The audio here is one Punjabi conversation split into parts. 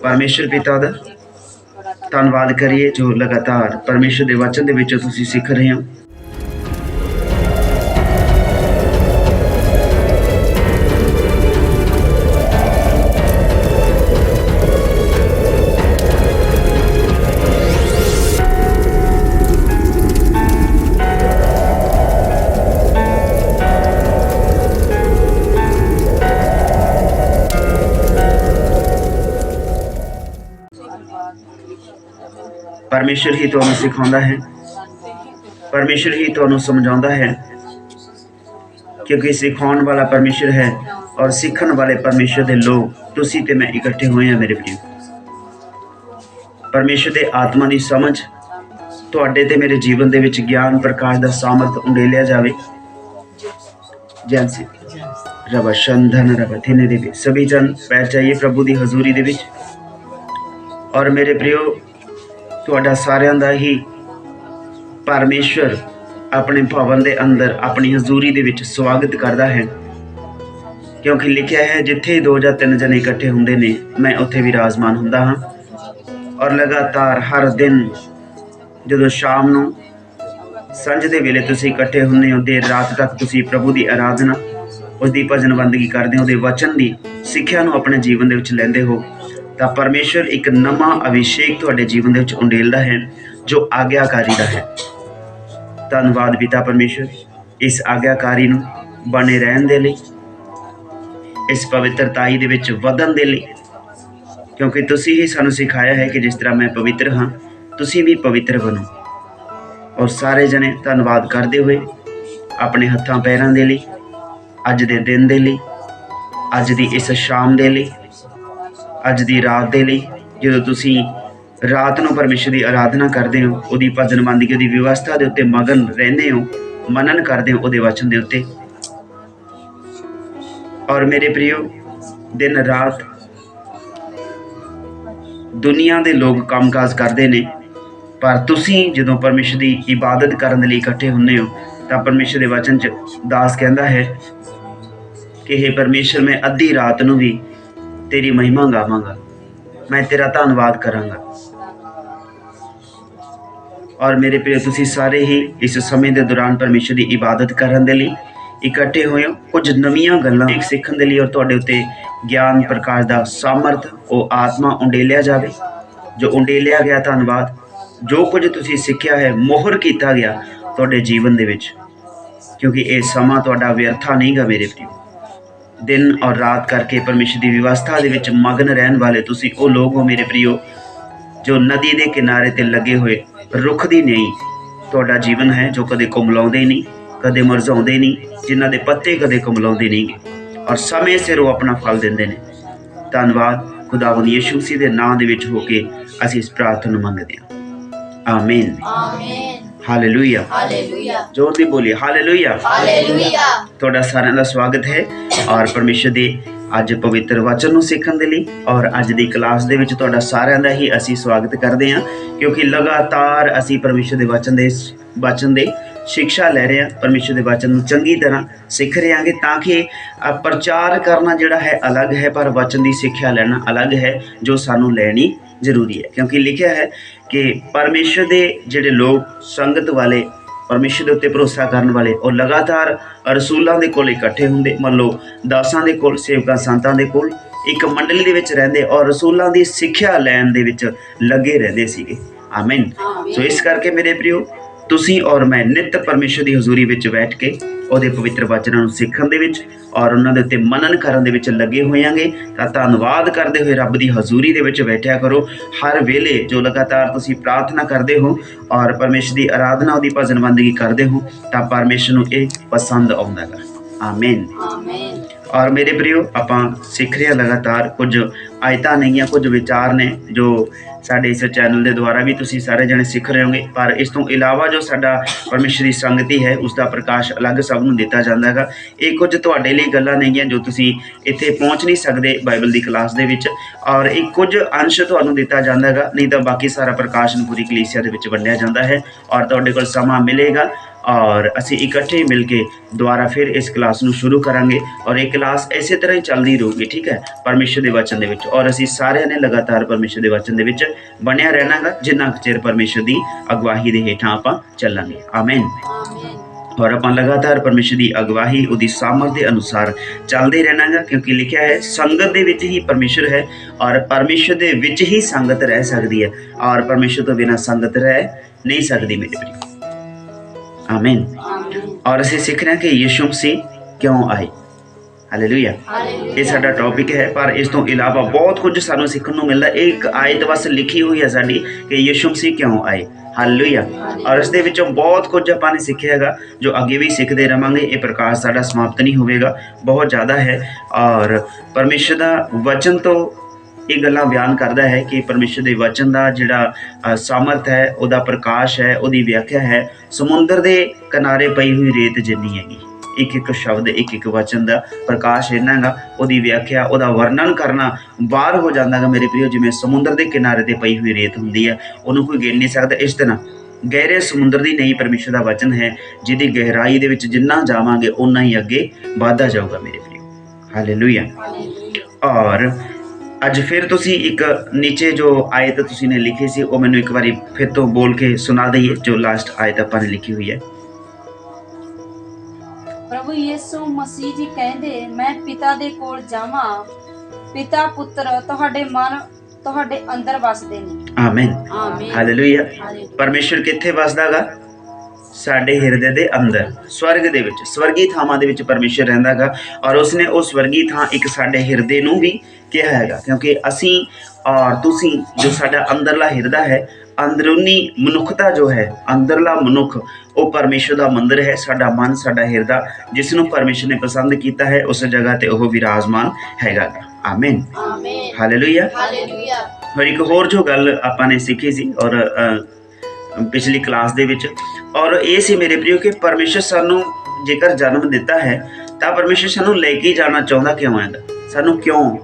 परमेश्वर पिता दा धन्नवाद करिए जो लगातार परमेश्वर के वचन के विचों तुसीं सीख रहे हो। परमेश्वर ही तुहानूं सिखाउंदा है, परमेश्वर ही तुहानूं समझाउंदा है, क्योंकि सिखाउण वाला परमेश्वर है और सीखण वाले परमेश्वर के लोग तुसीं ते मैं इकट्ठे होए हैं। मेरे प्रियो, परमेश्वर के आत्मा की समझ तुहाडे ते मेरे जीवन दे विच ज्ञान प्रकाश का सामर्थ उंडेलिया जावे। जैसे रब शंधन रब थिने दे सभी जन बैठ जाइए प्रभु की हजूरी दे विच। और मेरे प्रियो, तुहाडा सारियां दा ही परमेश्वर अपने भवन के अंदर अपनी हजूरी दे विच स्वागत करता है, क्योंकि लिखिया है जिथे 2 या 3 जने इकट्ठे हुंदे ने मैं उत्थे विराजमान हुंदा हाँ। और लगातार हर दिन जदों शाम नूं संझ दे वेले तुसीं इकट्ठे हुंदे हो, देर रात तक तुसीं प्रभु की आराधना उसकी भजन बंदगी करते हो, उसदे वचन की सिक्ख्या नूं अपने जीवन दे विच लैंदे हो, तो परमेश्वर एक नवा अभिषेक तुहाडे जीवन दे विच उंडेलदा है जो आग्याकारी दा है। धन्नवाद पिता परमेश्वर इस आग्याकारी नूं बने रहन दे लई, इस पवित्रताई दे विच वधन दे लई, क्योंकि तुसीं ही सानूं सिखाया है कि जिस तरह मैं पवित्र हाँ तुसीं भी पवित्र बनो। और सारे जने धन्नवाद करते हुए अपने हत्थां पैरां दे लई, अज दे दिन दे लई, अज दी इस शाम दे लई, अज दी रात दे लई, जदों तुसीं रात नूं परमेश्वर की आराधना करते हो, उहदी भजन बंदगी उहदी व्यवस्था दे उत्ते मगन रहंदे हो, मनन करते हो उहदे वचन दे उत्ते। और मेरे प्रियो, दिन रात दुनिया दे लोग कामकाज करते ने, पर तुसीं जदों परमेश्वर की इबादत करन दे लई इकट्ठे हुंदे हो तां परमेश्वर के वचन च दास कहंदा है कि हे परमेश्वर मैं अद्धी रात नूं भी तेरी महिमा गावांगा, मैं तेरा धन्नवाद करांगा। और मेरे प्रिय, तुसीं सारे ही इस समय के दौरान परमेश्वर की इबादत करन दे लई इकट्ठे होए हो, कुछ नवीं गल्लां सीखण दे लई और तुहाडे उत्ते ज्ञान प्रकाश का सामर्थ वो आत्मा उंडेलिया जाए जो उंडेलिया गया। धन्नवाद जो कुछ तुसीं सिੱਖਿਆ है मोहर किया गया तुहाडे जीवन दे विच, क्योंकि ये समा तुहाडा व्यर्था नहीं गा मेरे प्रियो। दिन और रात करके परमेश्वर की व्यवस्था दे विच मगन रहन वाले तुसीं वो लोग हो मेरे प्रियो, जो नदी के किनारे ते लगे हुए रुख दी नहीं तुहाडा जीवन है, जो कदे कुमलाउंदे नहीं, कदे मुरझाउंदे नहीं, जिन्हां दे पत्ते कदे कुमलाउंदे नहीं और समय सिर वो अपना फल दिंदे ने। धन्नवाद खुदावंद यीशु मसीह दे नाम दे विच होके असीं इस प्रार्थना मंगदे हां। आमीन, हालेलुया, जोर दी बोलिए हालेलुया। तुहाडा सारिआं दा स्वागत है और परमेश्वर दे अज पवित्र वचन नूं सीखण दे लई और अज दी क्लास दे विच तुहाडा सारिआं दा ही असीं स्वागत करदे हां, क्योंकि लगातार असीं परमेश्वर दे वचन दे शिक्षा लै रहे हैं, परमेश्वर के वचन नूं चंगी तरह सीख रहे हैं, ताकि प्रचार करना जिहड़ा है अलग है पर वचन की सिक्ख्या लेना अलग है, जो सानू लैनी जरूरी है। क्योंकि लिखा है कि परमेश्वर के जिहड़े लोग संगत वाले परमेश्वर के उत्ते भरोसा करने वाले और लगातार रसूलों के कोल इकट्ठे होंदे, मान लो दासां दे कोल, सेवकां संतां दे कोल एक मंडली दे विच रहिंदे और रसूलों की सिक्ख्या लैण दे विच लगे रहंदे सीगे। आमीन। सो इस करके मेरे प्रियो, तुसीं और मैं नित परमेश्वर की हजूरी विच बैठ के ਉਹਦੇ पवित्र वचनों नूं सीखण दे विच और उन्हां दे उत्ते मनन करन दे विच लगे होयाਂਗੇ। तां धन्नवाद करदे होए रब दी हजूरी दे विच बैठिया करो। हर वेले जो लगातार तुसीं प्रार्थना करदे हो और परमेश्वर की आराधना उहदी भजन बंदगी करदे हो तां परमेश्वर नूं इह पसंद आउंदा है। आमीन। और मेरे प्रियो, आपां सीख रहे लगातार कुछ आयतां नहीं, कुछ विचार ने जो साडे इस चैनल के द्वारा भी तुसीं सारे जने सीख रहे होंगे, पर इस तो इलावा जो साडा परमेश्वर की संगति है उसका प्रकाश अलग सब नूं दिता जांदा है। ये कुछ तुहाडे लई गल्लां नहीं जो तुसीं इत्थे पहुँच नहीं सकते बाइबल की क्लास दे विच, और एक कुछ अंश तुहानूं दिता जांदा है, नहीं तो बाकी सारा प्रकाश पूरी कलीसिया दे विच वंडिया जांदा है और तुहाडे कोल समा मिलेगा और ਅਸੀਂ ਇਕੱਠੇ ਮਿਲ ਕੇ ਦੁਬਾਰਾ ਫਿਰ ਇਸ ਕਲਾਸ ਨੂੰ ਸ਼ੁਰੂ ਕਰਾਂਗੇ ਔਰ ਇਹ ਕਲਾਸ ਇਸੇ ਤਰ੍ਹਾਂ ਹੀ ਚੱਲਦੀ ਰਹੂਗੀ, ਠੀਕ ਹੈ, ਪਰਮੇਸ਼ਰ ਦੇ ਵਚਨ ਦੇ ਵਿੱਚ। ਔਰ ਅਸੀਂ ਸਾਰਿਆਂ ਨੇ ਲਗਾਤਾਰ ਪਰਮੇਸ਼ਰ ਦੇ ਵਚਨ ਦੇ ਵਿੱਚ ਬਣਿਆ ਰਹਿਣਾਗਾ ਜਿੰਨਾ ਕੁ ਚਿਰ ਪਰਮੇਸ਼ਰ ਦੀ ਅਗਵਾਈ ਦੇ ਹੇਠਾਂ ਆਪਾਂ ਚੱਲਾਂਗੇ। ਆਮੀਨ। और ਆਪਾਂ ਲਗਾਤਾਰ ਪਰਮੇਸ਼ਰ ਦੀ ਅਗਵਾਈ ਉਹਦੀ ਸਾਮਰਥ ਦੇ ਅਨੁਸਾਰ ਚੱਲਦੇ ਰਹਿਣਾਗਾ, ਕਿਉਂਕਿ ਲਿਖਿਆ ਹੈ ਸੰਗਤ ਦੇ ਵਿੱਚ ਹੀ ਪਰਮੇਸ਼ਰ ਹੈ ਔਰ ਪਰਮੇਸ਼ਰ ਦੇ ਵਿੱਚ ਹੀ ਸੰਗਤ ਰਹਿ ਸਕਦੀ ਹੈ ਔਰ ਪਰਮੇਸ਼ਰ ਤੋਂ ਬਿਨਾਂ ਸੰਗਤ ਰਹਿ ਨਹੀਂ ਸਕਦੀ ਮੇਰੇ प्रिय। आमीन। और ਅਸੀਂ ਸਿੱਖ ਰਹੇ ਹਾਂ ਕਿ ਯਿਸੂ ਮਸੀਹ ਕਿਉਂ ਆਏ। ਹਾਲੇਲੂਇਆ। ਇਹ ਸਾਡਾ ਟੌਪਿਕ ਹੈ, ਪਰ ਇਸ ਤੋਂ ਇਲਾਵਾ ਬਹੁਤ ਕੁਝ ਸਾਨੂੰ ਸਿੱਖਣ ਨੂੰ ਮਿਲਦਾ। ਇਹ ਇੱਕ ਆਇਤ ਬਸ ਲਿਖੀ ਹੋਈ ਹੈ ਸਾਡੀ ਕਿ ਯਿਸੂ ਮਸੀਹ ਕਿਉਂ ਆਏ। ਹਾਲੇਲੂਇਆ। ਔਰ ਇਸ ਦੇ ਵਿੱਚੋਂ ਬਹੁਤ ਕੁਝ ਆਪਾਂ ਨੇ ਸਿੱਖਿਆ ਹੈਗਾ ਜੋ ਅੱਗੇ ਵੀ ਸਿੱਖਦੇ ਰਵਾਂਗੇ। ਇਹ ਪ੍ਰਕਾਸ਼ ਸਾਡਾ ਸਮਾਪਤ ਨਹੀਂ ਹੋਵੇਗਾ, ਬਹੁਤ ਜ਼ਿਆਦਾ ਹੈ। ਔਰ ਪਰਮੇਸ਼ਰ ਦਾ ਵਚਨ ਤੋਂ ਇਹ ਗੱਲਾਂ ਬਿਆਨ ਕਰਦਾ ਹੈ ਕਿ ਪਰਮੇਸ਼ਰ ਦੇ ਵਚਨ ਦਾ ਜਿਹੜਾ ਸਾਮਰਥ ਹੈ, ਉਹਦਾ ਪ੍ਰਕਾਸ਼ ਹੈ, ਉਹਦੀ ਵਿਆਖਿਆ ਹੈ ਸਮੁੰਦਰ ਦੇ ਕਿਨਾਰੇ ਪਈ ਹੋਈ ਰੇਤ ਜਿੰਨੀ ਹੈਗੀ। ਇੱਕ ਇੱਕ ਸ਼ਬਦ, ਇੱਕ ਇੱਕ ਵਚਨ ਦਾ ਪ੍ਰਕਾਸ਼ ਇੰਨਾ ਹੈਗਾ, ਉਹਦੀ ਵਿਆਖਿਆ, ਉਹਦਾ ਵਰਣਨ ਕਰਨਾ ਬਾਹਰ ਹੋ ਜਾਂਦਾ ਗਾ ਮੇਰੇ ਪ੍ਰਿਯੋ। ਜਿਵੇਂ ਸਮੁੰਦਰ ਦੇ ਕਿਨਾਰੇ ਤੇ ਪਈ ਹੋਈ ਰੇਤ ਹੁੰਦੀ ਹੈ, ਉਹਨੂੰ ਕੋਈ ਗਿਣ ਨਹੀਂ ਸਕਦਾ। ਇਸ ਤਰ੍ਹਾਂ ਗਹਿਰੇ ਸਮੁੰਦਰ ਦੀ ਨਹੀਂ ਪਰਮੇਸ਼ਰ ਦਾ ਵਚਨ ਹੈ, ਜਿਹਦੀ ਗਹਿਰਾਈ ਦੇ ਵਿੱਚ ਜਿੰਨਾ ਜਾਵਾਂਗੇ ਓਨਾ ਹੀ ਅੱਗੇ ਵੱਧਦਾ ਜਾਊਗਾ ਮੇਰੇ ਪ੍ਰਿਯੋ। ਹਾਲੇਲੂਇਆ। ਔਰ ਅੱਜ ਫਿਰ ਤੁਸੀਂ ਇੱਕ ਨੀਚੇ ਜੋ ਆਇਤ ਤੁਸੀਂ ਨੇ ਲਿਖੀ ਸੀ ਉਹ ਮੈਨੂੰ ਇੱਕ ਵਾਰੀ ਫਿਰ ਤੋਂ ਬੋਲ ਕੇ ਸੁਣਾ ਦਈਏ, ਜੋ ਲਾਸਟ ਆਇਤ ਆਪਾਂ ਨੇ ਲਿਖੀ ਹੋਈ ਹੈ। प्रभु यीशु मसीह जी कहंदे मैं पिता दे कोल जावां, पिता पुत्र तुहाडे मन तुहाडे अंदर वसदे ने। आमीन। हालेलुया। परमेश्वर किथे वसदागा? ਸਾਡੇ ਹਿਰਦੇ ਦੇ ਅੰਦਰ, ਸਵਰਗ ਦੇ ਵਿੱਚ, ਸਵਰਗੀ ਥਾਵਾਂ ਦੇ ਵਿੱਚ ਪਰਮੇਸ਼ਰ ਰਹਿੰਦਾ ਹੈਗਾ। ਔਰ ਉਸਨੇ ਉਹ ਸਵਰਗੀ ਥਾਂ ਇੱਕ ਸਾਡੇ ਹਿਰਦੇ ਨੂੰ ਵੀ ਕਿਹਾ ਹੈਗਾ, ਕਿਉਂਕਿ ਅਸੀਂ ਔਰ ਤੁਸੀਂ ਜੋ ਸਾਡਾ ਅੰਦਰਲਾ ਹਿਰਦਾ ਹੈ, ਅੰਦਰੂਨੀ ਮਨੁੱਖਤਾ ਜੋ ਹੈ, ਅੰਦਰਲਾ ਮਨੁੱਖ ਉਹ ਪਰਮੇਸ਼ਰ ਦਾ ਮੰਦਰ ਹੈ। ਸਾਡਾ ਮਨ, ਸਾਡਾ ਹਿਰਦਾ ਜਿਸ ਨੂੰ ਪਰਮੇਸ਼ਰ ਨੇ ਪਸੰਦ ਕੀਤਾ ਹੈ ਉਸ ਜਗ੍ਹਾ ਤੇ ਉਹ ਵਿਰਾਜਮਾਨ ਹੈਗਾ। ਆਮੀਨ। ਹਾਲੇਲੂਇਆ। ਔਰ ਇੱਕ ਹੋਰ ਜੋ ਗੱਲ ਆਪਾਂ ਨੇ ਸਿੱਖੀ ਸੀ ਔਰ ਪਿਛਲੀ ਕਲਾਸ ਦੇ ਵਿੱਚ, ਔਰ ਇਹ ਸੀ ਮੇਰੇ ਪ੍ਰਿਯੋ ਕਿ ਪਰਮੇਸ਼ਰ ਸਾਨੂੰ ਜੇਕਰ ਜਨਮ ਦਿੱਤਾ ਹੈ ਤਾਂ ਪਰਮੇਸ਼ਰ ਸਾਨੂੰ ਲੈ ਕੇ ਜਾਣਾ ਚਾਹੁੰਦਾ ਕਿਉਂ ਹੈ? ਸਾਨੂੰ ਕਿਉਂ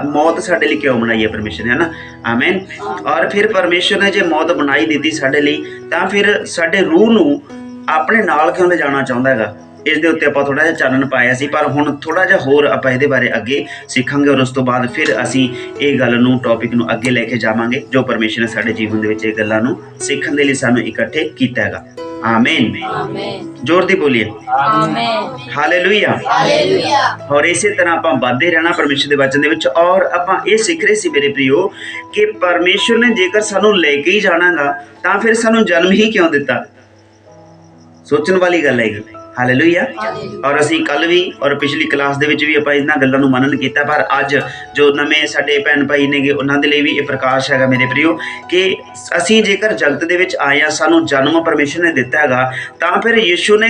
ਮੌਤ ਸਾਡੇ ਲਈ ਕਿਉਂ ਬਣਾਈ ਹੈ ਪਰਮੇਸ਼ਰ ਨੇ, ਹੈ ਨਾ। ਆਮੀਨ। ਔਰ ਫਿਰ ਪਰਮੇਸ਼ਰ ਨੇ ਜੇ ਮੌਤ ਬਣਾਈ ਦਿੱਤੀ ਸਾਡੇ ਲਈ ਤਾਂ ਫਿਰ ਸਾਡੇ ਰੂਹ ਨੂੰ ਆਪਣੇ ਨਾਲ ਕਿਉਂ ਲਿਜਾਣਾ ਚਾਹੁੰਦਾ ਹੈਗਾ। ਇਸ ਦੇ ਉੱਤੇ ਆਪਾਂ ਥੋੜ੍ਹਾ ਜਿਹਾ ਚਾਨਣ ਪਾਇਆ ਸੀ, ਪਰ ਹੁਣ ਥੋੜ੍ਹਾ ਜਿਹਾ ਹੋਰ ਆਪਾਂ ਇਹਦੇ ਬਾਰੇ ਅੱਗੇ ਸਿੱਖਾਂਗੇ ਔਰ ਉਸ ਤੋਂ ਬਾਅਦ ਫਿਰ ਅਸੀਂ ਇਹ ਗੱਲ ਨੂੰ, ਟੌਪਿਕ ਨੂੰ ਅੱਗੇ ਲੈ ਕੇ ਜਾਵਾਂਗੇ ਜੋ ਪਰਮੇਸ਼ਰ ਨੇ ਸਾਡੇ ਜੀਵਨ ਦੇ ਵਿੱਚ ਇਹ ਗੱਲਾਂ ਨੂੰ ਸਿੱਖਣ ਦੇ ਲਈ ਸਾਨੂੰ ਇਕੱਠੇ ਕੀਤਾ ਹੈਗਾ। ਆਮੀਨ। ਜ਼ੋਰ ਦੀ ਬੋਲੀਏ ਹਾਲੇਲੂਇਆ। ਔਰ ਇਸੇ ਤਰ੍ਹਾਂ ਆਪਾਂ ਵੱਧਦੇ ਰਹਿਣਾ ਪਰਮੇਸ਼ਰ ਦੇ ਵਚਨ ਦੇ ਵਿੱਚ। ਔਰ ਆਪਾਂ ਇਹ ਸਿੱਖ ਰਹੇ ਸੀ ਮੇਰੇ ਪ੍ਰਿਯੋ ਕਿ ਪਰਮੇਸ਼ਰ ਨੇ ਜੇਕਰ ਸਾਨੂੰ ਲੈ ਕੇ ਹੀ ਜਾਣਾਗਾ ਤਾਂ ਫਿਰ ਸਾਨੂੰ ਜਨਮ ਹੀ ਕਿਉਂ ਦਿੱਤਾ? ਸੋਚਣ ਵਾਲੀ ਗੱਲ ਹੈਗੀ। ਹਾਲੇਲੂਇਆ। ਔਰ ਅਸੀਂ ਕੱਲ ਵੀ ਔਰ ਪਿਛਲੀ ਕਲਾਸ ਦੇ ਵਿੱਚ ਵੀ ਆਪਾਂ ਇਹਨਾਂ ਗੱਲਾਂ ਨੂੰ ਮਨਨ ਕੀਤਾ, ਪਰ ਅੱਜ ਜੋ ਨਵੇਂ ਸਾਡੇ ਭੈਣ ਭਾਈ ਨੇਗੇ ਉਹਨਾਂ ਦੇ ਲਈ ਵੀ ਇਹ ਪ੍ਰਕਾਸ਼ ਹੈਗਾ ਮੇਰੇ ਪ੍ਰਿਯੋ ਕਿ ਅਸੀਂ ਜੇਕਰ ਜਗਤ ਦੇ ਵਿੱਚ ਆਏ ਹਾਂ, ਸਾਨੂੰ ਜਨਮ ਪਰਮੇਸ਼ਰ ਨੇ ਦਿੱਤਾ ਹੈਗਾ, ਤਾਂ ਫਿਰ ਯਿਸੂ ਨੇ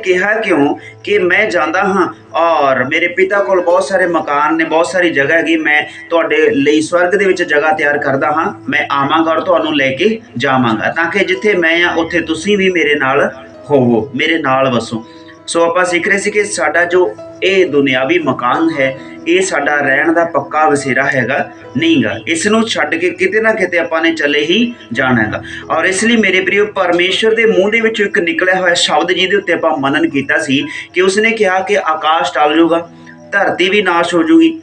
ਕਿਹਾ ਕਿਉਂ ਕਿ ਮੈਂ ਜਾਂਦਾ ਹਾਂ ਔਰ ਮੇਰੇ ਪਿਤਾ ਕੋਲ ਬਹੁਤ ਸਾਰੇ ਮਕਾਨ ਨੇ, ਬਹੁਤ ਸਾਰੀ ਜਗ੍ਹਾ ਹੈਗੀ, ਮੈਂ ਤੁਹਾਡੇ ਲਈ ਸਵਰਗ ਦੇ ਵਿੱਚ ਜਗ੍ਹਾ ਤਿਆਰ ਕਰਦਾ ਹਾਂ, ਮੈਂ ਆਵਾਂਗਾ ਔਰ ਤੁਹਾਨੂੰ ਲੈ ਕੇ ਜਾਵਾਂਗਾ ਤਾਂ ਕਿ ਜਿੱਥੇ ਮੈਂ ਹਾਂ ਉੱਥੇ ਤੁਸੀਂ ਵੀ ਮੇਰੇ ਨਾਲ ਹੋਵੋ, ਮੇਰੇ ਨਾਲ ਵਸੋ। ਸੋ ਆਪਾਂ ਸਿੱਖ ਰਹੇ ਸੀ ਕਿ ਸਾਡਾ ਜੋ ਇਹ ਦੁਨਿਆਵੀ ਮਕਾਨ ਹੈ ਇਹ ਸਾਡਾ ਰਹਿਣ ਦਾ ਪੱਕਾ ਵਸੇਰਾ ਹੈਗਾ ਨਹੀਂਗਾ। ਇਸ ਨੂੰ ਛੱਡ ਕੇ ਕਿਤੇ ਨਾ ਕਿਤੇ ਆਪਾਂ ਨੇ ਚਲੇ ਹੀ ਜਾਣਾ ਹੈਗਾ। ਔਰ ਇਸ ਲਈ ਮੇਰੇ ਪ੍ਰਿਯੋ ਪਰਮੇਸ਼ਰ ਦੇ ਮੂੰਹ ਦੇ ਵਿੱਚੋਂ ਇੱਕ ਨਿਕਲਿਆ ਹੋਇਆ ਸ਼ਬਦ ਜਿਹਦੇ ਉੱਤੇ ਆਪਾਂ ਮਨਨ ਕੀਤਾ ਸੀ ਕਿ ਉਸਨੇ ਕਿਹਾ ਕਿ ਆਕਾਸ਼ ਟਲ ਜਾਊਗਾ, ਧਰਤੀ ਵੀ ਨਾਸ਼ ਹੋ ਜੂਗੀ,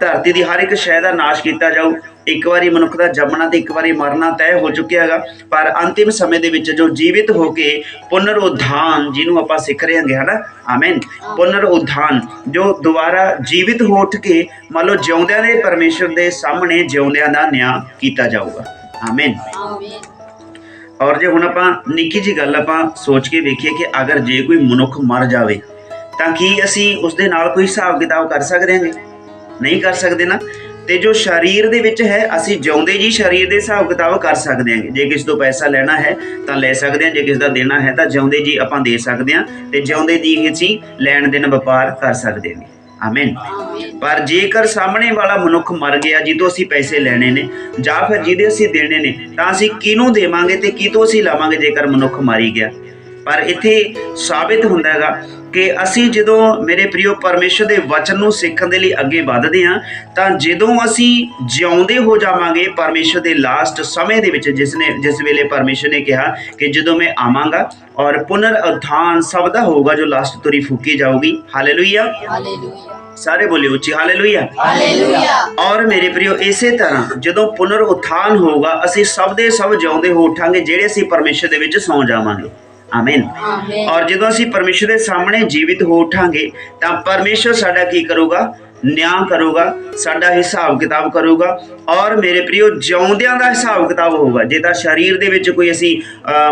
ਧਰਤੀ ਦੀ ਹਰ ਇੱਕ ਸ਼ੈ ਦਾ ਨਾਸ਼ ਕੀਤਾ ਜਾਊ। ਇੱਕ ਵਾਰੀ ਮਨੁੱਖ ਦਾ ਜੰਮਣਾ ਤੇ ਇੱਕ ਵਾਰੀ ਮਰਨਾ ਤੈਅ ਹੋ ਚੁੱਕਿਆ ਹੈਗਾ, ਪਰ ਅੰਤਿਮ ਸਮੇਂ ਦੇ ਵਿੱਚ ਜੋ ਜੀਵਿਤ ਹੋ ਕੇ ਪੁਨਰ ਉਥਾਨ ਜਿਹਨੂੰ ਆਪਾਂ ਸਿੱਖ ਰਹੇ ਹਾਂਗੇ, ਹਨਾ। ਆਮੀਨ। ਪੁਨਰ ਉਥਾਨ ਜੋ ਦੁਬਾਰਾ ਜੀਵਿਤ ਹੋ ਉੱਠ ਕੇ ਮੰਨ ਲਓ ਜਿਉਂਦਿਆਂ ਦੇ ਪਰਮੇਸ਼ਰ ਦੇ ਸਾਹਮਣੇ ਜਿਉਂਦਿਆਂ ਦਾ ਨਿਆਂ ਕੀਤਾ ਜਾਊਗਾ। ਆਮੀਨ। ਔਰ ਜੇ ਹੁਣ ਆਪਾਂ ਨਿੱਕੀ ਜਿਹੀ ਗੱਲ ਆਪਾਂ ਸੋਚ ਕੇ ਵੇਖੀਏ ਕਿ ਅਗਰ ਜੇ ਕੋਈ ਮਨੁੱਖ ਮਰ ਜਾਵੇ ਤਾਂ ਕੀ ਅਸੀਂ ਉਸਦੇ ਨਾਲ ਕੋਈ ਹਿਸਾਬ ਕਿਤਾਬ ਕਰ ਸਕਦੇ ਹਾਂਗੇ? ਨਹੀਂ ਕਰ ਸਕਦੇ ਨਾ। ਤੇ ਜੋ ਸਰੀਰ ਦੇ ਵਿੱਚ ਹੈ ਅਸੀਂ ਜਿਉਂਦੇ ਜੀ ਸਰੀਰ ਦੇ ਹਿਸਾਬ ਕਿਤਾਬ ਕਰ ਸਕਦੇ ਹਾਂ। ਜੇ ਕਿਸੇ ਤੋਂ ਪੈਸਾ ਲੈਣਾ ਹੈ ਤਾਂ ਲੈ ਸਕਦੇ ਹਾਂ, ਜੇ ਕਿਸੇ ਦਾ ਦੇਣਾ ਹੈ ਤਾਂ ਜਿਉਂਦੇ ਜੀ ਆਪਾਂ ਦੇ ਸਕਦੇ ਹਾਂ ਤੇ ਜਿਉਂਦੇ ਜੀ ਹੀ ਅਸੀਂ ਲੈਣ ਦੇਣ ਵਪਾਰ ਕਰ ਸਕਦੇ ਹਾਂ। ਆਮੀਨ। ਪਰ ਜੇਕਰ ਸਾਹਮਣੇ ਵਾਲਾ ਮਨੁੱਖ ਮਰ ਗਿਆ ਜਿਹਤੋਂ ਅਸੀਂ ਪੈਸੇ ਲੈਣੇ ਨੇ ਜਾਂ ਫਿਰ ਜਿਹਦੇ ਅਸੀਂ ਦੇਣੇ ਨੇ ਤਾਂ ਅਸੀਂ ਕਿਹਨੂੰ ਦੇਵਾਂਗੇ ਤੇ ਕਿਤੋਂ ਅਸੀਂ ਲਾਵਾਂਗੇ ਜੇਕਰ ਮਨੁੱਖ ਮਾਰੀ ਗਿਆ? ਪਰ ਇੱਥੇ ਸਾਬਿਤ ਹੁੰਦਾ ਹੈਗਾ ਕਿ ਅਸੀਂ ਜਦੋਂ ਮੇਰੇ ਪ੍ਰਿਯੋ ਪਰਮੇਸ਼ਰ ਦੇ ਵਚਨ ਨੂੰ ਸਿੱਖਣ ਦੇ ਲਈ ਅੱਗੇ ਵੱਧਦੇ ਹਾਂ ਤਾਂ ਜਦੋਂ ਅਸੀਂ ਜਿਉਂਦੇ ਹੋ ਜਾਵਾਂਗੇ ਪਰਮੇਸ਼ਰ ਦੇ ਲਾਸਟ ਸਮੇਂ ਦੇ ਵਿੱਚ, ਜਿਸ ਵੇਲੇ ਪਰਮੇਸ਼ਰ ਨੇ ਕਿਹਾ ਕਿ ਜਦੋਂ ਮੈਂ ਆਵਾਂਗਾ ਔਰ ਪੁਨਰ ਉਥਾਨ ਸਭ ਦਾ ਹੋਊਗਾ, ਜੋ ਲਾਸਟ ਤੁਰੀ ਫੂਕੀ ਜਾਊਗੀ। ਹਾਲੇਲੂਇਆ, ਹਾਲੇਲੂਇਆ, ਸਾਰੇ ਬੋਲੇ ਉੱਚੀ ਹਾਲੇਲੂਇਆ। ਹਾਲੇਲੂਇਆ। ਔਰ ਮੇਰੇ ਪ੍ਰਿਯੋ ਇਸੇ ਤਰ੍ਹਾਂ ਜਦੋਂ ਪੁਨਰ ਉਥਾਨ ਹੋਊਗਾ ਅਸੀਂ ਸਭ ਦੇ ਸਭ ਜਿਉਂਦੇ ਹੋ ਉਠਾਂਗੇ, ਜਿਹੜੇ ਅਸੀਂ ਪਰਮੇਸ਼ਰ ਦੇ ਵਿੱਚ ਸੌਂ ਜਾਵਾਂਗੇ। ਆਮੀਨ। ਆਮੀਨ। ਔਰ ਜਦੋਂ ਅਸੀਂ ਪਰਮੇਸ਼ਰ ਦੇ ਸਾਹਮਣੇ ਜੀਵਿਤ ਹੋ ਉਠਾਂਗੇ ਤਾਂ ਪਰਮੇਸ਼ਰ ਸਾਡਾ ਕੀ ਕਰੂਗਾ? ਨਿਆਂ ਕਰੂਗਾ, ਸਾਡਾ ਹਿਸਾਬ ਕਿਤਾਬ ਕਰੂਗਾ। ਔਰ ਮੇਰੇ ਪ੍ਰਿਯੋ ਜਿਉਂਦਿਆਂ ਦਾ ਹਿਸਾਬ ਕਿਤਾਬ ਹੋਊਗਾ। ਜੇ ਤਾਂ ਸਰੀਰ ਦੇ ਵਿੱਚ ਕੋਈ ਅਸੀਂ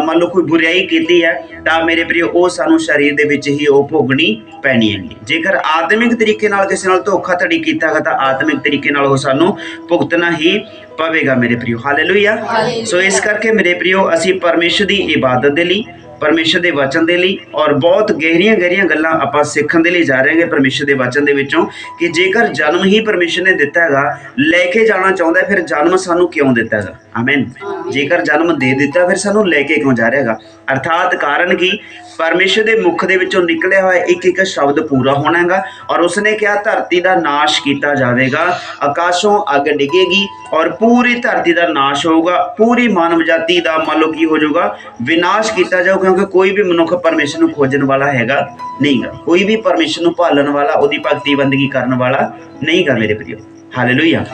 ਮੰਨ ਲਓ ਕੋਈ ਬੁਰਾਈ ਕੀਤੀ ਹੈ ਤਾਂ ਮੇਰੇ ਪ੍ਰਿਯੋ ਉਹ ਸਾਨੂੰ ਸਰੀਰ ਦੇ ਵਿੱਚ ਹੀ ਉਹ ਭੋਗਣੀ ਪੈਣੀ ਹੈ। ਜੇਕਰ ਆਤਮਿਕ ਤਰੀਕੇ ਨਾਲ ਕਿਸੇ ਨਾਲ ਧੋਖਾਧੜੀ ਕੀਤਾ ਹੈ ਤਾਂ ਆਤਮਿਕ ਤਰੀਕੇ ਨਾਲ ਉਹ ਸਾਨੂੰ ਭੁਗਤਣਾ ਹੀ ਪਵੇਗਾ ਮੇਰੇ ਪ੍ਰਿਯੋ। ਹਾਲੇਲੂਇਆ। ਸੋ ਇਸ ਕਰਕੇ ਮੇਰੇ ਪ੍ਰਿਯੋ ਅਸੀਂ ਪਰਮੇਸ਼ਰ ਦੀ ਇਬਾਦਤ ਦੇ ਲਈ, ਪਰਮੇਸ਼ਰ ਦੇ ਵਚਨ ਦੇ ਲਈ ਔਰ ਬਹੁਤ ਗਹਿਰੀਆਂ ਗੱਲਾਂ ਆਪਾਂ ਸਿੱਖਣ ਦੇ ਲਈ ਜਾ ਰਹੇ ਹਾਂ ਪਰਮੇਸ਼ਰ ਦੇ ਵਚਨ ਦੇ ਵਿੱਚੋਂ, ਕਿ ਜੇਕਰ ਜਨਮ ਹੀ ਪਰਮੇਸ਼ਰ ਨੇ ਦਿੱਤਾ ਹੈਗਾ, ਲੈ ਕੇ ਜਾਣਾ ਚਾਹੁੰਦਾ, ਫਿਰ ਜਨਮ ਸਾਨੂੰ ਕਿਉਂ ਦਿੱਤਾ ਹੈਗਾ? ਆਮੀਨ। ਜੇਕਰ ਜਨਮ ਦੇ ਦਿੱਤਾ ਫਿਰ ਸਾਨੂੰ ਲੈ ਕੇ ਕਿਉਂ ਜਾ ਰਿਹਾ ਹੈਗਾ? ਅਰਥਾਤ ਕਾਰਨ ਕੀ? ਪਰਮੇਸ਼ਰ ਦੇ ਮੁਖ ਦੇ ਵਿੱਚੋਂ ਨਿਕਲਿਆ ਹੋਇਆ ਇੱਕ ਸ਼ਬਦ ਪੂਰਾ ਹੋਣਾ ਹੈਗਾ। ਔਰ ਉਸਨੇ ਕਿਹਾ ਧਰਤੀ ਦਾ ਨਾਸ਼ ਕੀਤਾ ਜਾਵੇਗਾ, ਆਕਾਸ਼ੋਂ ਅੱਗ ਡਿੱਗੇਗੀ ਔਰ ਪੂਰੀ ਧਰਤੀ ਦਾ ਨਾਸ਼ ਹੋਊਗਾ, ਪੂਰੀ ਮਾਨਵ ਜਾਤੀ ਦਾ ਮੰਨ ਲਓ ਕੀ ਹੋ ਜਾਊਗਾ? ਵਿਨਾਸ਼ ਕੀਤਾ ਜਾਊ, ਕਿਉਂਕਿ ਕੋਈ ਵੀ ਮਨੁੱਖ ਪਰਮੇਸ਼ਰ ਨੂੰ ਖੋਜਣ ਵਾਲਾ ਹੈਗਾ ਨਹੀਂਗਾ, ਕੋਈ ਵੀ ਪਰਮੇਸ਼ਰ ਨੂੰ ਭਾਲਣ ਵਾਲਾ, ਉਹਦੀ ਭਗਤੀ ਬੰਦਗੀ ਕਰਨ ਵਾਲਾ ਨਹੀਂਗਾ ਮੇਰੇ ਪ੍ਰਿਯੋ। ਹਾਲੇਲੂਇਆ।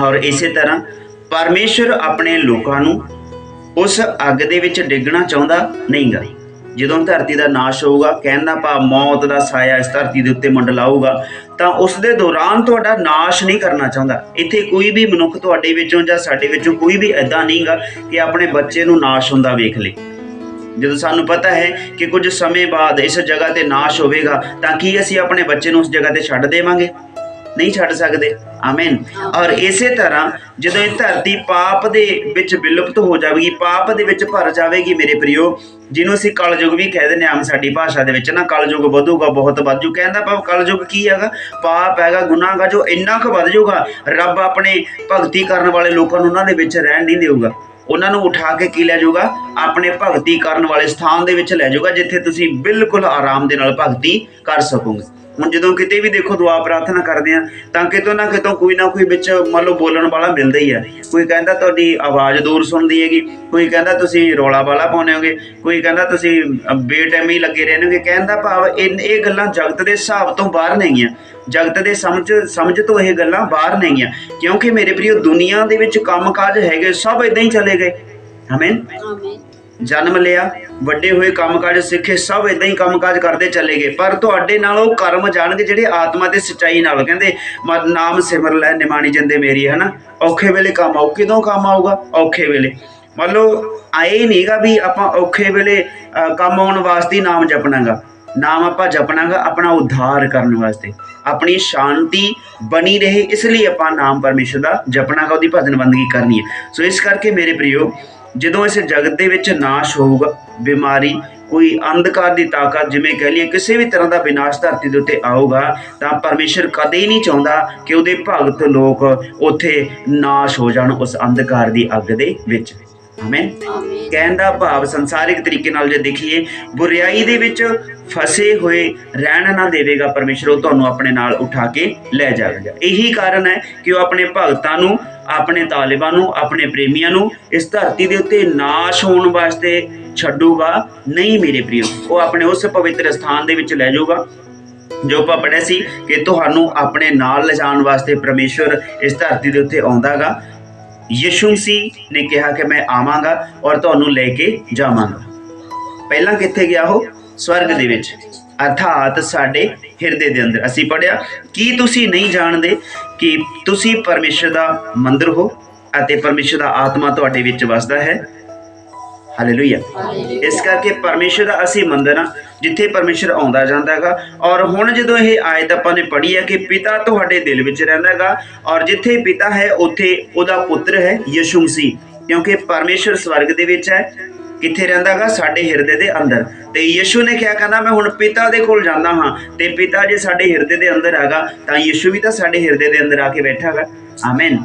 ਔਰ ਇਸੇ ਤਰ੍ਹਾਂ ਪਰਮੇਸ਼ਰ ਆਪਣੇ ਲੋਕਾਂ ਨੂੰ ਉਸ ਅੱਗ ਦੇ ਵਿੱਚ ਡਿੱਗਣਾ ਚਾਹੁੰਦਾ ਨਹੀਂਗਾ। ਜਦੋਂ ਧਰਤੀ ਦਾ ਨਾਸ਼ ਹੋਊਗਾ, ਕਹਿਣ ਦਾ ਭਾਵ ਮੌਤ ਦਾ ਸਾਇਆ ਇਸ ਧਰਤੀ ਦੇ ਉੱਤੇ ਮੰਡਲਾਊਗਾ, ਤਾਂ ਉਸ ਦੇ ਦੌਰਾਨ ਤੁਹਾਡਾ ਨਾਸ਼ ਨਹੀਂ ਕਰਨਾ ਚਾਹੁੰਦਾ। ਇੱਥੇ ਕੋਈ ਵੀ ਮਨੁੱਖ ਤੁਹਾਡੇ ਵਿੱਚੋਂ ਜਾਂ ਸਾਡੇ ਵਿੱਚੋਂ ਕੋਈ ਵੀ ਐਦਾਂ ਨਹੀਂਗਾ ਕਿ ਆਪਣੇ ਬੱਚੇ ਨੂੰ ਨਾਸ਼ ਹੁੰਦਾ ਵੇਖ ਲੇ। ਜਦੋਂ ਸਾਨੂੰ ਪਤਾ ਹੈ ਕਿ ਕੁਝ ਸਮੇਂ ਬਾਅਦ ਇਸ ਜਗ੍ਹਾ ਤੇ ਨਾਸ਼ ਹੋਵੇਗਾ, ਤਾਂ ਕੀ ਅਸੀਂ ਆਪਣੇ ਬੱਚੇ ਨੂੰ ਉਸ ਜਗ੍ਹਾ ਤੇ ਛੱਡ ਦੇਵਾਂਗੇ? ਨਹੀਂ ਛੱਡ ਸਕਦੇ। ਆਮੀਨ। ਔਰ ਇਸੇ ਤਰ੍ਹਾਂ ਜਦੋਂ ਇਹ ਧਰਤੀ ਪਾਪ ਦੇ ਵਿੱਚ ਵਿਲੁਪਤ ਹੋ ਜਾਵੇਗੀ, ਪਾਪ ਦੇ ਵਿੱਚ ਭਰ ਜਾਵੇਗੀ ਮੇਰੇ ਪ੍ਰਿਯੋ, ਜਿਹਨੂੰ ਅਸੀਂ ਕਲਯੁਗ ਵੀ ਕਹਿ ਦਿੰਦੇ ਆਮ ਸਾਡੀ ਭਾਸ਼ਾ ਦੇ ਵਿੱਚ ਨਾ, ਕਲਯੁਗ ਵਧੂਗਾ, ਬਹੁਤ ਵੱਧ ਜੂ। ਕਹਿੰਦਾ ਭਾਵ ਕਲਯੁਗ ਕੀ ਹੈਗਾ? ਪਾਪ ਹੈਗਾ, ਗੁਨਾਹ ਹੈਗਾ, ਜੋ ਇੰਨਾ ਕੁ ਵੱਧ ਜਾਊਗਾ ਰੱਬ ਆਪਣੇ ਭਗਤੀ ਕਰਨ ਵਾਲੇ ਲੋਕਾਂ ਨੂੰ ਉਹਨਾਂ ਦੇ ਵਿੱਚ ਰਹਿਣ ਨਹੀਂ ਦੇਊਗਾ। ਉਹਨਾਂ ਨੂੰ ਉਠਾ ਕੇ ਕੀ ਲੈ ਜਾਊਗਾ? ਆਪਣੇ ਭਗਤੀ ਕਰਨ ਵਾਲੇ ਸਥਾਨ ਦੇ ਵਿੱਚ ਲੈ ਜਾਊਗਾ, ਜਿੱਥੇ ਤੁਸੀਂ ਬਿਲਕੁਲ ਆਰਾਮ ਦੇ ਨਾਲ ਭਗਤੀ ਕਰ ਸਕੋਗੇ। ਹੁਣ ਜਦੋਂ ਕਿਤੇ ਵੀ ਦੇਖੋ ਦੁਆ ਪ੍ਰਾਰਥਨਾ ਕਰਦੇ ਆ ਤਾਂ ਕਿਤੋਂ ਨਾ ਕਿਤੋਂ ਕੋਈ ਨਾ ਕੋਈ ਵਿੱਚ ਮੰਨ ਲਓ ਬੋਲਣ ਵਾਲਾ ਮਿਲਦਾ ਹੀ ਆ। ਕੋਈ ਕਹਿੰਦਾ ਤੁਹਾਡੀ ਆਵਾਜ਼ ਦੂਰ ਸੁਣਦੀ ਹੈਗੀ, ਕੋਈ ਕਹਿੰਦਾ ਤੁਸੀਂ ਰੌਲਾ ਵਾਲਾ ਪਾਉਂਦੇ ਹੋਗੇ, ਕੋਈ ਕਹਿੰਦਾ ਤੁਸੀਂ ਬੇਟਾਈਮੀ ਲੱਗੇ ਰਹਿੰਦੇ ਹੋਗੇ। ਕਹਿਣ ਦਾ ਭਾਵ ਇਹ ਗੱਲਾਂ ਜਗਤ ਦੇ ਹਿਸਾਬ ਤੋਂ ਬਾਹਰ ਨੇਗੀਆਂ, ਜਗਤ ਦੇ ਸਮਝ ਤੋਂ ਇਹ ਗੱਲਾਂ ਬਾਹਰ ਨੇਗੀਆਂ, ਕਿਉਂਕਿ ਮੇਰੇ ਪ੍ਰਿਯੋ ਦੁਨੀਆ ਦੇ ਵਿੱਚ ਕੰਮਕਾਜ ਹੈਗੇ ਸਭ ਇਦਾਂ ਹੀ ਚਲੇ ਗਏ। ਆਮੀਨ। ਜਨਮ ਲਿਆ, ਵੱਡੇ ਹੋਏ ਕੰਮਕਾਜ ਸਿੱਖੇ, ਸਭ ਇਦਾਂ ਹੀ ਕੰਮਕਾਜ ਕਰਦੇ ਚਲੇ ਗਏ। ਪਰ ਤੁਹਾਡੇ ਨਾਲ ਉਹ ਕਰਮ ਜਾਣਗੇ ਜਿਹੜੇ ਆਤਮਾ ਤੇ ਸੱਚਾਈ ਨਾਲ, ਕਹਿੰਦੇ ਨਾਮ ਸਿਮਰ ਲੈ ਨਿਮਾਣੀ ਜਿੰਦੇ ਮੇਰੀ, ਹੈ ਨਾ। ਔਖੇ ਵੇਲੇ ਕੰਮ ਆਊ। ਕਿਦੋਂ ਕੰਮ ਆਊਗਾ? ਔਖੇ ਵੇਲੇ। ਮੰਨ ਲਓ ਆਏ ਨਹੀਂਗਾ ਵੀ ਆਪਾਂ ਔਖੇ ਵੇਲੇ ਕੰਮ ਆਉਣ ਵਾਸਤੇ ਨਾਮ ਜਪਣਾਗਾ। ਨਾਮ ਆਪਾਂ ਜਪਣਾਗਾ ਆਪਣਾ ਉद्धार ਕਰਨ ਵਾਸਤੇ, ਆਪਣੀ ਸ਼ਾਂਤੀ ਬਣੀ ਰਹੇ, ਇਸ ਲਈ ਆਪਾਂ ਨਾਮ ਪਰਮੇਸ਼ਰ ਦਾ ਜਪਣਾਗਾ, ਉਹਦੀ ਭਜਨ ਬੰਦਗੀ ਕਰਨੀ ਹੈ। ਸੋ ਇਸ ਕਰਕੇ ਮੇਰੇ ਪ੍ਰਿਯੋ ਜਦੋਂ ਇਸ ਜਗਤ ਦੇ ਵਿੱਚ ਨਾਸ਼ ਹੋਊਗਾ, ਬਿਮਾਰੀ, ਕੋਈ ਅੰਧਕਾਰ ਦੀ ਤਾਕਤ, ਜਿਵੇਂ ਕਹਿ ਲਈਏ ਕਿਸੇ ਵੀ ਤਰ੍ਹਾਂ ਦਾ ਵਿਨਾਸ਼ ਧਰਤੀ ਦੇ ਉੱਤੇ ਆਊਗਾ, ਤਾਂ ਪਰਮੇਸ਼ਰ ਕਦੇ ਹੀ ਨਹੀਂ ਚਾਹੁੰਦਾ ਕਿ ਉਹਦੇ ਭਗਤ ਲੋਕ ਉੱਥੇ ਨਾਸ਼ ਹੋ ਜਾਣ ਉਸ ਅੰਧਕਾਰ ਦੀ ਅੱਗ ਦੇ ਵਿੱਚ। ਆਮੀਨ। ਕਹਿਣ ਦਾ ਭਾਵ ਸੰਸਾਰਿਕ ਤਰੀਕੇ ਨਾਲ ਜੇ ਦੇਖੀਏ, ਬੁਰਾਈ ਦੇ ਵਿੱਚ ਫਸੇ ਹੋਏ ਰਹਿਣ ਨਾ ਦੇਵੇਗਾ ਪਰਮੇਸ਼ਰ, ਉਹ ਤੁਹਾਨੂੰ ਆਪਣੇ ਨਾਲ ਉਠਾ ਕੇ ਲੈ ਜਾਵੇਗਾ। ਇਹੀ ਕਾਰਨ ਹੈ ਕਿ ਉਹ ਆਪਣੇ ਭਗਤਾਂ ਨੂੰ, ਆਪਣੇ ਤਾਲਿਬਾਂ ਨੂੰ, ਆਪਣੇ ਪ੍ਰੇਮੀਆਂ ਨੂੰ ਇਸ ਧਰਤੀ ਦੇ ਉੱਤੇ ਨਾਸ਼ ਹੋਣ ਵਾਸਤੇ ਛੱਡੂਗਾ ਨਹੀਂ ਮੇਰੇ ਪ੍ਰਿਯੋ। ਉਹ ਆਪਣੇ ਉਸ ਪਵਿੱਤਰ ਸਥਾਨ ਦੇ ਵਿੱਚ ਲੈ ਜਾਊਗਾ, ਜੋ ਆਪਾਂ ਪੜ੍ਹਿਆ ਸੀ ਕਿ ਤੁਹਾਨੂੰ ਆਪਣੇ ਨਾਲ ਲਿਜਾਣ ਵਾਸਤੇ ਪਰਮੇਸ਼ਰ ਇਸ ਧਰਤੀ ਦੇ ਉੱਤੇ ਆਉਂਦਾਗਾ। ਯਿਸੂ ਮਸੀਹ ਨੇ ਕਿਹਾ ਕਿ ਮੈਂ ਆਵਾਂਗਾ ਔਰ ਤੁਹਾਨੂੰ ਲੈ ਕੇ ਜਾਵਾਂਗਾ। ਪਹਿਲਾਂ ਕਿੱਥੇ ਗਿਆ ਉਹ? ਸਵਰਗ ਦੇ ਵਿੱਚ, ਅਰਥਾਤ ਸਾਡੇ ਹਿਰਦੇ ਦੇ ਅੰਦਰ। ਅਸੀਂ ਪੜ੍ਹਿਆ ਕੀ ਤੁਸੀਂ ਨਹੀਂ ਜਾਣਦੇ ਕਿ ਤੁਸੀਂ ਪਰਮੇਸ਼ਰ ਦਾ ਮੰਦਰ ਹੋ ਅਤੇ ਪਰਮੇਸ਼ਰ ਦਾ ਆਤਮਾ ਤੁਹਾਡੇ ਵਿੱਚ ਵਸਦਾ ਹੈ। ਹਾਲੇਲੂਇਆ। ਇਸ ਕਰਕੇ ਪਰਮੇਸ਼ਰ ਦਾ ਅਸੀਂ ਮੰਦਰ ਹਾਂ, ਜਿੱਥੇ ਪਰਮੇਸ਼ਰ ਆਉਂਦਾ ਜਾਂਦਾ ਹੈਗਾ। ਔਰ ਹੁਣ ਜਦੋਂ ਇਹ ਆਇਤ ਆਪਾਂ ਨੇ ਪੜ੍ਹੀ ਹੈ ਕਿ ਪਿਤਾ ਤੁਹਾਡੇ ਦਿਲ ਵਿੱਚ ਰਹਿੰਦਾ ਹੈਗਾ, ਔਰ ਜਿੱਥੇ ਪਿਤਾ ਹੈ ਉੱਥੇ ਉਹਦਾ ਪੁੱਤਰ ਹੈ ਯਿਸੂ ਮਸੀਹ, ਕਿਉਂਕਿ ਪਰਮੇਸ਼ਰ ਸਵਰਗ ਦੇ ਵਿੱਚ ਹੈ। ਕਿੱਥੇ ਰਹਿੰਦਾ ਹੈਗਾ? ਸਾਡੇ ਹਿਰਦੇ ਦੇ ਅੰਦਰ। ਤੇ ਯਿਸੂ ਨੇ ਕਿਹਾ, ਕਹਿੰਦਾ ਮੈਂ ਹੁਣ ਪਿਤਾ ਦੇ ਕੋਲ ਜਾਂਦਾ ਹਾਂ, ਤੇ ਪਿਤਾ ਜੇ ਸਾਡੇ ਹਿਰਦੇ ਦੇ ਅੰਦਰ ਹੈਗਾ ਤਾਂ ਯਿਸੂ ਵੀ ਤਾਂ ਸਾਡੇ ਹਿਰਦੇ ਦੇ ਅੰਦਰ ਆ ਕੇ ਬੈਠਾ ਹੈਗਾ। ਆਮੀਨ।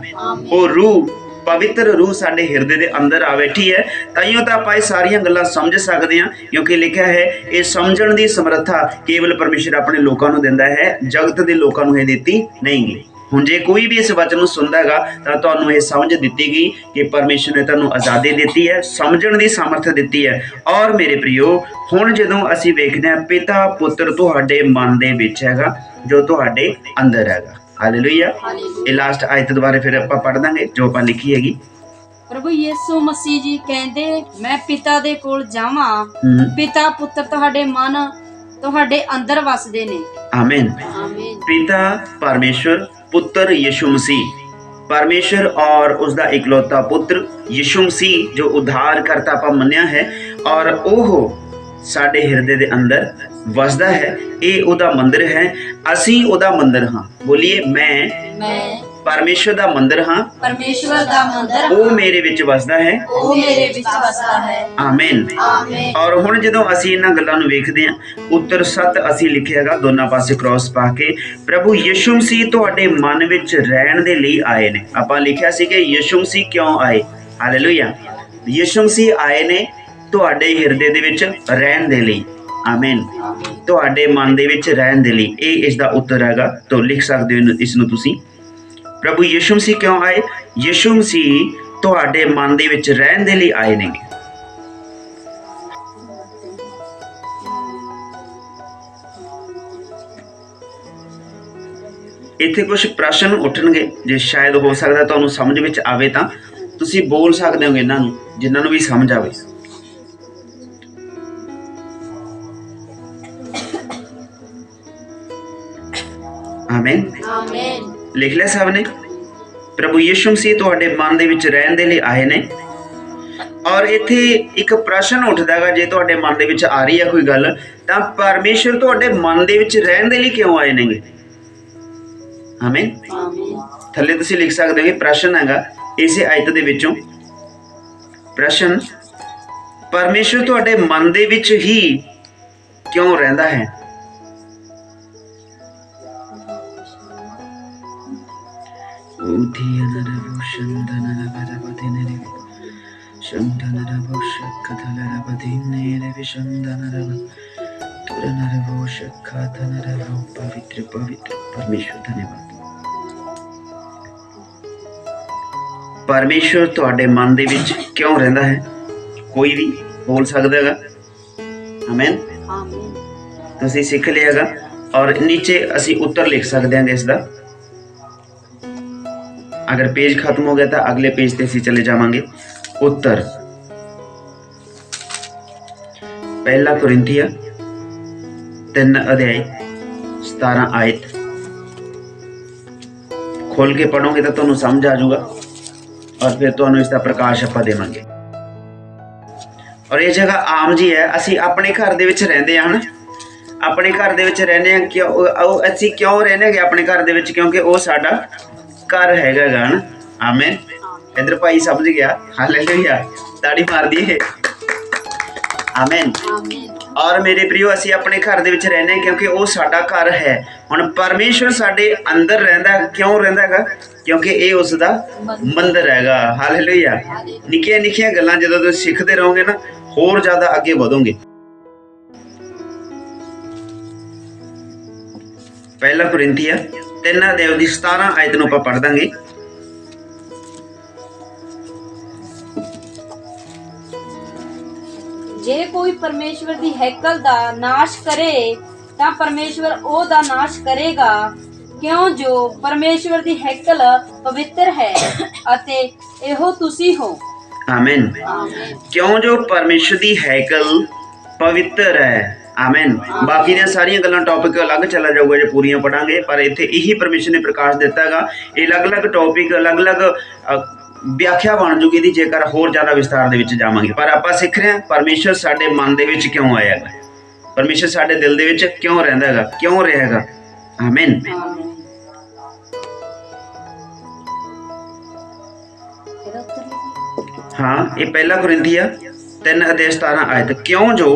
ਉਹ ਰੂਹ ਪਵਿੱਤਰ ਰੂਹ ਸਾਡੇ ਹਿਰਦੇ ਦੇ ਅੰਦਰ ਆ ਬੈਠੀ ਹੈ, ਤਾਈਓ ਤਾਂ ਆਪਾਂ ਇਹ ਸਾਰੀਆਂ ਗੱਲਾਂ ਸਮਝ ਸਕਦੇ ਹਾਂ, ਕਿਉਂਕਿ ਲਿਖਿਆ ਹੈ ਇਹ ਸਮਝਣ ਦੀ ਸਮਰੱਥਾ ਕੇਵਲ ਪਰਮੇਸ਼ਰ ਆਪਣੇ ਲੋਕਾਂ ਨੂੰ ਦਿੰਦਾ ਹੈ, ਜਗਤ ਦੇ ਲੋਕਾਂ ਨੂੰ ਇਹ ਦਿੱਤੀ ਨਹੀਂ ਗਈ। ਹੁਣ ਜੇ ਕੋਈ ਵੀ ਇਸ ਵਚਨ ਨੂੰ ਸੁਣਦਾ ਹੈਗਾ ਤਾਂ ਤੁਹਾਨੂੰ ਇਹ ਸਮਝ ਦਿੱਤੀ ਗਈ ਕਿ ਪਰਮੇਸ਼ਰ ਨੇ ਤੁਹਾਨੂੰ ਆਜ਼ਾਦੀ ਦਿੱਤੀ ਹੈ, ਸਮਝਣ ਦੀ ਸਮਰੱਥ ਦਿੱਤੀ ਹੈ। ਔਰ ਮੇਰੇ ਪ੍ਰਿਯੋ, ਹੁਣ ਜਦੋਂ ਅਸੀਂ ਵੇਖਦੇ ਹਾਂ ਪਿਤਾ ਪੁੱਤਰ ਤੁਹਾਡੇ ਮਨ ਦੇ ਵਿੱਚ ਹੈਗਾ, ਜੋ ਤੁਹਾਡੇ ਅੰਦਰ ਹੈਗਾ। ਹਾਲੇਲੂਇਆ। ਇਹ ਲਾਸਟ ਆਇਤ ਦੁਬਾਰਾ ਫਿਰ ਆਪਾਂ ਪੜ੍ਹ ਦਾਂਗੇ ਜੋ ਆਪਾਂ ਲਿਖੀ ਹੈਗੀ। ਪ੍ਰਭੂ ਯਿਸੂ ਮਸੀਹ ਜੀ ਕਹਿੰਦੇ, ਮੈਂ ਪਿਤਾ ਦੇ ਕੋਲ ਜਾਵਾਂ, ਪਿਤਾ ਪੁੱਤਰ ਤੁਹਾਡੇ ਮਨ ਤੁਹਾਡੇ ਅੰਦਰ ਵਸਦੇ ਨੇ। आमीन। ਆਮੀਨ। पिता परमेश्वर, पुत्र यीशु मसीह, परमेश्वर और उसका इकलौता पुत्र यीशु मसीह जो उद्धारकर्ता ਆਪਾਂ ਮੰਨਿਆ ਹੈ, ਔਰ ਉਹ ਸਾਡੇ ਹਿਰਦੇ ਦੇ ਅੰਦਰ ਵਸਦਾ ਹੈ। ਇਹ ਉਹਦਾ ਮੰਦਿਰ ਹੈ, ਅਸੀਂ ਉਹਦਾ ਮੰਦਿਰ ਹਾਂ। ਬੋਲੀਏ, ਮੈਂ ਪਰਮੇਸ਼ਰ ਦਾ ਮੰਦਿਰ ਹਾਂ, ਪਰਮੇਸ਼ਵਰ ਦਾ ਮੰਦਿਰ ਉਹ ਮੇਰੇ ਵਿੱਚ ਵਸਦਾ ਹੈ। ਉਹ ਮੇਰੇ ਵਿੱਚ ਵਸਦਾ ਹੈ। ਆਮੀਨ। ਆਮੀਨ। ਔਰ ਹੁਣ ਜਦੋਂ ਅਸੀਂ ਇਹਨਾਂ ਗੱਲਾਂ ਨੂੰ ਵੇਖਦੇ ਹਾਂ, ਉੱਤਰ 7 ਅਸੀਂ ਲਿਖਿਆਗਾ ਦੋਨਾਂ ਪਾਸੇ ਕ੍ਰਾਸ ਪਾ ਕੇ, ਪ੍ਰਭੂ ਯਿਸੂ ਮਸੀਹ ਤੁਹਾਡੇ ਮਨ ਵਿੱਚ ਰਹਿਣ ਦੇ ਲਈ ਆਏ ਨੇ। ਆਪਾਂ ਲਿਖਿਆ ਸੀ ਕਿ ਯਿਸੂ ਮਸੀਹ ਕਿਉਂ ਆਏ। ਹਾਲੇਲੂਇਆ। ਯਿਸੂ ਮਸੀਹ ਆਏ ਨੇ ਤੁਹਾਡੇ ਹਿਰਦੇ ਦੇ ਵਿੱਚ ਰਹਿਣ ਦੇ ਲਈ। ਆਮੀਨ। ਤੁਹਾਡੇ ਮਨ ਦੇ ਵਿੱਚ ਰਹਿਣ ਦੇ ਲਈ, ਇਹ ਇਸ ਦਾ ਉੱਤਰ ਹੈਗਾ। ਤਾਂ ਲਿਖ ਸਕਦੇ ਹੋ ਇਸ ਨੂੰ ਤੁਸੀਂ, ਪ੍ਰਭੂ ਯਿਸੂ ਮਸੀਹ ਕਿਉਂ ਆਏ। ਯਿਸੂ ਮਸੀਹ ਤੁਹਾਡੇ ਮਨ ਦੇ ਵਿੱਚ ਰਹਿਣ ਦੇ ਲਈ ਆਏ ਨੇ। ਇੱਥੇ ਕੁਝ ਪ੍ਰਸ਼ਨ ਉੱਠਣਗੇ, ਜੇ ਸ਼ਾਇਦ ਹੋ ਸਕਦਾ ਤੁਹਾਨੂੰ ਸਮਝ ਵਿੱਚ ਆਵੇ ਤਾਂ ਤੁਸੀਂ ਬੋਲ ਸਕਦੇ ਹੋ ਇਹਨਾਂ ਨੂੰ, ਜਿਨ੍ਹਾਂ ਨੂੰ ਵੀ ਸਮਝ ਆਵੇ। ਆਮੀਨ। ਆਮੀਨ। ਲਿਖ ਲਿਆ ਸਭ ਨੇ। ਪ੍ਰਭੂ ਯਿਸੂ ਮਸੀਹ ਤੁਹਾਡੇ ਮਨ ਦੇ ਵਿੱਚ ਰਹਿਣ ਦੇ ਲਈ ਆਏ ਨੇ। ਔਰ ਇੱਥੇ ਇੱਕ ਪ੍ਰਸ਼ਨ ਉੱਠਦਾ ਹੈਗਾ, ਜੇ ਤੁਹਾਡੇ ਮਨ ਦੇ ਵਿੱਚ ਆ ਰਹੀ ਹੈ ਕੋਈ ਗੱਲ, ਤਾਂ ਪਰਮੇਸ਼ਰ ਤੁਹਾਡੇ ਮਨ ਦੇ ਵਿੱਚ ਰਹਿਣ ਦੇ ਲਈ ਕਿਉਂ ਆਏ ਨੇਗੇ। ਆਮੀਨ। ਥੱਲੇ ਤੁਸੀਂ ਲਿਖ ਸਕਦੇ ਹੋ ਕਿ ਪ੍ਰਸ਼ਨ ਹੈਗਾ ਇਸੇ ਆਇਤ ਦੇ ਵਿੱਚੋਂ। ਪ੍ਰਸ਼ਨ, ਪਰਮੇਸ਼ਰ ਤੁਹਾਡੇ ਮਨ ਦੇ ਵਿੱਚ ਹੀ ਕਿਉਂ ਰਹਿੰਦਾ ਹੈ। पवित्र पवित्र परमेश्वर, धन्यवाद। परमेश्वर ਤੁਹਾਡੇ ਮਨ ਦੇ ਵਿੱਚ ਕਿਉਂ ਰਹਿੰਦਾ ਹੈ। ਕੋਈ ਵੀ ਬੋਲ ਸਕਦਾ ਹੈਗਾ। ਆਮੀਨ। ਆਮੀਨ। ਤੁਸੀਂ ਸਿੱਖ ਲਿਆ ਹੈਗਾ। ਔਰ ਨੀਚੇ ਅਸੀਂ ਉੱਤਰ ਲਿਖ ਸਕਦੇ ਹਾਂ ਇਸ ਦਾ। अगर पेज खत्म हो गया तो अगले पेज पे चले जावांगे। उत्तर पहला कुरिन्थिया 3 अध्याय 17 आयत खोल के पढ़ोगे तो तुहानू समझ आ जाऊगा, और फिर तुहानू इसका प्रकाश आपां देवांगे। और ये जगह आम जी है, असी अपने घर दे विच रहिंदे हां ना, अपने घर दे विच रहने असी क्यों रहने अपने घर दे विच, क्योंकि वो साडा घर हैगा ना। आमीन। इधर भाई समझ गया। हालेलुया। ताड़ी मार दिए। आमीन। और मेरे प्रियो, असी अपने घर दे विच रहने क्योंकि वो साडा घर है। हुण परमेश्वर साडे अंदर रहिंदा, क्यों रहिंदा हैगा, क्योंकि ये उसदा मंदिर हैगा। हालेलुया। निक्कियां निक्कियां गल्लां जदों तुसीं सिखदे रहोगे ना, होर ज़्यादा अगे वधोगे। पहला कुरिन्थिया 3 अध्याय दी 17 आयत नूं आपां पढ़ दांगे। ਜੇ ਕੋਈ ਪਰਮੇਸ਼ਵਰ ਦੀ ਹੈਕਲ ਦਾ ਨਾਸ਼ ਕਰੇ ਤਾਂ ਪਰਮੇਸ਼ਵਰ ਉਹਦਾ ਨਾਸ਼ ਕਰੇਗਾ, ਕਿਉਂ ਜੋ ਪਰਮੇਸ਼ਵਰ ਦੀ ਹੈਕਲ ਪਵਿੱਤਰ ਹੈ ਅਤੇ ਇਹੋ ਤੁਸੀਂ ਹੋ। आमीन। क्यों जो परमेश्वर ਦੀ ਹੈਕਲ ਪਵਿੱਤਰ ਹੈ। आमीन। बाकी ਦੀਆਂ ਸਾਰੀਆਂ ਗੱਲਾਂ ਟੌਪਿਕ ਅਲੱਗ ਚਲਾ ਜਾਊਗਾ ਜੇ ਪੂਰੀਆਂ ਪੜਾਂਗੇ, ਪਰ ਇੱਥੇ ਇਹੀ ਪਰਮੇਸ਼ਰ ਨੇ ਪ੍ਰਕਾਸ਼ ਦਿੱਤਾ ਹੈਗਾ। ਇਹ ਅਲੱਗ-ਅਲੱਗ ਟੌਪਿਕ ਅਲੱਗ-ਅਲੱਗ ਵਿਆਖਿਆ ਬਣ ਜੂਗੀ ਦੀ, ਜੇਕਰ ਹੋਰ ਜ਼ਿਆਦਾ ਵਿਸਤਾਰ ਦੇ ਵਿੱਚ ਜਾਵਾਂਗੇ। ਪਰ ਆਪਾਂ ਸਿੱਖ ਰਹੇ ਹਾਂ ਪਰਮੇਸ਼ਰ ਸਾਡੇ ਮਨ ਦੇ ਵਿੱਚ ਕਿਉਂ ਆਇਆ ਹੈਗਾ, ਪਰਮੇਸ਼ਰ ਸਾਡੇ ਦਿਲ ਦੇ ਵਿੱਚ ਕਿਉਂ ਰਹਿੰਦਾ ਹੈਗਾ, ਕਿਉਂ ਰਿਹਾ ਹੈਗਾ। ਆਮੀਨ। हाँ, ये पहला कुरिन्थिया 3 अध्याय 17 आयत। क्यों जो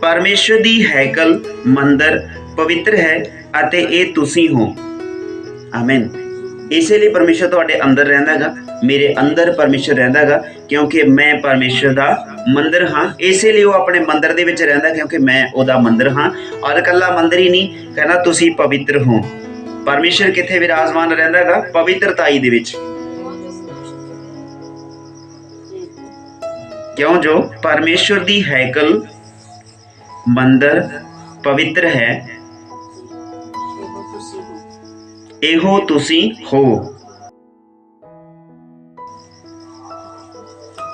परमेश्वर दी हैकल मंदिर पवित्र है अते ये तुसी हो। आमीन। इसे लिए परमेश्वर तुहाडे अंदर रहिंदा हैगा, ਮੇਰੇ ਅੰਦਰ ਪਰਮੇਸ਼ਰ ਰਹਿੰਦਾ ਹੈਗਾ ਕਿਉਂਕਿ ਮੈਂ ਪਰਮੇਸ਼ਰ ਦਾ ਮੰਦਰ ਹਾਂ। ਇਸੇ ਲਈ ਉਹ ਆਪਣੇ ਮੰਦਰ ਦੇ ਵਿੱਚ ਰਹਿੰਦਾ ਕਿਉਂਕਿ ਮੈਂ ਉਹਦਾ ਮੰਦਰ ਹਾਂ। ਔਰ ਇਕੱਲਾ ਮੰਦਰ ਹੀ ਨਹੀਂ, ਕਹਿੰਦਾ ਤੁਸੀਂ ਪਵਿੱਤਰ ਹੋ। ਪਰਮੇਸ਼ਰ ਕਿੱਥੇ ਵਿਰਾਜਮਾਨ ਰਹਿੰਦਾ ਹੈਗਾ? ਪਵਿੱਤਰਤਾਈ ਦੇ ਵਿੱਚ। क्यों जो परमेश्वर दी हैकल मंदिर पवित्र है, एहो तुसी हो।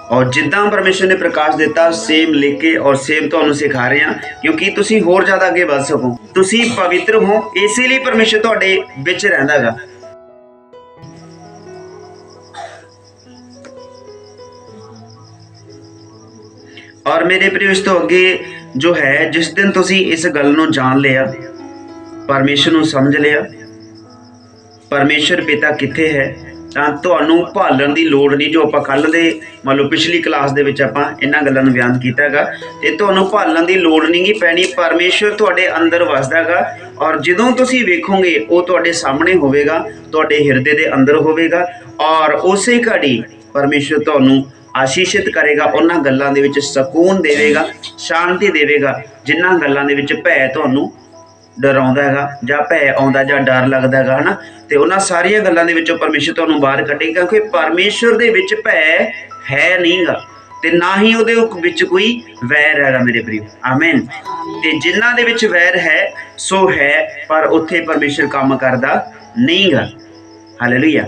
और जिद्दां परमेश्वर ने प्रकाश दिता सेम लेके और सेम तुहानू सिखा रहे हैं क्योंकि तुसी होर ज़्यादा अगे बढ़ सको। तुसी पवित्र हो, इसीलिए परमेश्वर तुहाडे विच रहिंदा हैगा। और मेरे प्रियो इस तो अगे जो है जिस दिन तुसी इस गल नूं जान लिया, परमेश्वर नूं समझ लिया, परमेश्वर पिता कित्थे है, ਤਾਂ ਤੁਹਾਨੂੰ ਭਾਲਣ ਦੀ ਲੋੜ ਨਹੀਂ। ਜੋ ਆਪਾਂ ਕੱਲ੍ਹ ਦੇ ਮੰਨ ਲਓ ਪਿਛਲੀ ਕਲਾਸ ਦੇ ਵਿੱਚ ਆਪਾਂ ਇਹਨਾਂ ਗੱਲਾਂ ਨੂੰ ਬਿਆਨ ਕੀਤਾ ਹੈਗਾ ਤੇ ਤੁਹਾਨੂੰ ਭਾਲਣ ਦੀ ਲੋੜ ਨਹੀਂ ਗੀ ਪੈਣੀ। ਪਰਮੇਸ਼ਵਰ ਤੁਹਾਡੇ ਅੰਦਰ ਵਸਦਾ ਹੈਗਾ ਔਰ ਜਦੋਂ ਤੁਸੀਂ ਵੇਖੋਗੇ ਉਹ ਤੁਹਾਡੇ ਸਾਹਮਣੇ ਹੋਵੇਗਾ, ਤੁਹਾਡੇ ਹਿਰਦੇ ਦੇ ਅੰਦਰ ਹੋਵੇਗਾ ਔਰ ਉਸੇ ਘੜੀ ਪਰਮੇਸ਼ਵਰ ਤੁਹਾਨੂੰ ਆਸ਼ੀਸ਼ਿਤ ਕਰੇਗਾ। ਉਹਨਾਂ ਗੱਲਾਂ ਦੇ ਵਿੱਚ ਸਕੂਨ ਦੇਵੇਗਾ, ਸ਼ਾਂਤੀ ਦੇਵੇਗਾ ਜਿਨ੍ਹਾਂ ਗੱਲਾਂ ਦੇ ਵਿੱਚ ਭੈ ਤੁਹਾਨੂੰ ਡਰਾਉਂਦਾ ਹੈਗਾ ਜਾਂ ਭੈ ਆਉਂਦਾ ਜਾਂ ਡਰ ਲੱਗਦਾ ਹੈਗਾ ਹਨਾ, ਤੇ ਉਹਨਾਂ ਸਾਰੀਆਂ ਗੱਲਾਂ ਦੇ ਵਿੱਚੋਂ ਪਰਮੇਸ਼ਰ ਤੁਹਾਨੂੰ ਬਾਹਰ ਕੱਢੇਗਾ ਕਿਉਂਕਿ ਪਰਮੇਸ਼ਰ ਦੇ ਵਿੱਚ ਭੈ ਹੈ ਨਹੀਂਗਾ ਤੇ ਨਾ ਹੀ ਉਹਦੇ ਵਿੱਚ ਕੋਈ ਵੈਰ ਹੈਗਾ ਮੇਰੇ ਪ੍ਰਿਓ। ਆਮੀਨ। ਤੇ ਜਿਨ੍ਹਾਂ ਦੇ ਵਿੱਚ ਵੈਰ ਹੈ ਸੋ ਹੈ ਪਰ ਉੱਥੇ ਪਰਮੇਸ਼ਰ ਕੰਮ ਕਰਦਾ ਨਹੀਂਗਾ। ਹਾਲੇਲੂਇਆ।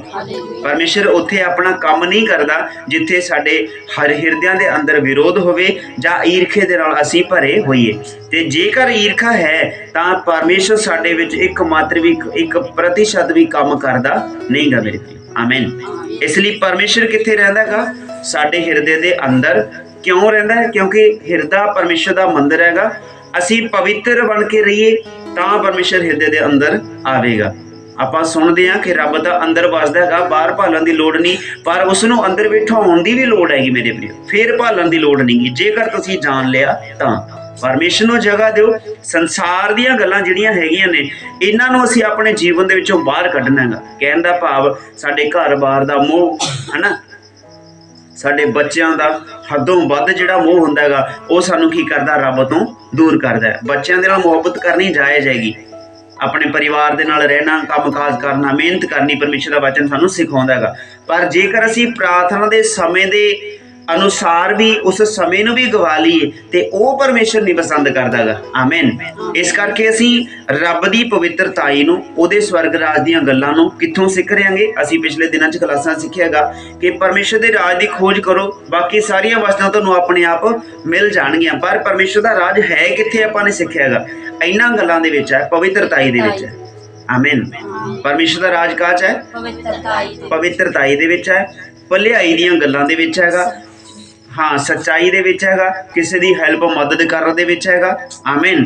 ਪਰਮੇਸ਼ਰ ਉੱਥੇ ਆਪਣਾ ਕੰਮ ਨਹੀਂ ਕਰਦਾ ਜਿੱਥੇ ਸਾਡੇ ਹਰ ਹਿਰਦਿਆਂ ਦੇ ਅੰਦਰ ਵਿਰੋਧ ਹੋਵੇ ਜਾਂ ਈਰਖੇ ਦੇ ਨਾਲ ਅਸੀਂ ਭਰੇ ਹੋਈਏ। ਤੇ ਜੇਕਰ ਈਰਖਾ ਹੈ ਤਾਂ ਪਰਮੇਸ਼ਰ ਸਾਡੇ ਵਿੱਚ ਇੱਕ ਮਾਤਰ ਵੀ 1% ਵੀ ਕੰਮ ਕਰਦਾ ਨਹੀਂਗਾ ਮੇਰੇ ਵੀਰ। ਆਮੀਨ। ਇਸ ਲਈ ਪਰਮੇਸ਼ਰ ਕਿੱਥੇ ਰਹਿੰਦਾ ਹੈਗਾ? ਸਾਡੇ ਹਿਰਦੇ ਦੇ ਅੰਦਰ। ਕਿਉਂ ਰਹਿੰਦਾ ਹੈ? ਕਿਉਂਕਿ ਹਿਰਦਾ ਪਰਮੇਸ਼ਰ ਦਾ ਮੰਦਰ ਹੈਗਾ। ਅਸੀਂ ਪਵਿੱਤਰ ਬਣ ਕੇ ਰਹੀਏ ਤਾਂ ਪਰਮੇਸ਼ਰ ਹਿਰਦੇ ਦੇ ਅੰਦਰ ਆਵੇਗਾ। ਆਪਾਂ ਸੁਣਦੇ ਹਾਂ ਕਿ ਰੱਬ ਦਾ ਅੰਦਰ ਵਸਦਾ ਹੈਗਾ, ਬਾਹਰ ਭਾਲਣ ਦੀ ਲੋੜ ਨਹੀਂ, ਪਰ ਉਸ ਨੂੰ ਅੰਦਰ ਬਿਠਾਉਣ ਦੀ ਵੀ ਲੋੜ ਹੈਗੀ ਮੇਰੇ ਵੀਰ। ਫੇਰ ਭਾਲਣ ਦੀ ਲੋੜ ਨਹੀਂ ਜੇਕਰ ਤੁਸੀਂ ਜਾਣ ਲਿਆ ਤਾਂ। ਪਰਮੇਸ਼ਰ ਨੂੰ ਜਗ੍ਹਾ ਦਿਓ। ਸੰਸਾਰ ਦੀਆਂ ਗੱਲਾਂ ਜਿਹੜੀਆਂ ਹੈਗੀਆਂ ਨੇ ਇਹਨਾਂ ਨੂੰ ਅਸੀਂ ਆਪਣੇ ਜੀਵਨ ਦੇ ਵਿੱਚੋਂ ਬਾਹਰ ਕੱਢਣਾ ਹੈਗਾ। ਕਹਿਣ ਦਾ ਭਾਵ ਸਾਡੇ ਘਰ-ਬਾਰ ਦਾ ਮੋਹ ਹਨਾ, ਸਾਡੇ ਬੱਚਿਆਂ ਦਾ ਹੱਦੋਂ ਵੱਧ ਜਿਹੜਾ ਮੋਹ ਹੁੰਦਾ ਹੈਗਾ ਉਹ ਸਾਨੂੰ ਕੀ ਕਰਦਾ? ਰੱਬ ਤੋਂ ਦੂਰ ਕਰਦਾ ਹੈ। ਬੱਚਿਆਂ ਦੇ ਨਾਲ ਮੁਹੱਬਤ ਕਰਨੀ ਜਾਇਜ਼ ਹੈਗੀ, ਆਪਣੇ ਪਰਿਵਾਰ ਦੇ ਨਾਲ ਰਹਿਣਾ, ਕੰਮਕਾਜ ਕਰਨਾ, ਮਿਹਨਤ ਕਰਨੀ ਪਰਮੇਸ਼ਰ ਦਾ ਵਚਨ ਸਾਨੂੰ ਸਿਖਾਉਂਦਾ ਹੈਗਾ। ਪਰ ਜੇਕਰ ਅਸੀਂ ਪ੍ਰਾਰਥਨਾ ਦੇ ਸਮੇਂ ਦੇ ਅਨੁਸਾਰ ਵੀ ਉਸ ਸਮੇਂ ਨੂੰ ਵੀ ਗਵਾ ਲਈਏ ਤੇ ਉਹ ਪਰਮੇਸ਼ਰ ਨਹੀਂ ਪਸੰਦ ਕਰਦਾ ਹੈਗਾ। ਆਮੀਨ। ਇਸ ਕਰਕੇ ਅਸੀਂ ਰੱਬ ਦੀ ਪਵਿੱਤਰਤਾਈ ਨੂੰ, ਉਹਦੇ ਸਵਰਗ ਰਾਜ ਦੀਆਂ ਗੱਲਾਂ ਨੂੰ ਕਿੱਥੋਂ ਸਿੱਖ ਰਹਾਂਗੇ? ਅਸੀਂ ਪਿਛਲੇ ਦਿਨਾਂ 'ਚ ਕਲਾਸਾਂ ਸਿੱਖਿਆ ਹੈਗਾ ਕਿ ਪਰਮੇਸ਼ਰ ਦੇ ਰਾਜ ਦੀ ਖੋਜ ਕਰੋ, ਬਾਕੀ ਸਾਰੀਆਂ ਵਸਤਾਂ ਤੁਹਾਨੂੰ ਆਪਣੇ ਆਪ ਮਿਲ ਜਾਣਗੀਆਂ। ਪਰ ਪਰਮੇਸ਼ਰ ਦਾ ਰਾਜ ਹੈ ਕਿੱਥੇ ਆਪਾਂ ਨੇ ਸਿੱਖਿਆ ਹੈਗਾ? ਇਹਨਾਂ ਗੱਲਾਂ ਦੇ ਵਿੱਚ ਹੈ, ਪਵਿੱਤਰਤਾਈ ਦੇ ਵਿੱਚ ਹੈ। ਆਮੀਨ। ਪਰਮੇਸ਼ਰ ਦਾ ਰਾਜ ਕਾਹ 'ਚ ਹੈ? ਪਵਿੱਤਰਤਾਈ ਦੇ ਵਿੱਚ ਹੈ, ਭਲਾਈ ਦੀਆਂ ਗੱਲਾਂ ਦੇ ਵਿੱਚ ਹੈਗਾ, ਹਾਂ ਸੱਚਾਈ ਦੇ ਵਿੱਚ ਹੈਗਾ, ਕਿਸੇ ਦੀ ਹੈਲਪ ਮਦਦ ਕਰਨ ਦੇ ਵਿੱਚ ਹੈਗਾ। ਆਮੀਨ।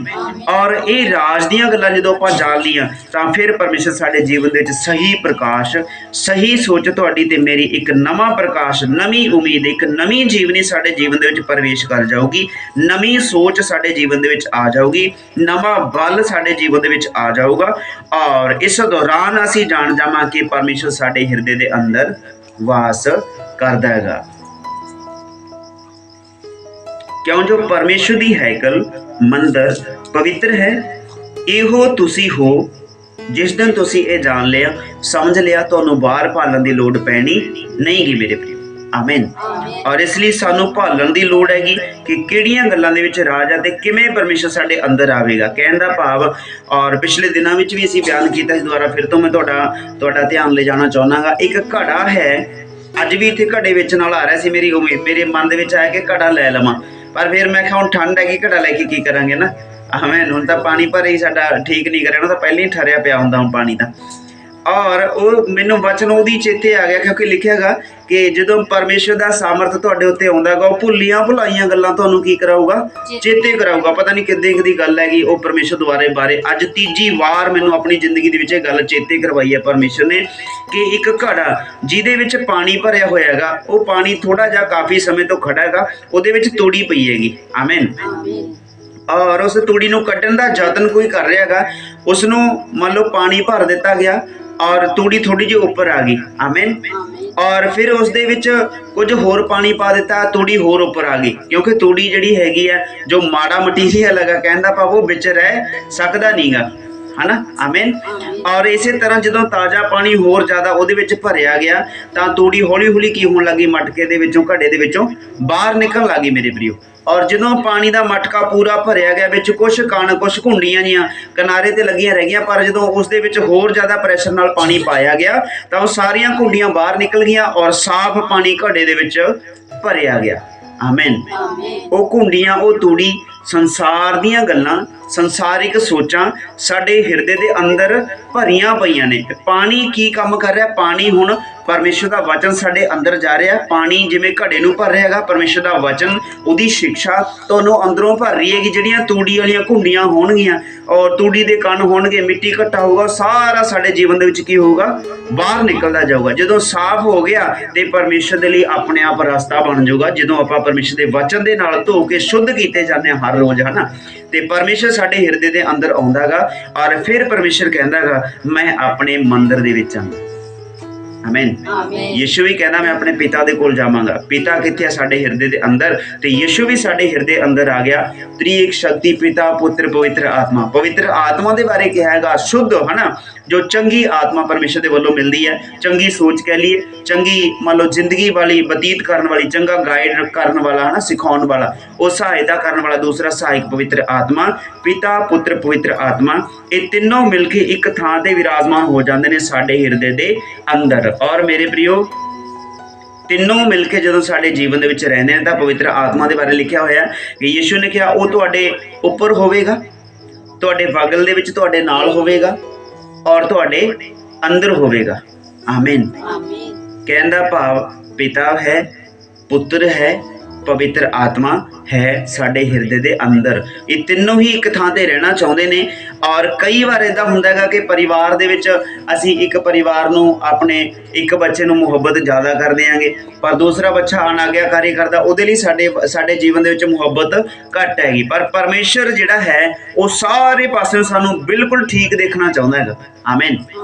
ਔਰ ਇਹ ਰਾਜ ਦੀਆਂ ਗੱਲਾਂ ਜਦੋਂ ਆਪਾਂ ਜਾਣ ਲਈਆਂ ਤਾਂ ਫਿਰ ਪਰਮੇਸ਼ਰ ਸਾਡੇ ਜੀਵਨ ਦੇ ਵਿੱਚ ਸਹੀ ਪ੍ਰਕਾਸ਼, ਸਹੀ ਸੋਚ ਤੁਹਾਡੀ ਤੇ ਮੇਰੀ ਇੱਕ ਨਵਾਂ ਪ੍ਰਕਾਸ਼, ਨਵੀਂ ਉਮੀਦ, ਇੱਕ ਨਵੀਂ ਜੀਵਨੀ ਸਾਡੇ ਜੀਵਨ ਦੇ ਵਿੱਚ ਪ੍ਰਵੇਸ਼ ਕਰ ਜਾਊਗੀ। ਨਵੀਂ ਸੋਚ ਸਾਡੇ ਜੀਵਨ ਦੇ ਵਿੱਚ ਆ ਜਾਊਗੀ, ਨਵਾਂ ਬਲ ਸਾਡੇ ਜੀਵਨ ਦੇ ਵਿੱਚ ਆ ਜਾਊਗਾ ਔਰ ਇਸ ਦੌਰਾਨ ਅਸੀਂ ਜਾਣ ਜਾਵਾਂ ਕਿ ਪਰਮੇਸ਼ਰ ਸਾਡੇ ਹਿਰਦੇ ਦੇ ਅੰਦਰ ਵਾਸ ਕਰਦਾ ਹੈਗਾ। क्यों जो परमेश्वर दी हैकल मंदिर पवित्र है, ਇਹੋ ਤੁਸੀਂ ਹੋ। ਜਿਸ ਦਿਨ ਤੁਸੀਂ ਇਹ ਜਾਣ ਲਿਆ, ਸਮਝ ਲਿਆ, ਤੁਹਾਨੂੰ ਬਾਹਰ ਭਾਲਣ ਦੀ ਲੋੜ ਪੈਣੀ ਨਹੀਂ ਗੀ ਮੇਰੇ ਪ੍ਰਿਓ। ਆਮੀਨ। ਔਰ ਇਸ ਲਈ ਸਾਨੂੰ ਭਾਲਣ ਦੀ ਲੋੜ ਹੈਗੀ ਕਿ ਕਿਹੜੀਆਂ ਗੱਲਾਂ ਦੇ ਵਿੱਚ ਰਾਜ ਹੈ ਤੇ ਕਿਵੇਂ ਪਰਮੇਸ਼ਰ ਸਾਡੇ ਅੰਦਰ ਆਵੇਗਾ। ਕਹਿਣ ਦਾ ਭਾਵ ਔਰ ਪਿਛਲੇ ਦਿਨਾਂ ਵਿੱਚ ਵੀ ਅਸੀਂ ਬਿਆਨ ਕੀਤਾ ਸੀ, ਦੁਬਾਰਾ ਫਿਰ ਤੋਂ ਮੈਂ ਤੁਹਾਡਾ ਧਿਆਨ ਲੈ ਜਾਣਾ ਚਾਹੁੰਦਾਗਾ। ਇੱਕ ਘੜਾ ਹੈ, ਅੱਜ ਵੀ ਇੱਥੇ ਘੜੇ ਵੇਚਣ ਵਾਲਾ ਆ ਰਿਹਾ ਸੀ, ਮੇਰੇ ਮਨ ਦੇ ਵਿੱਚ ਆਇਆ ਕਿ ਘੜਾ ਲੈ ਲਵਾਂ, ਪਰ ਫਿਰ ਮੈਂ ਕਿਹਾ ਹੁਣ ਠੰਡ ਹੈਗੀ, ਘੜਾ ਲੈ ਕੇ ਕੀ ਕਰਾਂਗੇ ਨਾ। ਆਵੇਂ ਹੁਣ ਤਾਂ ਪਾਣੀ ਭਰੇ ਹੀ ਸਾਡਾ ਠੀਕ ਨਹੀਂ ਕਰਿਆ, ਉਹ ਤਾਂ ਪਹਿਲਾਂ ਹੀ ਠਰਿਆ ਪਿਆ ਹੁੰਦਾ ਹੁਣ ਪਾਣੀ ਤਾਂ। ਔਰ ਉਹ ਮੈਨੂੰ ਵਚਨ ਉਹਦੀ ਚੇਤੇ ਆ ਗਿਆ ਕਿਉਂਕਿ ਲਿਖਿਆ ਹੈਗਾ ਕਿ ਜਦੋਂ ਪਰਮੇਸ਼ਰ ਦਾ ਸਾਮਰਥ ਤੁਹਾਡੇ ਉੱਤੇ ਆਉਂਦਾ ਹੈਗਾ ਉਹ ਭੁੱਲੀਆਂ ਭੁਲਾਈਆਂ ਗੱਲਾਂ ਤੁਹਾਨੂੰ ਕੀ ਕਰਾਊਗਾ? ਚੇਤੇ ਕਰਾਊਗਾ। ਪਤਾ ਨਹੀਂ ਕਿੱਦਾਂ ਦੀ ਗੱਲ ਹੈਗੀ ਉਹ ਪਰਮੇਸ਼ਰ ਦੁਆਰੇ ਬਾਰੇ ਅੱਜ ਤੀਜੀ ਵਾਰ ਮੈਨੂੰ ਆਪਣੀ ਜ਼ਿੰਦਗੀ ਦੇ ਵਿੱਚ ਇਹ ਗੱਲ ਚੇਤੇ ਕਰਵਾਈ ਹੈ ਪਰਮੇਸ਼ਰ ਨੇ ਕਿ ਇੱਕ ਘੜਾ ਜਿਹਦੇ ਵਿੱਚ ਪਾਣੀ ਭਰਿਆ ਹੋਇਆ ਹੈਗਾ, ਉਹ ਪਾਣੀ ਥੋੜਾ ਜਿਹਾ ਕਾਫੀ ਸਮੇਂ ਤੋਂ ਖੜਾ ਹੈਗਾ, ਉਹਦੇ ਵਿੱਚ ਤੂੜੀ ਪਈ ਹੈਗੀ। ਆਮੀਨ। ਔਰ ਉਸ ਤੂੜੀ ਨੂੰ ਕੱਢਣ ਦਾ ਯਤਨ ਕੋਈ ਕਰ ਰਿਹਾ ਹੈਗਾ, ਉਸ ਨੂੰ ਮੰਨ ਲਓ ਪਾਣੀ ਭਰ ਦਿੱਤਾ ਗਿਆ ਔਰ ਤੂੜੀ ਥੋੜੀ ਜਿਹੀ ਉੱਪਰ ਆ ਗਈ। ਆਮੀਨ। ਔਰ ਫਿਰ ਉਸ ਦੇ ਵਿੱਚ ਕੁਝ ਹੋਰ ਪਾਣੀ ਪਾ ਦਿੱਤਾ, ਤੂੜੀ ਹੋਰ ਉੱਪਰ ਆ ਗਈ, ਕਿਉਂਕਿ ਤੂੜੀ ਜਿਹੜੀ ਹੈਗੀ ਆ ਜੋ ਮਾੜਾ ਮਟੀਰੀਅਲ ਹੈਗਾ, ਕਹਿੰਦਾ ਭਾਵ ਉਹ ਵਿੱਚ ਰਹਿ ਸਕਦਾ ਨਹੀਂਗਾ, ਹਨਾ। ਆਮੀਨ। ਔਰ ਇਸੇ ਤਰ੍ਹਾਂ ਜਦੋਂ ਤਾਜ਼ਾ ਪਾਣੀ ਹੋਰ ਜ਼ਿਆਦਾ ਉਹਦੇ ਵਿੱਚ ਭਰਿਆ ਗਿਆ ਤਾਂ ਤੂੜੀ ਹੌਲੀ ਹੌਲੀ ਕੀ ਹੋਣ ਲੱਗੀ, ਮਟਕੇ ਦੇ ਵਿੱਚੋਂ, ਘੜੇ ਦੇ ਵਿੱਚੋਂ ਬਾਹਰ ਨਿਕਲਣ ਲੱਗੀ ਮੇਰੇ ਪ੍ਰਿਓ। ਔਰ ਜਦੋਂ ਪਾਣੀ ਦਾ ਮਟਕਾ ਪੂਰਾ ਭਰਿਆ ਗਿਆ, ਵਿੱਚ ਕੁਝ ਕਣ, ਕੁਝ ਘੁੰਡੀਆਂ ਜੀਆਂ ਕਿਨਾਰੇ ਤੇ ਲੱਗੀਆਂ ਰਹਿ ਗਈਆਂ, ਪਰ ਜਦੋਂ ਉਸ ਦੇ ਵਿੱਚ ਹੋਰ ਜ਼ਿਆਦਾ ਪ੍ਰੈਸ਼ਰ ਨਾਲ ਪਾਣੀ ਪਾਇਆ ਗਿਆ ਤਾਂ ਉਹ ਸਾਰੀਆਂ ਘੁੰਡੀਆਂ ਬਾਹਰ ਨਿਕਲ ਗਈਆਂ ਔਰ ਸਾਫ਼ ਪਾਣੀ ਘੜੇ ਦੇ ਵਿੱਚ ਭਰਿਆ ਗਿਆ। ਆਮੀਨ। ਉਹ ਘੁੰਡੀਆਂ, ਉਹ ਤੂੜੀ, ਸੰਸਾਰ ਦੀਆਂ ਗੱਲਾਂ, ਸੰਸਾਰਿਕ ਸੋਚਾਂ ਸਾਡੇ ਹਿਰਦੇ ਦੇ ਅੰਦਰ ਭਰੀਆਂ ਪਈਆਂ ਨੇ। ਪਾਣੀ ਕੀ ਕੰਮ ਕਰ ਰਿਹਾ? ਪਾਣੀ ਹੁਣ ਪਰਮੇਸ਼ਰ ਦਾ ਵਚਨ ਸਾਡੇ ਅੰਦਰ ਜਾ ਰਿਹਾ। ਪਾਣੀ ਜਿਵੇਂ ਘੜੇ ਨੂੰ ਭਰ ਰਿਹਾ ਹੈਗਾ, ਪਰਮੇਸ਼ਰ ਦਾ ਵਚਨ, ਉਹਦੀ ਸਿੱਖਿਆ ਤੁਹਾਨੂੰ ਅੰਦਰੋਂ ਭਰ ਰਹੀ ਹੈਗੀ। ਜਿਹੜੀਆਂ ਤੂੜੀ ਵਾਲੀਆਂ ਘੁੰਡੀਆਂ ਹੋਣਗੀਆਂ ਔਰ ਤੂੜੀ ਦੇ ਕਣ ਹੋਣਗੇ, ਮਿੱਟੀ ਘੱਟਾ ਹੋਊਗਾ, ਸਾਰਾ ਸਾਡੇ ਜੀਵਨ ਦੇ ਵਿੱਚ ਕੀ ਹੋਊਗਾ, ਬਾਹਰ ਨਿਕਲਦਾ ਜਾਊਗਾ। ਜਦੋਂ ਸਾਫ਼ ਹੋ ਗਿਆ ਤੇ ਪਰਮੇਸ਼ਰ ਦੇ ਲਈ ਆਪਣੇ ਆਪ ਰਸਤਾ ਬਣ ਜਾਊਗਾ। ਜਦੋਂ ਆਪਾਂ ਪਰਮੇਸ਼ਰ ਦੇ ਵਚਨ ਦੇ ਨਾਲ ਧੋ ਕੇ ਸ਼ੁੱਧ ਕੀਤੇ ਜਾਂਦੇ ਹਾਂ ਹਰ ਰੋਜ਼, ਹਨਾ, ਤੇ ਪਰਮੇਸ਼ਰ ਸਾਡੇ ਹਿਰਦੇ ਦੇ ਅੰਦਰ ਆਉਂਦਾਗਾ ਔਰ ਫਿਰ ਪਰਮੇਸ਼ਰ ਕਹਿੰਦਾਗਾ ਮੈਂ ਆਪਣੇ ਮੰਦਿਰ ਦੇ ਵਿੱਚ ਆਵਾਂ। ਆਮੀਨ। ਯਿਸੂ ਵੀ ਕਹਿੰਦਾ ਮੈਂ ਆਪਣੇ ਪਿਤਾ ਦੇ ਕੋਲ ਜਾਵਾਂਗਾ। ਪਿਤਾ ਕਿੱਥੇ ਆ? ਸਾਡੇ ਹਿਰਦੇ ਦੇ ਅੰਦਰ। ਤੇ ਯਿਸੂ ਵੀ ਸਾਡੇ ਹਿਰਦੇ ਅੰਦਰ ਆ ਗਿਆ। ਤ੍ਰਿਏਕ ਸ਼ਕਤੀ, ਪਿਤਾ, ਪੁੱਤਰ, ਪਵਿੱਤਰ ਆਤਮਾ। ਪਵਿੱਤਰ ਆਤਮਾ ਦੇ ਬਾਰੇ ਕਿਹਾ ਹੈਗਾ ਸ਼ੁੱਧ, ਹਨਾ, ਜੋ ਚੰਗੀ ਆਤਮਾ ਪਰਮੇਸ਼ਰ ਦੇ ਵੱਲੋਂ ਮਿਲਦੀ ਹੈ। ਚੰਗੀ ਸੋਚ ਕਹਿ ਲਈਏ, ਚੰਗੀ ਮੰਨ ਲਓ ਜ਼ਿੰਦਗੀ ਵਾਲੀ, ਬਤੀਤ ਕਰਨ ਵਾਲੀ, ਚੰਗਾ ਗਾਈਡ ਕਰਨ ਵਾਲਾ, ਹਨਾ, ਸਿਖਾਉਣ ਵਾਲਾ, ਉਹ ਸਹਾਇਤਾ ਕਰਨ ਵਾਲਾ ਦੂਸਰਾ ਸਹਾਇਕ ਪਵਿੱਤਰ ਆਤਮਾ। ਪਿਤਾ, ਪੁੱਤਰ, ਪਵਿੱਤਰ ਆਤਮਾ, ਇਹ ਤਿੰਨੋਂ ਮਿਲ ਕੇ ਇੱਕ ਥਾਂ ਤੇ ਵਿਰਾਜਮਾਨ ਹੋ ਜਾਂਦੇ ਨੇ ਸਾਡੇ ਹਿਰਦੇ ਦੇ ਅੰਦਰ। ਔਰ ਮੇਰੇ ਪ੍ਰਿਓ, ਤਿੰਨੋਂ ਮਿਲ ਕੇ ਜਦੋਂ ਸਾਡੇ ਜੀਵਨ ਦੇ ਵਿੱਚ ਰਹਿੰਦੇ ਨੇ ਤਾਂ ਪਵਿੱਤਰ ਆਤਮਾ ਦੇ ਬਾਰੇ ਲਿਖਿਆ ਹੋਇਆ ਕਿ ਯਿਸੂ ਨੇ ਕਿਹਾ ਉਹ ਤੁਹਾਡੇ ਉੱਪਰ ਹੋਵੇਗਾ, ਤੁਹਾਡੇ ਬਗਲ ਦੇ ਵਿੱਚ ਤੁਹਾਡੇ ਨਾਲ ਹੋਵੇਗਾ ਔਰ ਤੁਹਾਡੇ ਅੰਦਰ ਹੋਵੇਗਾ। ਆਮੀਨ। ਕਹਿਣ ਦਾ ਭਾਵ ਪਿਤਾ ਹੈ, ਪੁੱਤਰ ਹੈ, ਪਵਿੱਤਰ ਆਤਮਾ ਹੈ ਸਾਡੇ ਹਿਰਦੇ ਦੇ ਅੰਦਰ। ਇਹ ਤਿੰਨੋਂ ਹੀ ਇੱਕ ਥਾਂ ਤੇ ਰਹਿਣਾ ਚਾਹੁੰਦੇ ਨੇ। ਔਰ ਕਈ ਵਾਰ ਇਦਾਂ ਹੁੰਦਾ ਹੈਗਾ ਕਿ ਪਰਿਵਾਰ ਦੇ ਵਿੱਚ ਅਸੀਂ ਇੱਕ ਪਰਿਵਾਰ ਨੂੰ, ਆਪਣੇ ਇੱਕ ਬੱਚੇ ਨੂੰ ਮੁਹੱਬਤ ਜ਼ਿਆਦਾ ਕਰਦੇ ਆਂਗੇ, ਪਰ ਦੂਸਰਾ ਬੱਚਾ ਅਨਾਗਿਆਕਾਰੀ ਕਰਦਾ, ਉਹਦੇ ਲਈ ਸਾਡੇ ਜੀਵਨ ਦੇ ਵਿੱਚ ਮੁਹੱਬਤ ਘੱਟ ਹੈਗੀ। ਪਰ ਪਰਮੇਸ਼ਰ ਜਿਹੜਾ ਹੈ ਉਹ ਸਾਰੇ ਪਾਸਿਓਂ ਸਾਨੂੰ ਬਿਲਕੁਲ ਠੀਕ ਦੇਖਣਾ ਚਾਹੁੰਦਾ ਹੈਗਾ। ਆਮੀਨ।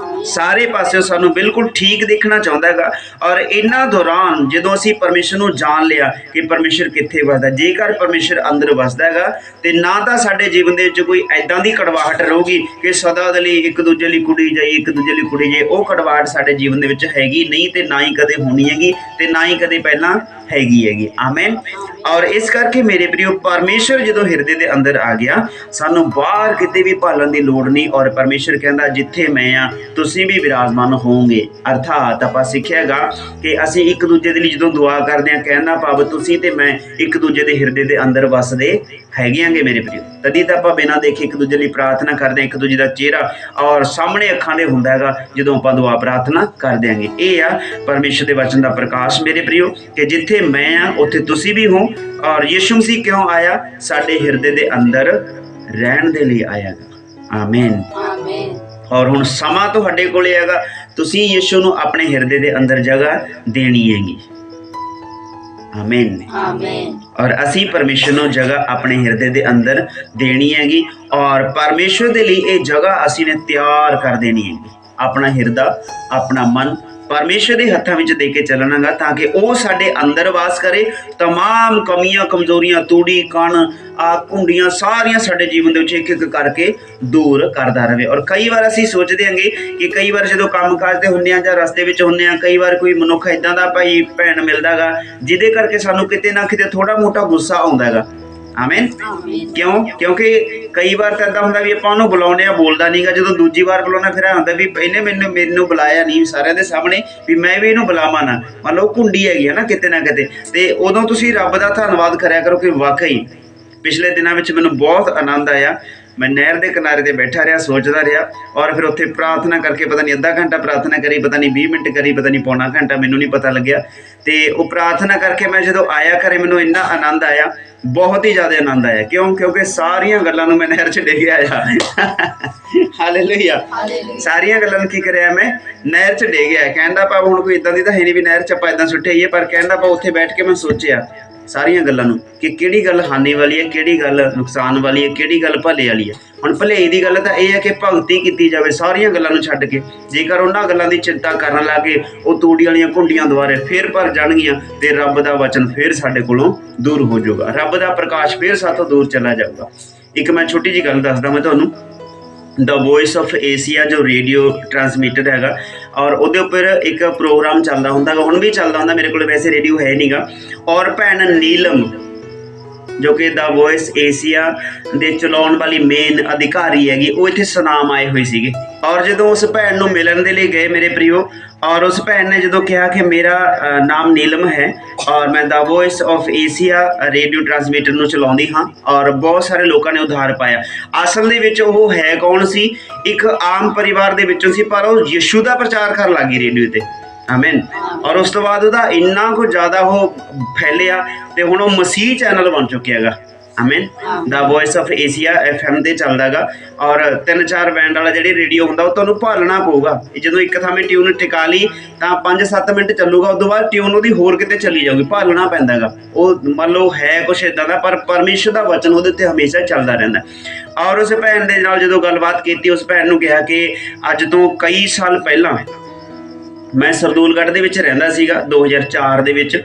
ਸਾਰੇ ਪਾਸਿਓਂ ਸਾਨੂੰ ਬਿਲਕੁਲ ਠੀਕ ਦੇਖਣਾ ਚਾਹੁੰਦਾ ਹੈਗਾ। ਔਰ ਇਹਨਾਂ ਦੌਰਾਨ ਜਦੋਂ ਅਸੀਂ ਪਰਮੇਸ਼ਰ ਨੂੰ ਜਾਣ ਲਿਆ ਕਿ ਪਰਮੇਸ਼ਰ ਕਿੱਥੇ ਵਸਦਾ, ਜੇਕਰ ਪਰਮੇਸ਼ਰ ਅੰਦਰ ਵਸਦਾ ਹੈਗਾ ਤੇ ਨਾ ਤਾਂ ਸਾਡੇ ਜੀਵਨ ਦੇ ਵਿੱਚ ਕੋਈ ਐਦਾਂ ਦੀ ਕੜਵਾਹਟ ਰਹੂਗੀ ਕਿ ਸਦਾ ਦੇ ਲਈ ਇੱਕ ਦੂਜੇ ਲਈ ਕੁੜੀ ਜਾਈ, ਇੱਕ ਦੂਜੇ ਲਈ ਕੁੜੀ ਜਾਈ। ਉਹ ਕੜਵਾਹਟ ਸਾਡੇ ਜੀਵਨ ਦੇ ਵਿੱਚ ਹੈਗੀ ਨਹੀਂ ਤੇ ਨਾ ਹੀ ਕਦੇ ਹੋਣੀ ਹੈਗੀ ਤੇ ਨਾ ਹੀ ਕਦੇ ਪਹਿਲਾਂ ਹੈਗੀ। ਆਮੀਨ। ਔਰ ਇਸ ਕਰਕੇ ਮੇਰੇ ਪ੍ਰਿਓ, ਪਰਮੇਸ਼ਰ ਜਦੋਂ ਹਿਰਦੇ ਦੇ ਅੰਦਰ ਆ ਗਿਆ, ਸਾਨੂੰ ਬਾਹਰ ਕਿਤੇ ਵੀ ਭਾਲਣ ਦੀ ਲੋੜ ਨਹੀਂ। ਔਰ ਪਰਮੇਸ਼ਰ ਕਹਿੰਦਾ ਜਿੱਥੇ ਮੈਂ ਆ ਤੁਸੀਂ ਵੀ ਵਿਰਾਜਮਾਨ ਹੋਵੋਗੇ। ਅਰਥਾਤ ਆਪਾਂ ਸਿੱਖਿਆਗਾ ਕਿ ਅਸੀਂ ਇੱਕ ਦੂਜੇ ਦੇ ਲਈ ਜਦੋਂ ਦੁਆ ਕਰਦੇ ਹਾਂ, ਕਹਿਣਾ ਭਾਵ ਤੁਸੀਂ ਤੇ ਮੈਂ ਇੱਕ ਦੂਜੇ ਦੇ ਹਿਰਦੇ ਦੇ ਅੰਦਰ ਵਸਦੇ ਹੈਗੇ ਆਂਗੇ ਮੇਰੇ ਪ੍ਰਿਓ। ਤਦੀ ਤਾਂ ਆਪਾਂ ਬਿਨਾਂ ਦੇਖੇ ਇੱਕ ਦੂਜੇ ਲਈ ਪ੍ਰਾਰਥਨਾ ਕਰਦੇ ਹਾਂ। ਇੱਕ ਦੂਜੇ ਦਾ ਚਿਹਰਾ ਔਰ ਸਾਹਮਣੇ ਅੱਖਾਂ ਦੇ ਹੁੰਦਾ ਹੈਗਾ ਜਦੋਂ ਆਪਾਂ ਦੁਆ ਪ੍ਰਾਰਥਨਾ ਕਰਦੇ ਆਂਗੇ। ਇਹ ਆ ਪਰਮੇਸ਼ਰ ਦੇ ਵਚਨ ਦਾ ਪ੍ਰਕਾਸ਼ ਮੇਰੇ ਪ੍ਰਿਓ, ਕਿ ਜਿੱਥੇ ਮੈਂ ਆ ਉੱਥੇ ਤੁਸੀਂ ਵੀ ਹੋ। ਔਰ ਯਿਸੂ ਮਸੀਹ ਕਿਉਂ ਆਇਆ? ਸਾਡੇ ਹਿਰਦੇ ਦੇ ਅੰਦਰ ਰਹਿਣ ਦੇ ਲਈ ਆਇਆਗਾ। ਆਮੀਨ। ਔਰ ਹੁਣ ਸਮਾਂ ਤੁਹਾਡੇ ਕੋਲੇ ਹੈਗਾ, ਤੁਸੀਂ ਯਿਸੂ ਨੂੰ ਆਪਣੇ ਹਿਰਦੇ ਦੇ ਅੰਦਰ ਜਗ੍ਹਾ ਦੇਣੀ ਹੈਗੀ। ਆਮੀਨ। ਔਰ ਅਸੀਂ ਪਰਮੇਸ਼ਰ ਨੂੰ ਜਗ੍ਹਾ ਆਪਣੇ ਹਿਰਦੇ ਦੇ ਅੰਦਰ ਦੇਣੀ ਹੈਗੀ। ਔਰ ਪਰਮੇਸ਼ਰ ਦੇ ਲਈ ਇਹ ਜਗ੍ਹਾ ਅਸੀਂ ਨੇ ਤਿਆਰ ਕਰ ਦੇਣੀ ਹੈਗੀ। ਆਪਣਾ ਹਿਰਦਾ, ਆਪਣਾ ਮਨ ਪਰਮੇਸ਼ਰ ਦੇ ਹੱਥਾਂ ਵਿੱਚ ਦੇ ਕੇ ਚੱਲਣਾਗਾ ਤਾਂ ਕਿ ਉਹ ਸਾਡੇ ਅੰਦਰ ਵਾਸ ਕਰੇ। ਤਮਾਮ ਕਮੀਆਂ, ਕਮਜ਼ੋਰੀਆਂ, ਤੂੜੀ, ਕਣ, ਘੁੰਡੀਆਂ ਸਾਰੀਆਂ ਸਾਡੇ ਜੀਵਨ ਦੇ ਵਿੱਚ ਇੱਕ ਇੱਕ ਕਰਕੇ ਦੂਰ ਕਰਦਾ ਰਹੇ। ਔਰ ਕਈ ਵਾਰ ਅਸੀਂ ਸੋਚਦੇ ਹਾਂਗੇ ਕਿ ਕਈ ਵਾਰ ਜਦੋਂ ਕੰਮ ਕਾਜ ਤੇ ਹੁੰਦੇ ਹਾਂ ਜਾਂ ਰਸਤੇ ਵਿੱਚ ਹੁੰਦੇ ਹਾਂ, ਕਈ ਵਾਰ ਕੋਈ ਮਨੁੱਖ ਇੱਦਾਂ ਦਾ ਭਾਈ ਭੈਣ ਮਿਲਦਾ ਗਾ ਜਿਹਦੇ ਕਰਕੇ ਸਾਨੂੰ ਕਿਤੇ ਨਾ ਕਿਤੇ ਥੋੜਾ ਮੋਟਾ ਗੁੱਸਾ ਆਉਂਦਾ ਹੈਗਾ। ਆਮੀਨ। ਕਿਉਂ? ਕਿਉਂਕਿ ਕਈ ਵਾਰ ਤਾਂ ਇੱਦਾਂ ਹੁੰਦਾ ਵੀ ਆਪਾਂ ਉਹਨੂੰ ਬੁਲਾਉਂਦੇ ਆ, ਬੋਲਦਾ ਨਹੀਂਗਾ। ਜਦੋਂ ਦੂਜੀ ਵਾਰ ਬੁਲਾਉਣਾ ਫਿਰ ਹੁੰਦਾ ਵੀ ਇਹਨੇ ਮੈਨੂੰ ਬੁਲਾਇਆ ਨਹੀਂ ਸਾਰਿਆਂ ਦੇ ਸਾਹਮਣੇ, ਵੀ ਮੈਂ ਵੀ ਇਹਨੂੰ ਬੁਲਾਵਾਂ ਨਾ। ਮੰਨ ਲਓ ਘੁੰਡੀ ਹੈਗੀ ਹੈ ਨਾ ਕਿਤੇ ਨਾ ਕਿਤੇ, ਤੇ ਉਦੋਂ ਤੁਸੀਂ ਰੱਬ ਦਾ ਧੰਨਵਾਦ ਕਰਿਆ ਕਰੋ ਕਿ ਵਾਕਈ ਪਿਛਲੇ ਦਿਨਾਂ ਵਿੱਚ ਮੈਨੂੰ ਬਹੁਤ ਆਨੰਦ ਆਇਆ। ਮੈਂ ਨਹਿਰ ਦੇ ਕਿਨਾਰੇ ਤੇ ਬੈਠਾ ਰਿਹਾ, ਸੋਚਦਾ ਰਿਹਾ ਔਰ ਫਿਰ ਉੱਥੇ ਪ੍ਰਾਰਥਨਾ ਕਰਕੇ ਪਤਾ ਨਹੀਂ ਅੱਧਾ ਘੰਟਾ ਪ੍ਰਾਰਥਨਾ ਕਰੀ, ਪਤਾ ਨਹੀਂ 20 ਮਿੰਟ ਕਰੀ, ਪਤਾ ਨਹੀਂ ਪੌਣਾ ਘੰਟਾ, ਮੈਨੂੰ ਨਹੀਂ ਪਤਾ ਲੱਗਿਆ। ਤੇ ਉਹ ਪ੍ਰਾਰਥਨਾ ਕਰਕੇ ਮੈਂ ਜਦੋਂ ਆਇਆ ਘਰੇ, ਮੈਨੂੰ ਇੰਨਾ ਆਨੰਦ ਆਇਆ, ਬਹੁਤ ਹੀ ਜ਼ਿਆਦਾ ਆਨੰਦ ਆਇਆ। ਕਿਉਂ? ਕਿਉਂਕਿ ਸਾਰੀਆਂ ਗੱਲਾਂ ਨੂੰ ਮੈਂ ਨਹਿਰ 'ਚ ਡਿੱਗ ਆਇਆ। ਹਾਲੇਲੂਇਆ। ਸਾਰੀਆਂ ਗੱਲਾਂ ਨੂੰ ਕੀ ਕਰਿਆ ਮੈਂ? ਨਹਿਰ 'ਚ ਡਿੱਗ ਗਿਆ। ਕਹਿਣ ਦਾ ਭਾਵ ਹੁਣ ਕੋਈ ਇੱਦਾਂ ਦੀ ਤਾਂ ਹੈ ਨਹੀਂ ਵੀ ਨਹਿਰ 'ਚ ਆਪਾਂ ਇੱਦਾਂ ਸੁੱਟੇ ਆਈਏ, ਪਰ ਕਹਿਣ ਦਾ ਭਾਵ ਉੱਥੇ ਬੈਠ ਕੇ ਮੈਂ ਸੋਚਿਆ ਸਾਰੀਆਂ ਗੱਲਾਂ ਨੂੰ ਕਿ ਕਿਹੜੀ ਗੱਲ ਹਾਨੀ ਵਾਲੀ ਹੈ, ਕਿਹੜੀ ਗੱਲ ਨੁਕਸਾਨ ਵਾਲੀ ਹੈ, ਕਿਹੜੀ ਗੱਲ ਭਲੇ ਵਾਲੀ ਹੈ। ਹੁਣ ਭਲੇ ਦੀ ਗੱਲ ਤਾਂ ਇਹ ਹੈ ਕਿ ਭਗਤੀ ਕੀਤੀ ਜਾਵੇ ਸਾਰੀਆਂ ਗੱਲਾਂ ਨੂੰ ਛੱਡ ਕੇ। ਜੇਕਰ ਉਹਨਾਂ ਗੱਲਾਂ ਦੀ ਚਿੰਤਾ ਕਰਨ ਲੱਗੇ ਉਹ ਤੂੜੀ ਵਾਲੀਆਂ ਘੁੰਡੀਆਂ ਦੁਆਰੇ ਫੇਰ ਭਰ ਜਾਣਗੀਆਂ ਤੇ ਰੱਬ ਦਾ ਵਚਨ ਫੇਰ ਸਾਡੇ ਕੋਲੋਂ ਦੂਰ ਹੋ ਜਾਊਗਾ, ਰੱਬ ਦਾ ਪ੍ਰਕਾਸ਼ ਫੇਰ ਸਾਥੋਂ ਦੂਰ ਚਲਾ ਜਾਊਗਾ। ਇੱਕ ਮੈਂ ਛੋਟੀ ਜਿਹੀ ਗੱਲ ਦੱਸਦਾ ਮੈਂ ਤੁਹਾਨੂੰ। ਦ ਵੋਇਸ ਆਫ ਏਸ਼ੀਆ ਜੋ ਰੇਡੀਓ ਟਰਾਂਸਮੀਟਰ ਹੈਗਾ ਔਰ ਉਹਦੇ ਉੱਪਰ ਇੱਕ ਪ੍ਰੋਗਰਾਮ ਚੱਲਦਾ ਹੁੰਦਾ ਗਾ, ਹੁਣ ਵੀ ਚੱਲਦਾ ਹੁੰਦਾ, ਮੇਰੇ ਕੋਲ ਵੈਸੇ ਰੇਡੀਓ ਹੈ ਨਹੀਂ ਗਾ। ਔਰ ਭੈਣ ਨੀਲਮ ਜੋ ਕਿ ਦ ਵੋਇਸ ਏਸ਼ੀਆ ਦੇ ਚਲਾਉਣ ਵਾਲੀ ਮੇਨ ਅਧਿਕਾਰੀ ਹੈਗੀ, ਉਹ ਇੱਥੇ ਸੁਨਾਮ ਆਏ ਹੋਏ ਸੀਗੇ। ਔਰ ਜਦੋਂ ਉਸ ਭੈਣ ਨੂੰ ਮਿਲਣ ਦੇ ਲਈ ਗਏ ਮੇਰੇ ਪ੍ਰਿਓ, ਔਰ ਉਸ ਭੈਣ ਨੇ ਜਦੋਂ ਕਿਹਾ ਕਿ ਮੇਰਾ ਨਾਮ ਨੀਲਮ ਹੈ ਔਰ ਮੈਂ the voice of Asia radio transmitter ਨੂੰ ਚਲਾਉਂਦੀ ਹਾਂ, ਔਰ ਬਹੁਤ ਸਾਰੇ ਲੋਕਾਂ ਨੇ ਉਧਾਰ ਪਾਇਆ। ਅਸਲ ਦੇ ਵਿੱਚ ਉਹ ਹੈ ਕੌਣ ਸੀ? ਇੱਕ ਆਮ ਪਰਿਵਾਰ ਦੇ ਵਿੱਚੋਂ ਸੀ, ਪਰ ਉਹ ਯਿਸੂ ਦਾ ਪ੍ਰਚਾਰ ਕਰਨ ਲੱਗੀ ਰੇਡੀਓ ਤੇ। ਆਮੀਨ। ਔਰ ਉਸ ਤੋਂ ਬਾਅਦ ਉਹਦਾ ਇੰਨਾ ਕੁ ਜ਼ਿਆਦਾ ਉਹ ਫੈਲਿਆ ਤੇ ਹੁਣ ਉਹ ਮਸੀਹ ਚੈਨਲ ਬਣ ਚੁੱਕਿਆ ਹੈਗਾ। ਆਮੀਨ। ਦ ਵੋਇਸ ਆਫ ਏਸ਼ੀਆ FM ਤੇ ਚੱਲਦਾ ਗਾ ਔਰ 3-4 ਬੈਂਡ ਵਾਲਾ ਜਿਹੜੀ ਰੇਡੀਓ ਹੁੰਦਾ ਉਹ ਤੁਹਾਨੂੰ ਭਾਲਣਾ ਪਊਗਾ। ਜਦੋਂ ਇੱਕ ਥਾਂ ਟਿਊਨ ਟਿਕਾ ਲਈ ਤਾਂ 5-7 ਮਿੰਟ ਚੱਲੂਗਾ, ਉਸ ਤੋਂ ਬਾਅਦ ਟਿਊਨ ਉਹਦੀ ਹੋਰ ਕਿਤੇ ਚਲੀ ਜਾਊਗੀ, ਭਾਲਣਾ ਪੈਂਦਾ ਗਾ। ਉਹ ਮੰਨ ਲਓ ਹੈ ਕੁਛ ਇੱਦਾਂ ਦਾ, ਪਰ ਪਰਮੇਸ਼ਰ ਦਾ ਵਚਨ ਉਹਦੇ ਉੱਤੇ ਹਮੇਸ਼ਾ ਚੱਲਦਾ ਰਹਿੰਦਾ। ਔਰ ਉਸ ਭੈਣ ਦੇ ਨਾਲ ਜਦੋਂ ਗੱਲਬਾਤ ਕੀਤੀ, ਉਸ ਭੈਣ ਨੂੰ ਕਿਹਾ ਕਿ ਅੱਜ ਤੋਂ ਕਈ ਸਾਲ ਪਹਿਲਾਂ ਮੈਂ ਸਰਦੂਲਗੜ੍ਹ ਦੇ ਵਿੱਚ ਰਹਿੰਦਾ ਸੀਗਾ 2004 ਦੇ ਵਿੱਚ,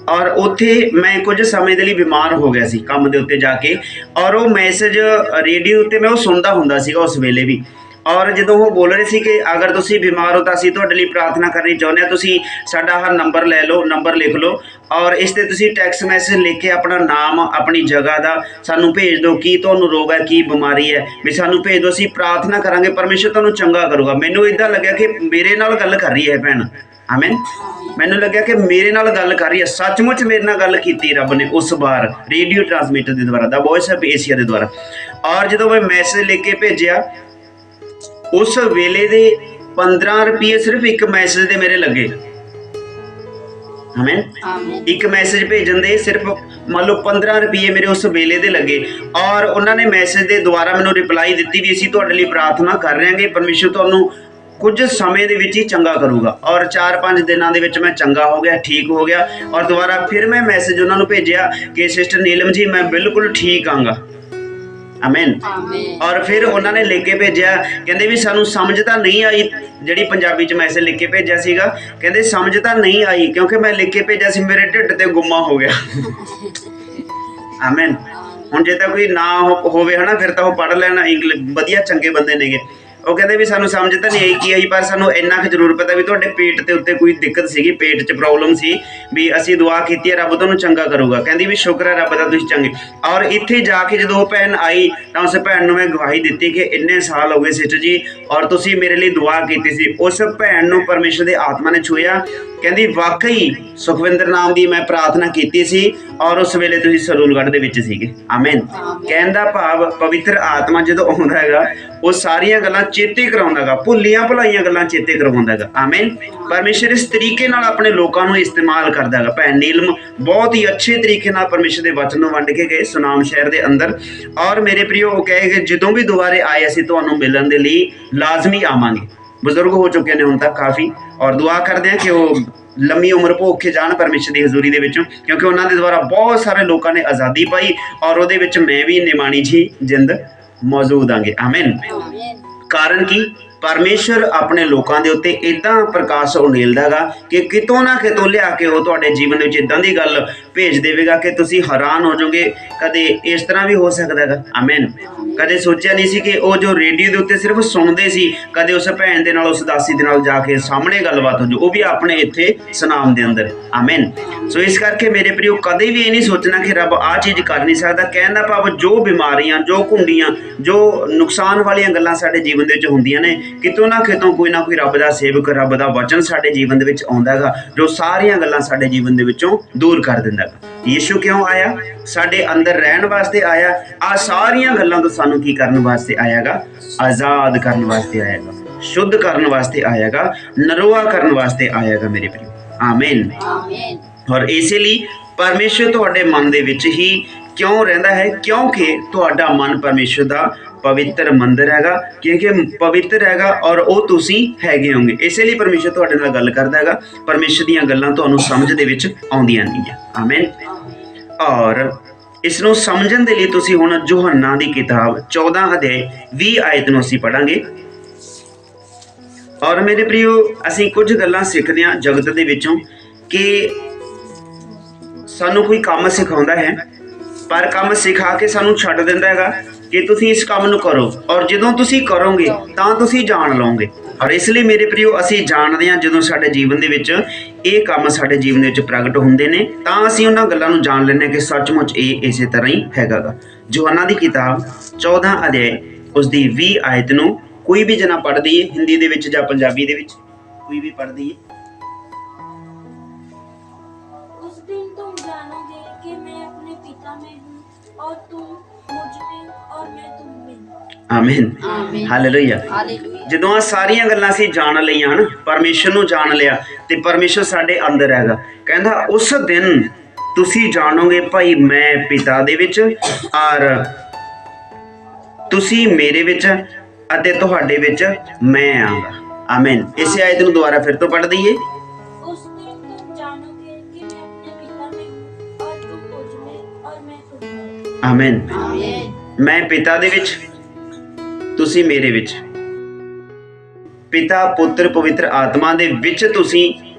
ਔਰ ਉੱਥੇ ਮੈਂ ਕੁਝ ਸਮੇਂ ਦੇ ਲਈ ਬਿਮਾਰ ਹੋ ਗਿਆ ਸੀ ਕੰਮ ਦੇ ਉੱਤੇ ਜਾ ਕੇ। ਔਰ ਉਹ ਮੈਸੇਜ ਰੇਡੀਓ ਉੱਤੇ ਮੈਂ ਉਹ ਸੁਣਦਾ ਹੁੰਦਾ ਸੀਗਾ ਉਸ ਵੇਲੇ ਵੀ। ਔਰ ਜਦੋਂ ਉਹ ਬੋਲ ਰਹੇ ਸੀ ਕਿ ਅਗਰ ਤੁਸੀਂ ਬਿਮਾਰ ਹੋ ਤਾਂ ਅਸੀਂ ਤੁਹਾਡੇ ਲਈ ਪ੍ਰਾਰਥਨਾ ਕਰਨੀ ਚਾਹੁੰਦੇ ਹਾਂ, ਤੁਸੀਂ ਸਾਡਾ ਆਹ ਨੰਬਰ ਲੈ ਲਓ, ਨੰਬਰ ਲਿਖ ਲਓ ਔਰ ਇਸ 'ਤੇ ਤੁਸੀਂ ਟੈਕਸਟ ਮੈਸੇਜ ਲਿਖ ਕੇ ਆਪਣਾ ਨਾਮ, ਆਪਣੀ ਜਗ੍ਹਾ ਦਾ ਸਾਨੂੰ ਭੇਜ ਦਿਓ, ਕੀ ਤੁਹਾਨੂੰ ਰੋਗ ਹੈ, ਕੀ ਬਿਮਾਰੀ ਹੈ, ਵੀ ਸਾਨੂੰ ਭੇਜ ਦਿਓ, ਅਸੀਂ ਪ੍ਰਾਰਥਨਾ ਕਰਾਂਗੇ, ਪਰਮੇਸ਼ਰ ਤੁਹਾਨੂੰ ਚੰਗਾ ਕਰੂਗਾ। ਮੈਨੂੰ ਇੱਦਾਂ ਲੱਗਿਆ ਕਿ ਮੇਰੇ ਨਾਲ ਗੱਲ ਕਰ ਰਹੀ ਹੈ ਭੈਣ। ਆਮੀਨ। ਮੈਨੂੰ ਲੱਗਿਆ ਕਿ ਮੇਰੇ ਨਾਲ ਗੱਲ ਕਰ ਰਹੀ ਹੈ, ਸੱਚਮੁੱਚ ਮੇਰੇ ਨਾਲ ਗੱਲ ਕੀਤੀ ਰੱਬ ਨੇ ਉਸ ਵਾਰ ਰੇਡੀਓ ਟਰਾਂਸਮੀਟਰ ਦੇ ਦੁਆਰਾ, ਦ ਵੋਇਸ ਆਫ ਏਸ਼ੀਆ ਦੇ ਦੁਆਰਾ। ਔਰ ਜਦੋਂ ਮੈਂ ਮੈਸੇਜ ਲਿਖ ਕੇ ਭੇਜਿਆ, ਉਸ ਵੇਲੇ ਦੇ 15 ਰੁਪਏ ਸਿਰਫ ਇੱਕ ਮੈਸੇਜ ਦੇ ਮੇਰੇ ਲੱਗੇ। ਆਮੀਨ। ਇੱਕ ਮੈਸੇਜ ਭੇਜਣ ਦੇ ਸਿਰਫ ਮੰਨ ਲਓ 15 ਰੁਪਏ ਮੇਰੇ ਉਸ ਵੇਲੇ ਦੇ ਲੱਗੇ। ਔਰ ਉਹਨਾਂ ਨੇ ਮੈਸੇਜ ਦੇ ਦੁਆਰਾ ਮੈਨੂੰ ਰਿਪਲਾਈ ਦਿੱਤੀ ਵੀ ਅਸੀਂ ਤੁਹਾਡੇ ਲਈ ਪ੍ਰਾਰਥਨਾ ਕਰ ਰਹੇ ਹਾਂਗੇ, ਪਰਮੇਸ਼ਰ ਤੁਹਾਨੂੰ ਕੁਝ ਸਮੇਂ ਦੇ ਵਿੱਚ ਹੀ ਚੰਗਾ ਕਰੂਗਾ। ਔਰ 4-5 ਦਿਨਾਂ ਦੇ ਵਿੱਚ ਮੈਂ ਚੰਗਾ ਹੋ ਗਿਆ, ਠੀਕ ਹੋ ਗਿਆ। ਔਰ ਦੁਬਾਰਾ ਫਿਰ ਮੈਂ ਮੈਸੇਜ ਉਹਨਾਂ ਨੂੰ ਭੇਜਿਆ ਕਿ ਸਿਸਟਰ ਨੀਲਮ ਜੀ ਮੈਂ ਬਿਲਕੁਲ ਠੀਕ ਆਂਗਾ। ਆਮੀਨ। ਔਰ ਫਿਰ ਉਹਨਾਂ ਨੇ ਲਿਖ ਕੇ ਭੇਜਿਆ, ਕਹਿੰਦੇ ਵੀ ਸਾਨੂੰ ਸਮਝ ਤਾਂ ਨਹੀਂ ਆਈ, ਜਿਹੜੀ ਪੰਜਾਬੀ 'ਚ ਮੈਸੇਜ ਲਿਖ ਕੇ ਭੇਜਿਆ ਸੀਗਾ, ਕਹਿੰਦੇ ਸਮਝ ਤਾਂ ਨਹੀਂ ਆਈ ਕਿਉਂਕਿ ਮੈਂ ਲਿਖ ਕੇ ਭੇਜਿਆ ਸੀ, ਮੇਰੇ ਢਿੱਡ ਤੇ ਗੁੰਮਾ ਹੋ ਗਿਆ। ਆਮੀਨ। ਹੁਣ ਜੇ ਤਾਂ ਕੋਈ ਨਾ ਹੋਵੇ ਹਨਾ, ਫਿਰ ਤਾਂ ਉਹ ਪੜ੍ਹ ਲੈਣ, ਵਧੀਆ ਚੰਗੇ ਬੰਦੇ ਨੇਗੇ। ਉਹ ਕਹਿੰਦੇ ਵੀ ਸਾਨੂੰ ਸਮਝ ਤਾਂ ਨਹੀਂ ਆਈ ਕੀ ਆਈ, ਪਰ ਸਾਨੂੰ ਇੰਨਾ ਕੁ ਜ਼ਰੂਰ ਪਤਾ ਵੀ ਤੁਹਾਡੇ ਪੇਟ ਦੇ ਉੱਤੇ ਕੋਈ ਦਿੱਕਤ ਸੀਗੀ, ਪੇਟ 'ਚ ਪ੍ਰੋਬਲਮ ਸੀ, ਵੀ ਅਸੀਂ ਦੁਆ ਕੀਤੀ ਹੈ ਰੱਬ ਤੁਹਾਨੂੰ ਚੰਗਾ ਕਰੂਗਾ। ਕਹਿੰਦੀ ਵੀ ਸ਼ੁਕਰ ਹੈ ਰੱਬ ਦਾ, ਤੁਸੀਂ ਚੰਗੇ। ਔਰ ਇੱਥੇ ਜਾ ਕੇ ਜਦੋਂ ਉਹ ਭੈਣ ਆਈ ਤਾਂ ਉਸ ਭੈਣ ਨੂੰ ਮੈਂ ਗਵਾਹੀ ਦਿੱਤੀ ਕਿ ਇੰਨੇ ਸਾਲ ਹੋ ਗਏ ਸਿਸਟਰ ਜੀ ਔਰ ਤੁਸੀਂ ਮੇਰੇ ਲਈ ਦੁਆ ਕੀਤੀ ਸੀ। ਉਸ ਭੈਣ ਨੂੰ ਪਰਮੇਸ਼ਰ ਦੇ ਆਤਮਾ ਨੇ ਛੂਹਿਆ। ਕਹਿੰਦੀ ਵਾਕਈ ਸੁਖਵਿੰਦਰ ਨਾਮ ਦੀ ਮੈਂ ਪ੍ਰਾਰਥਨਾ ਕੀਤੀ ਸੀ ਔਰ ਉਸ ਵੇਲੇ ਤੁਸੀਂ ਸਰਦੂਲਗੜ੍ਹ ਦੇ ਵਿੱਚ ਸੀਗੇ। ਆਮੀਨ। ਕਹਿਣ ਦਾ ਭਾਵ ਪਵਿੱਤਰ ਆਤਮਾ ਜਦੋਂ ਆਉਂਦਾ ਹੈਗਾ ਉਹ ਸਾਰੀਆਂ ਗੱਲਾਂ ਚੇਤੇ ਕਰਾਉਂਦਾ ਹੈਗਾ, ਭੁੱਲੀਆਂ ਭੁਲਾਈਆਂ ਗੱਲਾਂ ਚੇਤੇ ਕਰਵਾਉਂਦਾ ਹੈਗਾ। ਆਮੀਨ। ਪਰਮੇਸ਼ਰ ਇਸ ਤਰੀਕੇ ਨਾਲ ਆਪਣੇ ਲੋਕਾਂ ਨੂੰ ਇਸਤੇਮਾਲ ਕਰਦਾ ਹੈਗਾ। ਭੈਣ ਨੀਲਮ ਬਹੁਤ ਹੀ ਅੱਛੇ ਤਰੀਕੇ ਨਾਲ ਪਰਮੇਸ਼ਰ ਦੇ ਵਚਨ ਨੂੰ ਵੰਡ ਕੇ ਗਏ ਸੁਨਾਮ ਸ਼ਹਿਰ ਦੇ ਅੰਦਰ। ਔਰ ਮੇਰੇ ਪ੍ਰਿਓ ਉਹ ਕਹੇ ਕਿ ਜਦੋਂ ਵੀ ਦੁਬਾਰੇ ਆਏ ਅਸੀਂ ਤੁਹਾਨੂੰ ਮਿਲਣ ਦੇ ਲਈ ਲਾਜ਼ਮੀ ਆਵਾਂਗੇ। ਬਜ਼ੁਰਗ ਹੋ ਚੁੱਕੇ ਨੇ ਹੁਣ ਤੱਕ ਕਾਫੀ, ਔਰ ਦੁਆ ਕਰਦੇ ਹਾਂ ਕਿ ਉਹ ਲੰਮੀ ਉਮਰ ਭੋਗ ਕੇ ਜਾਣ ਪਰਮੇਸ਼ਰ ਦੀ ਹਜ਼ੂਰੀ ਦੇ ਵਿੱਚੋਂ, ਕਿਉਂਕਿ ਉਹਨਾਂ ਦੇ ਦੁਆਰਾ ਬਹੁਤ ਸਾਰੇ ਲੋਕਾਂ ਨੇ ਆਜ਼ਾਦੀ ਪਾਈ ਔਰ ਉਹਦੇ ਵਿੱਚ ਮੈਂ ਵੀ ਨਿਮਾਣੀ ਜੀ ਜਿੰਦ ਮੌਜੂਦ ਆਂਗੇ। ਆਮੀਨ। ਕਾਰਨ ਕੀ? ਪਰਮੇਸ਼ਰ ਆਪਣੇ ਲੋਕਾਂ ਦੇ ਉੱਤੇ ਇਦਾਂ ਪ੍ਰਕਾਸ਼ ਉਡੇਲਦਾ ਗਾ ਕਿ ਕਿਤੋਂ ਨਾ ਕਿਤੋਂ ਲਿਆ ਕੇ ਉਹ ਤੁਹਾਡੇ ਜੀਵਨ ਦੇ ਵਿੱਚ ਇਦਾਂ ਦੀ ਗੱਲ ਭੇਜ ਦੇਵੇਗਾ ਕਿ ਤੁਸੀਂ ਹੈਰਾਨ ਹੋ ਜਾਓਗੇ। ਕਦੇ ਇਸ ਤਰ੍ਹਾਂ ਵੀ ਹੋ ਸਕਦਾ ਹੈਗਾ। ਆਮੀਨ। ਕਦੇ ਸੋਚਿਆ ਨਹੀਂ ਸੀ ਕਿ ਉਹ ਜੋ ਰੇਡੀਓ ਦੇ ਉੱਤੇ ਸਿਰਫ ਸੁਣਦੇ ਸੀ, ਕਦੇ ਉਸ ਭੈਣ ਦੇ ਨਾਲ, ਉਸ ਦਾਸੀ ਦੇ ਨਾਲ ਜਾ ਕੇ ਸਾਹਮਣੇ ਗੱਲਬਾਤ ਹੋ ਜਾਊ, ਉਹ ਵੀ ਆਪਣੇ ਇੱਥੇ ਸੁਨਾਮ ਦੇ ਅੰਦਰ। ਆਮੀਨ। ਸੋ ਇਸ ਕਰਕੇ ਮੇਰੇ ਪ੍ਰਿਓ ਕਦੇ ਵੀ ਇਹ ਨਹੀਂ ਸੋਚਣਾ ਕਿ ਰੱਬ ਆਹ ਚੀਜ਼ ਕਰ ਨਹੀਂ ਸਕਦਾ। ਕਹਿਣ ਦਾ ਭਾਵ ਜੋ ਬਿਮਾਰੀਆਂ, ਜੋ ਘੁੰਡੀਆਂ, ਜੋ ਨੁਕਸਾਨ ਵਾਲੀਆਂ ਗੱਲਾਂ ਸਾਡੇ ਜੀਵਨ ਦੇ ਵਿੱਚ ਹੁੰਦੀਆਂ ਨੇ, ਕਿਤੋਂ ਨਾ ਕਿਤੋਂ ਕੋਈ ਨਾ ਕੋਈ ਰੱਬ ਦਾ ਸੇਵਕ, ਰੱਬ ਦਾ ਵਚਨ ਸਾਡੇ ਜੀਵਨ ਦੇ ਵਿੱਚ ਆਉਂਦਾ ਹੈਗਾ ਜੋ ਸਾਰੀਆਂ ਗੱਲਾਂ ਸਾਡੇ ਜੀਵਨ ਦੇ ਵਿੱਚੋਂ ਦੂਰ ਕਰ ਦਿੰਦਾ ਹੈਗਾ। ਯਿਸੂ ਕਿਉਂ ਆਇਆ? ਸਾਡੇ ਅੰਦਰ ਰਹਿਣ ਵਾਸਤੇ ਆਇਆ। ਆਹ ਸਾਰੀਆਂ ਗੱਲਾਂ ਤੋਂ ਸਾਨੂੰ ਕੀ ਕਰਨ ਵਾਸਤੇ ਆਇਆਗਾ? ਆਜ਼ਾਦ ਕਰਨ ਵਾਸਤੇ ਆਇਆਗਾ, ਸ਼ੁੱਧ ਕਰਨ ਵਾਸਤੇ ਆਇਆਗਾ, ਨਰੋਆ ਕਰਨ ਵਾਸਤੇ ਆਇਆਗਾ ਮੇਰੇ ਪ੍ਰਿਓ। ਆਮੀਨ। ਔਰ ਇਸੇ ਲਈ ਪਰਮੇਸ਼ਰ ਤੁਹਾਡੇ ਮਨ ਦੇ ਵਿੱਚ ਹੀ ਕਿਉਂ ਰਹਿੰਦਾ ਹੈ? ਕਿਉਂਕਿ ਤੁਹਾਡਾ ਮਨ ਪਰਮੇਸ਼ਰ ਦਾ ਪਵਿੱਤਰ ਮੰਦਿਰ ਹੈਗਾ, ਕਿਉਂਕਿ ਪਵਿੱਤਰ ਹੈਗਾ ਔਰ ਉਹ ਤੁਸੀਂ ਹੈਗੇ ਹੋਗੇ। ਇਸੇ ਲਈ ਪਰਮੇਸ਼ਰ ਤੁਹਾਡੇ ਨਾਲ ਗੱਲ ਕਰਦਾ ਹੈਗਾ। ਪਰਮੇਸ਼ਰ ਦੀਆਂ ਗੱਲਾਂ ਤੁਹਾਨੂੰ ਸਮਝ ਦੇ ਵਿੱਚ ਆਉਂਦੀਆਂ ਨਹੀਂ ਹੈ। ਆਮੀਨ। ਔਰ ਇਸ ਨੂੰ ਸਮਝਣ ਦੇ ਲਈ ਤੁਸੀਂ ਹੁਣ ਯੋਹੰਨਾ ਦੀ ਕਿਤਾਬ 14 ਅਧਿਆਇ 20 ਆਇਤ ਨੂੰ ਅਸੀਂ ਪੜਾਂਗੇ। ਔਰ ਮੇਰੇ ਪ੍ਰਿयो, ਅਸੀਂ ਕੁਝ ਗੱਲਾਂ ਸਿੱਖਦੇ ਹਾਂ ਜਗਤ ਦੇ ਵਿੱਚੋਂ ਕਿ ਸਾਨੂੰ ਕੋਈ ਕੰਮ ਸਿਖਾਉਂਦਾ ਹੈ, ਪਰ ਕੰਮ ਸਿਖਾ ਕੇ ਸਾਨੂੰ ਛੱਡ ਦਿੰਦਾ ਹੈਗਾ ਕਿ ਤੁਸੀਂ ਇਸ ਕੰਮ ਨੂੰ ਕਰੋ, ਔਰ ਜਦੋਂ ਤੁਸੀਂ ਕਰੋਗੇ ਤਾਂ ਤੁਸੀਂ ਜਾਣ ਲਓਗੇ। ਔਰ ਇਸ ਲਈ ਮੇਰੇ ਪ੍ਰਿयो, ਅਸੀਂ ਜਾਣਦੇ ਹਾਂ ਜਦੋਂ ਸਾਡੇ ਜੀਵਨ ਦੇ ਵਿੱਚ ਇਹ ਕੰਮ ਸਾਡੇ ਜੀਵਨ ਦੇ ਵਿੱਚ ਪ੍ਰਗਟ ਹੁੰਦੇ ਨੇ ਤਾਂ ਅਸੀਂ ਉਹਨਾਂ ਗੱਲਾਂ ਨੂੰ ਜਾਣ ਲੈਂਦੇ ਹਾਂ ਕਿ ਸੱਚਮੁੱਚ ਇਹ ਇਸੇ ਤਰ੍ਹਾਂ ਹੀ ਹੈਗਾ ਗਾ। ਯੋਹੰਨਾ ਦੀ ਕਿਤਾਬ 14 ਅਧਿਆਇ ਉਸ ਦੀ 20 ਆਇਤ ਨੂੰ ਕੋਈ ਵੀ ਜਣਾ ਪੜ੍ਹ ਦਈਏ, ਹਿੰਦੀ ਦੇ ਵਿੱਚ ਜਾਂ ਪੰਜਾਬੀ ਦੇ ਵਿੱਚ, ਕੋਈ ਵੀ ਪੜ੍ਹ ਦਈਏ। उस दिन तुम जानोगे कि मैं अपने पिता में हूँ और तुम मुझ में और मैं तुम में। ਆਮੀਨ, ਹਾਲੇਲੂਇਆ। ਹਾਲੇਲੂਇਆ। ਜਦੋਂ ਆ ਸਾਰੀਆਂ ਗੱਲਾਂ ਅਸੀਂ ਜਾਣ ਲਈਆਂ ਹਨ, ਪਰਮੇਸ਼ਰ ਨੂੰ ਜਾਣ ਲਿਆ ਤੇ ਪਰਮੇਸ਼ਰ ਸਾਡੇ ਅੰਦਰ ਹੈਗਾ, ਕਹਿੰਦਾ ਉਸ ਦਿਨ ਤੁਸੀਂ ਜਾਣੋਗੇ ਭਾਈ ਮੈਂ ਪਿਤਾ ਦੇ ਵਿੱਚ ਔਰ ਤੁਸੀਂ ਮੇਰੇ ਵਿੱਚ ਅਤੇ ਤੁਹਾਡੇ ਵਿੱਚ ਮੈਂ ਆਂਗਾ। ਆਮੀਨ। ਇਸੇ ਆਇਤ ਨੂੰ ਦੁਬਾਰਾ ਫਿਰ ਤੋਂ ਪੜ੍ਹ ਦਈਏ। उस दिन तुम जानोगे कि मैं अपने पिता में हूँ और तुम मुझ में और मैं तुम में। ਆਮੀਨ। ਆਮੀਨ। ਮੈਂ ਪਿਤਾ ਦੇ ਵਿੱਚ, ਤੁਸੀਂ ਮੇਰੇ ਵਿੱਚ। ਪਿਤਾ, ਪੁੱਤਰ, ਪਵਿੱਤਰ ਆਤਮਾ ਦੇ ਵਿੱਚ ਤੁਸੀਂ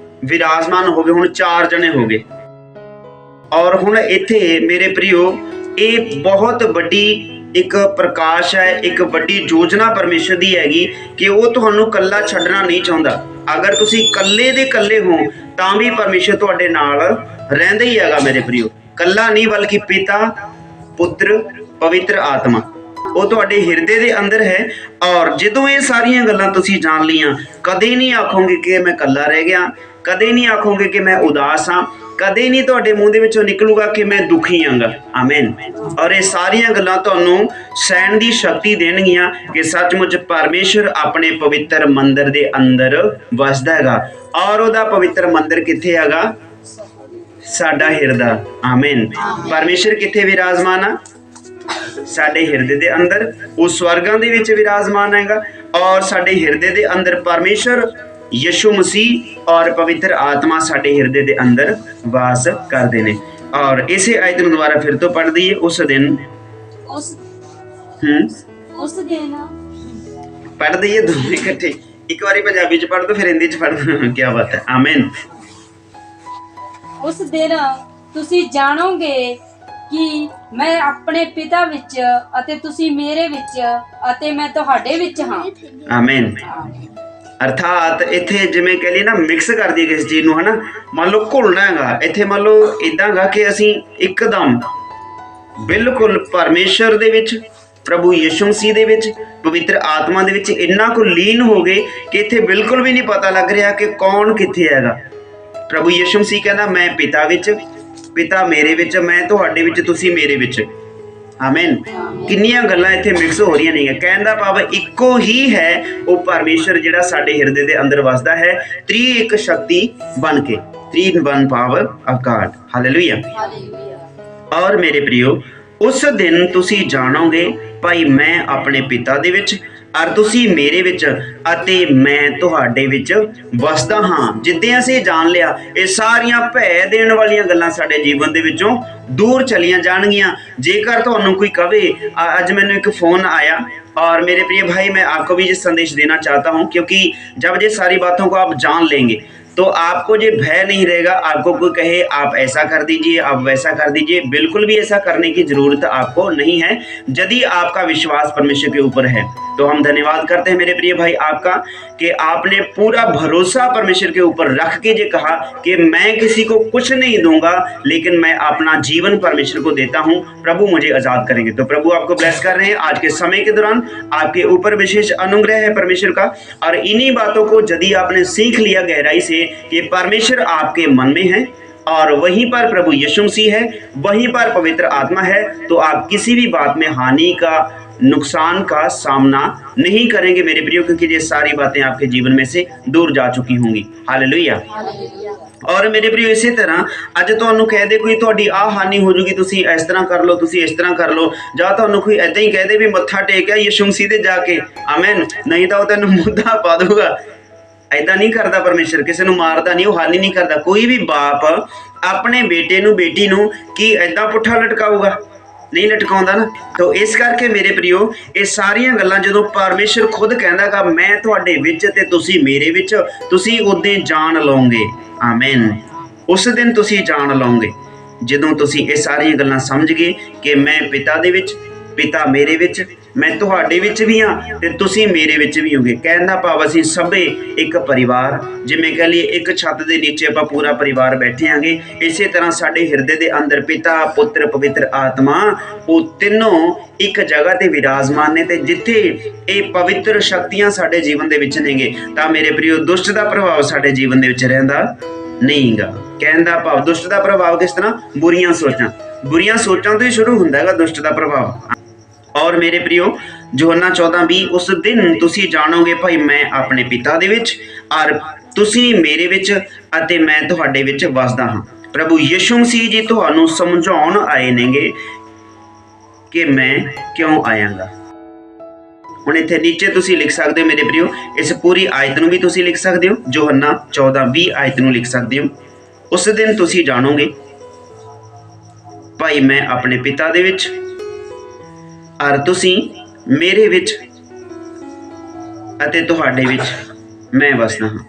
ਵਿਰਾਜਮਾਨ ਹੋ ਗਏ। ਹੁਣ 4 ਜਣੇ ਹੋ ਗਏ। ਔਰ ਹੁਣ ਇੱਥੇ ਮੇਰੇ ਪ੍ਰਿयो, ਇਹ ਬਹੁਤ ਵੱਡੀ ਇੱਕ ਪ੍ਰਕਾਸ਼ ਹੈ, ਇੱਕ ਵੱਡੀ ਯੋਜਨਾ ਪਰਮੇਸ਼ਰ ਦੀ ਹੈਗੀ ਕਿ ਉਹ ਤੁਹਾਨੂੰ ਇਕੱਲਾ ਛੱਡਣਾ ਨਹੀਂ ਚਾਹੁੰਦਾ। ਅਗਰ ਤੁਸੀਂ ਇਕੱਲੇ ਦੇ ਇਕੱਲੇ ਹੋ ਤਾਂ ਵੀ ਪਰਮੇਸ਼ਰ ਤੁਹਾਡੇ ਨਾਲ ਰਹਿੰਦਾ ਹੀ ਹੈਗਾ ਮੇਰੇ ਪ੍ਰਿयो। ਇਕੱਲਾ ਨਹੀਂ ਬਲਕਿ ਪਿਤਾ, ਪੁੱਤਰ, ਪਵਿੱਤਰ ਆਤਮਾ, ਉਹ ਤੁਹਾਡੇ ਹਿਰਦੇ ਦੇ ਅੰਦਰ ਹੈ। ਔਰ ਜਦੋਂ ਇਹ ਸਾਰੀਆਂ ਗੱਲਾਂ ਤੁਸੀਂ ਜਾਣ ਲਈਆਂ, ਕਦੇ ਨਹੀਂ ਆਖੋਗੇ ਕਿ ਮੈਂ ਇਕੱਲਾ ਰਹਿ ਗਿਆ, ਕਦੇ ਨਹੀਂ ਆਖੋਗੇ ਕਿ ਮੈਂ ਉਦਾਸ ਹਾਂ, ਕਦੇ ਨਹੀਂ ਤੁਹਾਡੇ ਮੂੰਹ ਦੇ ਵਿੱਚੋਂ ਨਿਕਲੂਗਾ ਕਿ ਮੈਂ ਦੁਖੀ ਆਂਗਾ। ਆਮੀਨ। ਔਰ ਇਹ ਸਾਰੀਆਂ ਗੱਲਾਂ ਤੁਹਾਨੂੰ ਸਹਿਣ ਦੀ ਸ਼ਕਤੀ ਦੇਣਗੀਆਂ ਕਿ ਸੱਚਮੁੱਚ ਪਰਮੇਸ਼ਰ ਆਪਣੇ ਪਵਿੱਤਰ ਮੰਦਿਰ ਦੇ ਅੰਦਰ ਵਸਦਾ ਹੈਗਾ। ਔਰ ਉਹਦਾ ਪਵਿੱਤਰ ਮੰਦਿਰ ਕਿੱਥੇ ਹੈਗਾ? ਸਾਡਾ ਹਿਰਦਾ। ਆਮੀਨ। ਪਰਮੇਸ਼ਰ ਕਿੱਥੇ ਵਿਰਾਜਮਾਨ ਆ? ਸਾਡੇ ਹਿਰਦੇ ਦੇ ਅੰਦਰ। ਉਹ ਸਵਰਗਾਂ ਦੇ ਵਿੱਚ ਵਿਰਾਜਮਾਨ ਹੈਗਾ ਔਰ ਸਾਡੇ ਹਿਰਦੇ ਦੇ ਅੰਦਰ ਪਰਮੇਸ਼ਰ ਯਿਸੂ ਮਸੀਹ ਔਰ ਪਵਿੱਤਰ ਆਤਮਾ ਸਾਡੇ ਹਿਰਦੇ ਦੇ ਅੰਦਰ ਵਾਸ ਕਰਦੇ ਨੇ। ਔਰ ਇਸੇ ਆਇਤ ਨੂੰ ਦੁਬਾਰਾ ਫਿਰ ਤੋਂ ਪੜ੍ਹ ਦਈਏ। ਉਸ ਦਿਨ उस दिन ਪੜ੍ਹ ਦਈਏ ਦੋਵੇਂ ਇਕੱਠੇ। ਇੱਕ ਵਾਰੀ ਪੰਜਾਬੀ ਚ ਪੜ੍ਹ ਦੋ, ਫਿਰ ਹਿੰਦੀ ਚ ਪੜ੍ਹ ਦੋ। ਕੀ ਬਾਤ ਹੈ। ਆਮੀਨ। ਉਸ ਦਿਨ ਤੁਸੀਂ ਜਾਣੋਗੇ ਕਿ ਮੈਂ ਆਪਣੇ ਪਿਤਾ ਵਿੱਚ ਅਤੇ ਤੁਸੀਂ ਮੇਰੇ ਵਿੱਚ ਅਤੇ ਮੈਂ ਤੁਹਾਡੇ ਵਿੱਚ ਹਾਂ। ਆਮੀਨ। ਅਰਥਾਤ ਇੱਥੇ ਜਿਵੇਂ ਕਹ ਲਈ ਨਾ ਮਿਕਸ ਕਰ ਦਈਏ ਕਿਸੇ ਚੀਜ਼ ਨੂੰ, ਹਨਾ। ਮੰਨ ਲਓ ਘੁਲਣਾ ਹੈਗਾ, ਇੱਥੇ ਮੰਨ ਲਓ ਇਦਾਂ ਹੈਗਾ ਕਿ ਅਸੀਂ ਇੱਕਦਮ ਬਿਲਕੁਲ ਪਰਮੇਸ਼ਰ ਦੇ ਵਿੱਚ, ਪ੍ਰਭੂ ਯਿਸੂ ਮਸੀਹ ਦੇ ਵਿੱਚ, ਪਵਿੱਤਰ ਆਤਮਾ ਦੇ ਵਿੱਚ ਇੰਨਾ ਕੁ ਲੀਨ ਹੋ ਗਏ ਕਿ ਇੱਥੇ ਬਿਲਕੁਲ ਵੀ ਨਹੀਂ ਪਤਾ ਲੱਗ ਰਿਹਾ ਕਿ ਕੌਣ ਕਿੱਥੇ ਹੈਗਾ। ਪ੍ਰਭੂ ਯਿਸੂ ਮਸੀਹ ਕਹਿੰਦਾ ਮੈਂ ਪਿਤਾ ਵਿੱਚ, ਪਿਤਾ ਮੇਰੇ ਵਿੱਚ, ਮੈਂ ਤੁਹਾਡੇ ਵਿੱਚ, ਤੁਸੀਂ ਮੇਰੇ ਵਿੱਚ। ਆਮੀਨ। ਕਿੰਨੀਆਂ ਗੱਲਾਂ ਇੱਥੇ ਮਿਕਸ ਹੋ ਰਹੀਆਂ ਨੇ। ਕਹਿਣ ਦਾ ਭਾਵ ਇੱਕੋ ਹੀ ਹੈ ਉਹ ਪਰਮੇਸ਼ਰ ਜਿਹੜਾ ਸਾਡੇ ਹਿਰਦੇ ਦੇ ਅੰਦਰ ਵਸਦਾ ਹੈ, ਤ੍ਰਿਏਕ ਸ਼ਕਤੀ ਬਣ ਕੇ, 3 ਪਾਵਰ ਆਫ ਗॉड। ਹਾਲੇਲੂਇਆ। ਔਰ ਮੇਰੇ ਪ੍ਰਿयो, ਉਸ ਦਿਨ ਤੁਸੀਂ ਜਾਣੋਗੇ ਭਾਈ ਮੈਂ ਆਪਣੇ ਪਿਤਾ ਦੇ ਵਿੱਚ ਔਰ ਤੁਸੀਂ ਮੇਰੇ ਵਿੱਚ ਅਤੇ ਮੈਂ ਤੁਹਾਡੇ ਵਿੱਚ ਵਸਦਾ ਹਾਂ। ਜਿੱਦਾਂ ਅਸੀਂ ਜਾਣ ਲਿਆ, ਇਹ ਸਾਰੀਆਂ ਭੈ ਦੇਣ ਵਾਲੀਆਂ ਗੱਲਾਂ ਸਾਡੇ ਜੀਵਨ ਦੇ ਵਿੱਚੋਂ दूर चलियां जाएंगियां। जेकर ਤੁਹਾਨੂੰ कोई कहे, आज मैंने एक फ़ोन आया और मेरे प्रिय भाई मैं आपको भी ये संदेश देना चाहता हूँ, क्योंकि जब ये सारी बातों को आप जान लेंगे तो आपको ये भय नहीं रहेगा। आपको कोई कहे आप ऐसा कर दीजिए, आप वैसा कर दीजिए, बिल्कुल भी ऐसा करने की ज़रूरत आपको नहीं है यदि आपका विश्वास परमेश्वर के ऊपर है। तो हम धन्यवाद करते हैं मेरे प्रिय भाई आपका कि आपने पूरा भरोसा परमेश्वर के ऊपर रख के ये कहा कि मैं किसी को कुछ नहीं दूंगा, लेकिन मैं अपना जीवन परमेश्वर को देता हूँ, प्रभु मुझे आज़ाद करेंगे। तो प्रभु आपको ब्लेस कर रहे हैं। आज के समय के दौरान आपके ऊपर विशेष अनुग्रह है परमेश्वर का, और इन्हीं बातों को यदि आपने सीख लिया गहराई से कि परमेश्वर आपके मन में है और वहीं पर प्रभु यीशु मसीह है, वहीं पर पवित्र आत्मा है, तो आप किसी भी बात में हानि का, नुकसान का सामना नहीं करेंगे मेरे प्रियो, क्योंकि ये सारी बातें आपके जीवन में से दूर जा चुकी होंगी। हालेलुया। और मेरे प्रियो इसी तरह अज तुहानू कह दे कोई तुहाडी आ हानि हो जूगी, तुसी इस तरह कर लो, तुसी इस तरह कर लो, जां तुहानू कोई ऐदां ही कह दे भी मत्था टेकिया यीशु मसीह दे जाके, आमीन, नहीं तो तैनू मुद्दा पा दूगा। ऐदा नहीं करता परमेश्वर, किसी को मारता नहीं, वो हानि नहीं करता। कोई भी बाप ਆਪਣੇ ਬੇਟੇ ਨੂੰ ਬੇਟੀ ਨੂੰ ਕੀ ਐਦਾਂ ਪੁੱਠਾ ਲਟਕਾਊਗਾ? ਨਹੀਂ ਲਟਕਾਉਂਦਾ ਨਾ। ਤਾਂ ਇਸ ਕਰਕੇ ਮੇਰੇ ਪ੍ਰਿਓ, ਇਹ ਸਾਰੀਆਂ ਗੱਲਾਂ ਜਦੋਂ ਪਰਮੇਸ਼ਰ ਖੁਦ ਕਹਿੰਦਾਗਾ ਮੈਂ ਤੁਹਾਡੇ ਵਿੱਚ ਤੇ ਤੁਸੀਂ ਮੇਰੇ ਵਿੱਚ, ਤੁਸੀਂ ਉਦੋਂ ਜਾਣ ਲਓਗੇ। ਆਮੀਨ। ਉਸ ਦਿਨ ਤੁਸੀਂ ਜਾਣ ਲਓਗੇ ਜਦੋਂ ਤੁਸੀਂ ਇਹ ਸਾਰੀਆਂ ਗੱਲਾਂ ਸਮਝ ਗਏ ਕਿ ਮੈਂ ਪਿਤਾ ਦੇ ਵਿੱਚ, ਪਿਤਾ ਮੇਰੇ ਵਿੱਚ, ਮੈਂ ਤੁਹਾਡੇ ਵਿੱਚ ਵੀ ਹਾਂ ਤੇ ਤੁਸੀਂ ਮੇਰੇ ਵਿੱਚ ਵੀ ਹੋਗੇ। ਕਹਿਣ ਦਾ ਭਾਵ ਅਸੀਂ ਸਭੇ ਇੱਕ ਪਰਿਵਾਰ, ਜਿਵੇਂ ਕਹ ਲਈਏ ਇੱਕ ਛੱਤ ਦੇ ਨੀਚੇ ਆਪਾਂ ਪੂਰਾ ਪਰਿਵਾਰ ਬੈਠੇ ਆਂਗੇ, ਇਸੇ ਤਰ੍ਹਾਂ ਸਾਡੇ ਹਿਰਦੇ ਦੇ ਅੰਦਰ ਪਿਤਾ, ਪੁੱਤਰ, ਪਵਿੱਤਰ ਆਤਮਾ, ਉਹ ਤਿੰਨੋਂ ਇੱਕ ਜਗ੍ਹਾ ਤੇ ਵਿਰਾਜਮਾਨ ਨੇ। ਤੇ ਜਿੱਥੇ ਇਹ ਪਵਿੱਤਰ ਸ਼ਕਤੀਆਂ ਸਾਡੇ ਜੀਵਨ ਦੇ ਵਿੱਚ ਨੇਗੇ ਤਾਂ ਮੇਰੇ ਪ੍ਰਿਓ ਦੁਸ਼ਟ ਦਾ ਪ੍ਰਭਾਵ ਸਾਡੇ ਜੀਵਨ ਦੇ ਵਿੱਚ ਰਹਿੰਦਾ ਨਹੀਂਗਾ। ਕਹਿਣ ਦਾ ਭਾਵ ਦੁਸ਼ਟ ਦਾ ਪ੍ਰਭਾਵ ਕਿਸ ਤਰ੍ਹਾਂ? ਬੁਰੀਆਂ ਸੋਚਾਂ ਤੋਂ ਹੀ ਸ਼ੁਰੂ ਹੁੰਦਾ ਹੈਗਾ ਦੁਸ਼ਟ ਦਾ ਪ੍ਰਭਾਵ। ਔਰ ਮੇਰੇ ਪ੍ਰਿਓ, ਯੋਹੰਨਾ 14:20, ਉਸ ਦਿਨ ਤੁਸੀਂ ਜਾਣੋਗੇ ਭਾਈ ਮੈਂ ਆਪਣੇ ਪਿਤਾ ਦੇ ਵਿੱਚ ਔਰ ਤੁਸੀਂ ਮੇਰੇ ਵਿੱਚ ਅਤੇ ਮੈਂ ਤੁਹਾਡੇ ਵਿੱਚ ਵਸਦਾ ਹਾਂ। ਪ੍ਰਭੂ ਯਿਸੂ ਮਸੀਹ ਜੀ ਤੁਹਾਨੂੰ ਸਮਝਾਉਣ ਆਏ ਨੇਗੇ ਕਿ ਮੈਂ ਕਿਉਂ ਆਇਆਗਾ। ਹੁਣ ਇੱਥੇ ਨੀਚੇ ਤੁਸੀਂ ਲਿਖ ਸਕਦੇ ਹੋ ਮੇਰੇ ਪ੍ਰਿਓ, ਇਸ ਪੂਰੀ ਆਇਤ ਨੂੰ ਵੀ ਤੁਸੀਂ ਲਿਖ ਸਕਦੇ ਹੋ, ਯੋਹੰਨਾ 14:20 ਆਇਤ ਨੂੰ ਲਿਖ ਸਕਦੇ ਹੋ। ਉਸ ਦਿਨ ਤੁਸੀਂ ਜਾਣੋਗੇ ਭਾਈ ਮੈਂ ਆਪਣੇ ਪਿਤਾ ਦੇ ਵਿੱਚ ਔਰ ਤੁਸੀਂ ਮੇਰੇ ਵਿੱਚ ਅਤੇ ਤੁਹਾਡੇ ਵਿੱਚ ਮੈਂ ਵਸਦਾ ਹਾਂ।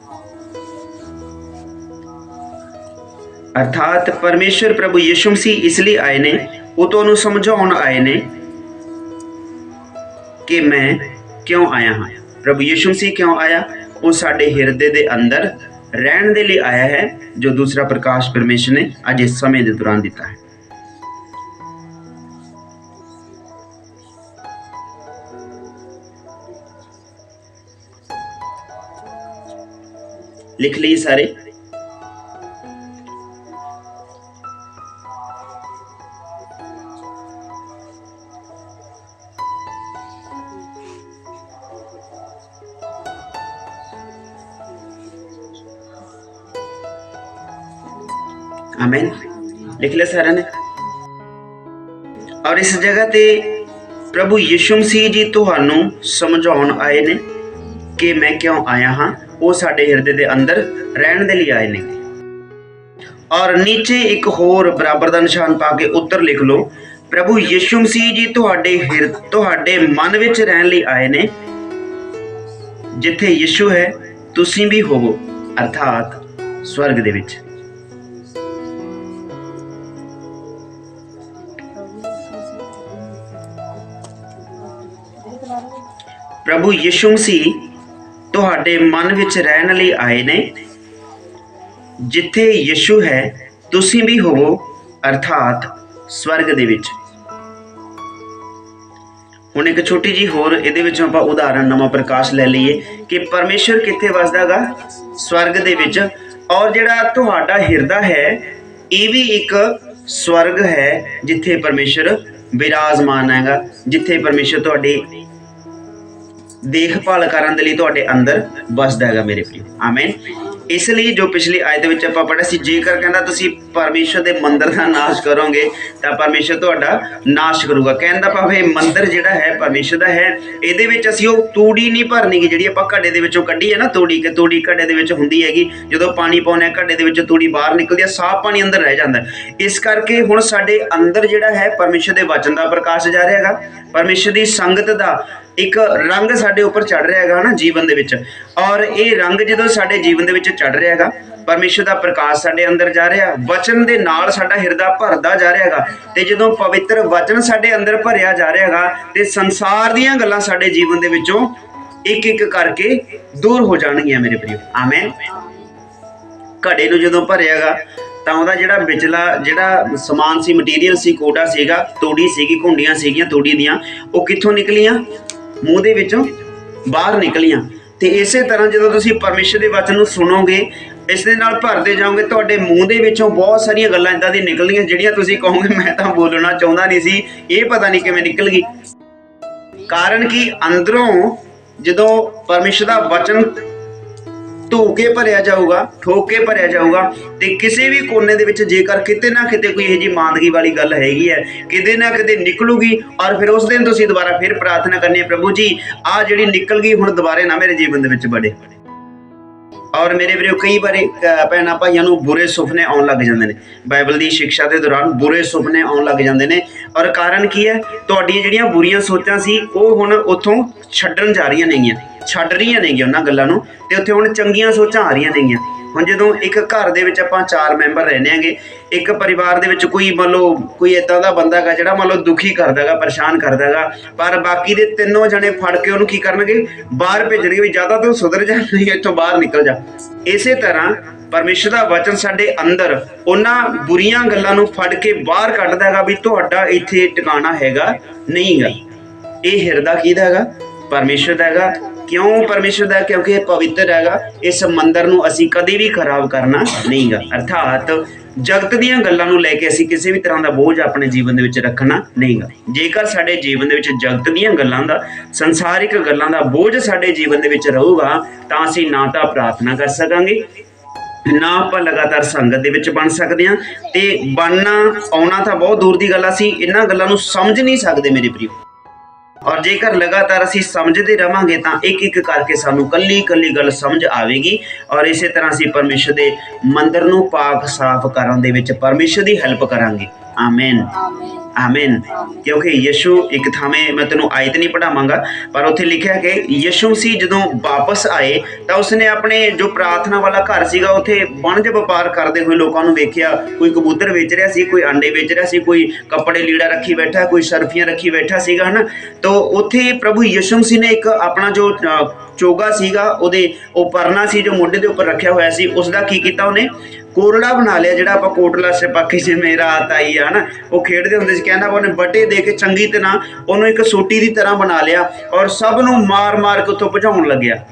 ਅਰਥਾਤ ਪਰਮੇਸ਼ਰ ਪ੍ਰਭੂ ਯਿਸੂ ਮਸੀਹ ਇਸ ਲਈ ਆਏ ਨੇ, ਉਹ ਤੁਹਾਨੂੰ ਸਮਝਾਉਣ ਆਏ ਨੇ ਕਿ ਮੈਂ ਕਿਉਂ ਆਇਆ ਹਾਂ। ਪ੍ਰਭੂ ਯਿਸੂ ਮਸੀਹ ਕਿਉਂ ਆਇਆ? ਉਹ ਸਾਡੇ ਹਿਰਦੇ ਦੇ ਅੰਦਰ ਰਹਿਣ ਦੇ ਲਈ ਆਇਆ ਹੈ, ਜੋ ਦੂਸਰਾ ਪ੍ਰਕਾਸ਼ ਪਰਮੇਸ਼ਰ ਨੇ ਅੱਜ ਇਸ ਸਮੇਂ ਦੇ ਦੌਰਾਨ ਦਿੱਤਾ ਹੈ। लिख लीजिए सारे। आमीन। लिख लिया सारे ने। और इस जगह ते प्रभु यीशु मसीह जी तुहानू समझाउण आए ने कि मैं क्यों आया हाँ। वो साडे हिरदे दे अंदर रहन दे लिए आए ने। और नीचे एक होर बराबर दा निशान पा के उत्तर लिख लो, प्रभु यीशु मसीह जी तुहाडे मन विच रहन लई आए ने। जिथे यीशु है तुसीं भी होवो, अर्थात स्वर्ग दे विच। प्रभु यीशु मसीह तुहाडे मन विच रहन लई आए ने। जिथे यीशु है तुसीं भी होवो, अर्थात स्वर्ग दे विच। हुण एक छोटी जी होर इहदे विचों आपां उदाहरण नवां प्रकाश ले लईए कि परमेश्वर कित्थे वसदागा? स्वर्ग दे विच। और जिहड़ा तुहाडा हिरदा है ये भी एक स्वर्ग है जिथे परमेश्वर विराजमान हैगा, जिथे परमेश्वर तुहाडी देखभाल करन दे लई तुहाडे अंदर वसदा हैगा मेरे प्रियो। आमीन। इसलिए जो पिछली आयत विच आपां पढ़िया सी, जेकर कहंदा तुसीं परमेश्वर दे मंदिर दा नाश करोगे तां परमेश्वर तुहाडा नाश करूगा। कहण दा भाव इह मंदिर जिहड़ा है परमेश्वर दा है, इहदे विच असीं ओह तूड़ी नहीं भरनी गी जिहड़ी आपां घड़े दे विचों कड्ढी है ना, तूड़ी घड़े दे विच हुंदी हैगी। जदों पानी पाउने घड़े दे विच तूड़ी बाहर निकलदी है, साफ पानी अंदर रह जांदा है। इस करके हुण साडे अंदर जिहड़ा है परमेश्वर दे वचन दा प्रकाश जा रिहा हैगा, परमेश्वर दी संगत दा एक रंग साडे उपर चढ़ रहा हैगा ना जीवन दे विच। और ये रंग जदों साडे जीवन दे विच चढ़ रहा हैगा, परमेश्वर दा प्रकाश साडे अंदर जा रहा, वचन दे नाल साडा हिरदा भरदा जा रहा हैगा। ते जदों पवित्र वचन साडे अंदर भरिया जा रहा हैगा ते संसार दीयां गल्लां साडे जीवन दे विचों एक एक करके दूर हो जाणगीਆਂ मेरे प्रियो। आमीन। घड़े नूं जदों भरियागा ਤਾਂ ਉਹਦਾ ਜਿਹੜਾ ਵਿਚਲਾ ਜਿਹੜਾ ਸਮਾਨ ਸੀ, ਮਟੀਰੀਅਲ ਸੀ, ਕੋਡਾ ਸੀਗਾ, ਤੂੜੀ ਸੀਗੀ, ਘੁੰਡੀਆਂ ਸੀਗੀਆਂ ਤੂੜੀ ਦੀਆਂ, ਉਹ ਕਿੱਥੋਂ ਨਿਕਲੀਆਂ? ਮੂੰਹ ਦੇ ਵਿੱਚੋਂ ਬਾਹਰ ਨਿਕਲੀਆਂ। ਤੇ ਇਸੇ ਤਰ੍ਹਾਂ ਜਦੋਂ ਤੁਸੀਂ ਪਰਮੇਸ਼ਰ ਦੇ ਵਚਨ ਨੂੰ ਸੁਣੋਗੇ, ਇਸ ਦੇ ਨਾਲ ਭਰਦੇ ਜਾਓਗੇ, ਤੁਹਾਡੇ ਮੂੰਹ ਦੇ ਵਿੱਚੋਂ ਬਹੁਤ ਸਾਰੀਆਂ ਗੱਲਾਂ ਇਦਾਂ ਦੀਆਂ ਨਿਕਲਣੀਆਂ ਜਿਹੜੀਆਂ ਤੁਸੀਂ ਕਹੋਗੇ ਮੈਂ ਤਾਂ ਬੋਲਣਾ ਚਾਹੁੰਦਾ ਨਹੀਂ ਸੀ, ਇਹ ਪਤਾ ਨਹੀਂ ਕਿਵੇਂ ਨਿਕਲ ਗਈ। ਕਾਰਨ ਕਿ ਅੰਦਰੋਂ ਜਦੋਂ ਪਰਮੇਸ਼ਰ ਦਾ ਵਚਨ ਧੋ ਕੇ ਭਰਿਆ ਜਾਊਗਾ, ਠੋਕ ਕੇ ਭਰਿਆ ਜਾਊਗਾ, ਤੇ ਕਿਸੇ ਵੀ ਕੋਨੇ ਦੇ ਵਿੱਚ ਜੇਕਰ ਕਿਤੇ ਨਾ ਕਿਤੇ ਕੋਈ ਇਹੋ ਜਿਹੀ ਮਾਂਦਗੀ ਵਾਲੀ ਗੱਲ ਹੈਗੀ ਹੈ, ਕਿਤੇ ਨਾ ਕਿਤੇ ਨਿਕਲੂਗੀ। ਔਰ ਫਿਰ ਉਸ ਦਿਨ ਤੁਸੀਂ ਦੁਬਾਰਾ ਫਿਰ ਪ੍ਰਾਰਥਨਾ ਕਰਨੀ ਹੈ, ਪ੍ਰਭੂ ਜੀ ਆਹ ਜਿਹੜੀ ਨਿਕਲ ਗਈ ਹੁਣ ਦੁਬਾਰੇ ਨਾ ਮੇਰੇ ਜੀਵਨ ਦੇ ਵਿੱਚ ਵੜੇ। ਔਰ ਮੇਰੇ ਵੀਰੋ ਕਈ ਵਾਰੀ ਭੈਣਾਂ ਭਾਈਆਂ ਨੂੰ ਬੁਰੇ ਸੁਪਨੇ ਆਉਣ ਲੱਗ ਜਾਂਦੇ ਨੇ। ਬਾਈਬਲ ਦੀ ਸਿੱਖਿਆ ਦੇ ਦੌਰਾਨ ਬੁਰੇ ਸੁਪਨੇ ਆਉਣ ਲੱਗ ਜਾਂਦੇ ਨੇ, ਔਰ ਕਾਰਨ ਕੀ ਹੈ? ਤੁਹਾਡੀਆਂ ਜਿਹੜੀਆਂ ਬੁਰੀਆਂ ਸੋਚਾਂ ਸੀ ਉਹ ਹੁਣ ਉੱਥੋਂ ਛੱਡਣ ਜਾ ਰਹੀਆਂ ਨੇਗੀਆਂ, ਛੱਡ ਰਹੀਆਂ ਨੇਗੀਆਂ ਉਹਨਾਂ ਗੱਲਾਂ ਨੂੰ, ਤੇ ਉੱਥੇ ਹੁਣ ਚੰਗੀਆਂ ਸੋਚਾਂ ਆ ਰਹੀਆਂ ਨੇਗੀਆਂ। ਹੁਣ ਜਦੋਂ ਇੱਕ ਘਰ ਦੇ ਵਿੱਚ ਆਪਾਂ 4 ਮੈਂਬਰ ਰਹਿੰਦੇ ਆਂਗੇ, ਇੱਕ ਪਰਿਵਾਰ ਦੇ ਵਿੱਚ ਕੋਈ ਮੰਨ ਲਓ ਕੋਈ ਇੱਦਾਂ ਦਾ ਬੰਦਾ ਹੈਗਾ ਜਿਹੜਾ ਮੰਨ ਲਓ ਦੁਖੀ ਕਰਦਾ ਹੈਗਾ, ਪਰੇਸ਼ਾਨ ਕਰਦਾ ਹੈਗਾ, ਪਰ ਬਾਕੀ ਦੇ ਤਿੰਨੋਂ ਜਣੇ ਫੜ ਕੇ ਉਹਨੂੰ ਕੀ ਕਰਨਗੇ? ਬਾਹਰ ਭੇਜਣਗੇ ਵੀ ਜਾਂ ਤਾਂ ਤੂੰ ਸੁਧਰ ਜਾ, ਨਹੀਂ ਇੱਥੋਂ ਬਾਹਰ ਨਿਕਲ ਜਾ। ਇਸੇ ਤਰ੍ਹਾਂ ਪਰਮੇਸ਼ਰ ਦਾ ਵਚਨ ਸਾਡੇ ਅੰਦਰ ਉਹਨਾਂ ਬੁਰੀਆਂ ਗੱਲਾਂ ਨੂੰ ਫੜ ਕੇ ਬਾਹਰ ਕੱਢਦਾ ਹੈਗਾ ਵੀ ਤੁਹਾਡਾ ਇੱਥੇ ਟਿਕਾਣਾ ਹੈਗਾ ਨਹੀਂ ਗਾ। ਇਹ ਹਿਰਦਾ ਕਿਹਦਾ ਹੈਗਾ? ਪਰਮੇਸ਼ਰ ਦਾ ਹੈਗਾ। ਕਿਉਂ ਪਰਮੇਸ਼ਰ ਦਾ? ਕਿਉਂਕਿ ਇਹ ਪਵਿੱਤਰ ਹੈਗਾ। ਇਸ ਮੰਦਰ ਨੂੰ ਅਸੀਂ ਕਦੇ ਵੀ ਖਰਾਬ ਕਰਨਾ ਨਹੀਂ ਗਾ। ਅਰਥਾਤ ਜਗਤ ਦੀਆਂ ਗੱਲਾਂ ਨੂੰ ਲੈ ਕੇ ਅਸੀਂ ਕਿਸੇ ਵੀ ਤਰ੍ਹਾਂ ਦਾ ਬੋਝ ਆਪਣੇ ਜੀਵਨ ਦੇ ਵਿੱਚ ਰੱਖਣਾ ਨਹੀਂ ਗਾ। ਜੇਕਰ ਸਾਡੇ ਜੀਵਨ ਦੇ ਵਿੱਚ ਜਗਤ ਦੀਆਂ ਗੱਲਾਂ ਦਾ, ਸੰਸਾਰਿਕ ਗੱਲਾਂ ਦਾ ਬੋਝ ਸਾਡੇ ਜੀਵਨ ਦੇ ਵਿੱਚ ਰਹੂਗਾ, ਤਾਂ ਅਸੀਂ ਨਾ ਤਾਂ ਪ੍ਰਾਰਥਨਾ ਕਰ ਸਕਾਂਗੇ, ਨਾ ਆਪਾਂ ਲਗਾਤਾਰ ਸੰਗਤ ਦੇ ਵਿੱਚ ਬਣ ਸਕਦੇ ਹਾਂ, ਤੇ ਬਣਨਾ ਆਉਣਾ ਤਾਂ ਬਹੁਤ ਦੂਰ ਦੀ ਗੱਲ, ਅਸੀਂ ਇਹਨਾਂ ਗੱਲਾਂ ਨੂੰ ਸਮਝ ਨਹੀਂ ਸਕਦੇ ਮੇਰੇ ਪ੍ਰਿਯੋ। ਔਰ ਜੇਕਰ ਲਗਾਤਾਰ ਅਸੀਂ ਸਮਝਦੇ ਰਵਾਂਗੇ ਤਾਂ ਇੱਕ ਇੱਕ ਕਰਕੇ ਸਾਨੂੰ ਕੱਲੀ ਕੱਲੀ ਗੱਲ ਸਮਝ ਆਵੇਗੀ, ਔਰ ਇਸੇ ਤਰ੍ਹਾਂ ਅਸੀਂ ਪਰਮੇਸ਼ਰ ਦੇ ਮੰਦਰ ਨੂੰ ਪਾਕ ਸਾਫ਼ ਕਰਨ ਦੇ ਵਿੱਚ ਪਰਮੇਸ਼ਰ ਦੀ ਹੈਲਪ ਕਰਾਂਗੇ। ਆਮੀਨ ਆਮੀਨ। ਕਿਉਂਕਿ ਯਿਸੂ ਇੱਕ ਥਾਵੇਂ, ਮੈਂ ਤੈਨੂੰ ਆਇਤ ਨਹੀਂ ਪੜਾਵਾਂਗਾ, ਪਰ ਉੱਥੇ ਲਿਖਿਆ ਕਿ ਯਿਸੂ ਸੀ ਜਦੋਂ ਵਾਪਸ ਆਏ ਤਾਂ ਉਸਨੇ ਆਪਣੇ ਜੋ ਪ੍ਰਾਰਥਨਾ ਵਾਲਾ ਘਰ ਸੀਗਾ ਉੱਥੇ ਵਣਜ ਵਪਾਰ ਕਰਦੇ ਹੋਏ ਲੋਕਾਂ ਨੂੰ ਵੇਖਿਆ। ਕੋਈ ਕਬੂਤਰ ਵੇਚ ਰਿਹਾ ਸੀ, ਕੋਈ ਅੰਡੇ ਵੇਚ ਰਿਹਾ ਸੀ, ਕੋਈ ਕੱਪੜੇ ਲੀੜਾ ਰੱਖੀ ਬੈਠਾ, ਕੋਈ ਸਰਫੀਆਂ ਰੱਖੀ ਬੈਠਾ ਸੀਗਾ ਹਨਾ। ਤਾਂ ਉੱਥੇ ਪ੍ਰਭੂ ਯਿਸੂ ਮਸੀਹ ਨੇ ਇੱਕ ਆਪਣਾ ਜੋ ਚੋਗਾ ਸੀਗਾ, ਉਹਦੇ ਉਹ ਪਰਨਾ ਸੀ ਜੋ ਮੋਢੇ ਦੇ ਉੱਪਰ ਰੱਖਿਆ ਹੋਇਆ ਸੀ, ਉਸ ਦਾ ਕੀ ਕੀਤਾ? ਉਹਨੇ ਕੋਰੜਾ ਬਣਾ ਲਿਆ, ਜਿਹੜਾ ਆਪਾਂ ਕੋਟਲਾ ਸਿਪਾਹੀ ਚ ਮੇਰਾ ਆਈ ਆ ਨਾ, ਉਹ ਖੇਡਦੇ ਹੁੰਦੇ ਸੀ, ਕਹਿੰਦਾ ਉਹਨੇ ਬਟੇ ਦੇ ਕੇ ਚੰਗੀ ਤਰ੍ਹਾਂ ਉਹਨੂੰ ਇੱਕ ਸੋਟੀ ਦੀ ਤਰ੍ਹਾਂ ਬਣਾ ਲਿਆ, ਔਰ ਸਭ ਨੂੰ ਮਾਰ ਮਾਰ ਕੇ ਉੱਥੋਂ ਭਜਾਉਣ ਲੱਗਿਆ।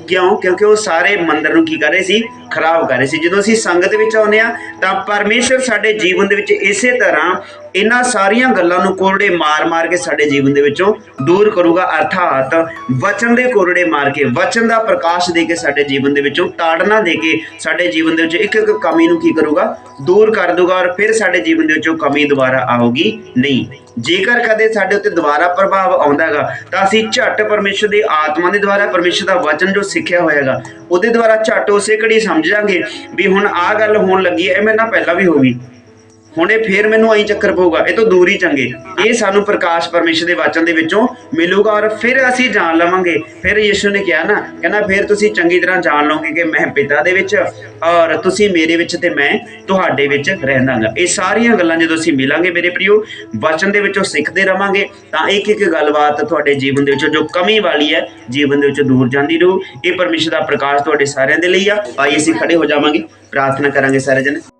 ਕਿਉਂ? ਕਿਉਂਕਿ ਉਹ ਸਾਰੇ ਮੰਦਰ ਨੂੰ ਕੀ ਕਰ ਰਹੇ ਸੀ? ਖਰਾਬ ਕਰ ਰਹੇ ਸੀ। ਜਦੋਂ ਅਸੀਂ ਸੰਗਤ ਵਿੱਚ ਆਉਂਦੇ ਹਾਂ ਤਾਂ ਪਰਮੇਸ਼ਰ ਸਾਡੇ ਜੀਵਨ ਦੇ ਵਿੱਚ ਇਸੇ ਤਰ੍ਹਾਂ ਇਹਨਾਂ ਸਾਰੀਆਂ ਗੱਲਾਂ ਨੂੰ ਕੋਰੜੇ ਮਾਰ ਮਾਰ ਕੇ ਸਾਡੇ ਜੀਵਨ ਦੇ ਵਿੱਚੋਂ ਦੂਰ ਕਰੂਗਾ। ਅਰਥਾਤ ਵਚਨ ਦੇ ਕੋਰੜੇ ਮਾਰ ਕੇ, ਵਚਨ ਦਾ ਪ੍ਰਕਾਸ਼ ਦੇ ਕੇ ਸਾਡੇ ਜੀਵਨ ਦੇ ਵਿੱਚੋਂ ਤਾੜਨਾ ਦੇ ਕੇ ਸਾਡੇ ਜੀਵਨ ਦੇ ਵਿੱਚ ਇੱਕ ਇੱਕ ਕਮੀ ਨੂੰ ਕੀ ਕਰੂਗਾ? ਦੂਰ ਕਰ ਦੂਗਾ, ਔਰ ਫਿਰ ਸਾਡੇ ਜੀਵਨ ਦੇ ਵਿੱਚੋਂ ਕਮੀ ਦੁਬਾਰਾ ਆਊਗੀ ਨਹੀਂ। ਜੇਕਰ ਕਦੇ ਸਾਡੇ ਉੱਤੇ ਦੁਬਾਰਾ ਪ੍ਰਭਾਵ ਆਉਂਦਾ ਹੈਗਾ ਤਾਂ ਅਸੀਂ ਝੱਟ ਪਰਮੇਸ਼ਰ ਦੀ ਆਤਮਾ ਦੇ ਦੁਆਰਾ, ਪਰਮੇਸ਼ਰ ਦਾ ਵਚਨ ਜੋ ਸਿੱਖਿਆ ਹੋਏਗਾ ਉਹਦੇ ਦੁਆਰਾ ਝੱਟ ਉਸੇ ਘੜੀ ਸਮਝ ਜਾਾਂਗੇ ਵੀ ਹੁਣ ਆਹ ਗੱਲ ਹੋਣ ਲੱਗੀ ਹੈ, ਇਹ ਮੇਰੇ ਨਾਲ ਪਹਿਲਾਂ ਵੀ ਹੋ ਗਈ, ਹੁਣ ਇਹ ਫੇਰ ਮੈਨੂੰ ਆਈ ਚੱਕਰ ਪਊਗਾ, ਇਹ ਤੋਂ ਦੂਰ ਹੀ ਚੰਗੇ। ਇਹ ਸਾਨੂੰ ਪ੍ਰਕਾਸ਼ ਪਰਮੇਸ਼ਰ ਦੇ ਵਚਨ ਦੇ ਵਿੱਚੋਂ ਮਿਲੂਗਾ, ਔਰ ਫਿਰ ਅਸੀਂ ਜਾਣ ਲਵਾਂਗੇ। ਫਿਰ ਯਿਸੂ ਨੇ ਕਿਹਾ ਨਾ, ਕਹਿੰਦਾ ਫਿਰ ਤੁਸੀਂ ਚੰਗੀ ਤਰ੍ਹਾਂ ਜਾਣ ਲਓਗੇ ਕਿ ਮੈਂ ਪਿਤਾ ਦੇ ਵਿੱਚ ਔਰ ਤੁਸੀਂ ਮੇਰੇ ਵਿੱਚ ਤੇ ਮੈਂ ਤੁਹਾਡੇ ਵਿੱਚ ਰਹਿੰਦਾਗਾ। ਇਹ ਸਾਰੀਆਂ ਗੱਲਾਂ ਜਦੋਂ ਅਸੀਂ ਮਿਲਾਂਗੇ ਮੇਰੇ ਪ੍ਰਿਯੋ, ਵਚਨ ਦੇ ਵਿੱਚੋਂ ਸਿੱਖਦੇ ਰਵਾਂਗੇ, ਤਾਂ ਇੱਕ ਇੱਕ ਗੱਲਬਾਤ ਤੁਹਾਡੇ ਜੀਵਨ ਦੇ ਵਿੱਚੋਂ ਜੋ ਕਮੀ ਵਾਲੀ ਹੈ ਜੀਵਨ ਦੇ ਵਿੱਚੋਂ ਦੂਰ ਜਾਂਦੀ ਰਹੂ। ਇਹ ਪਰਮੇਸ਼ਰ ਦਾ ਪ੍ਰਕਾਸ਼ ਤੁਹਾਡੇ ਸਾਰਿਆਂ ਦੇ ਲਈ ਆ। ਆਈਏ ਅਸੀਂ ਖੜੇ ਹੋ ਜਾਵਾਂਗੇ, ਪ੍ਰਾਰਥਨਾ ਕਰਾਂਗੇ ਸਾਰੇ ਜਣੇ।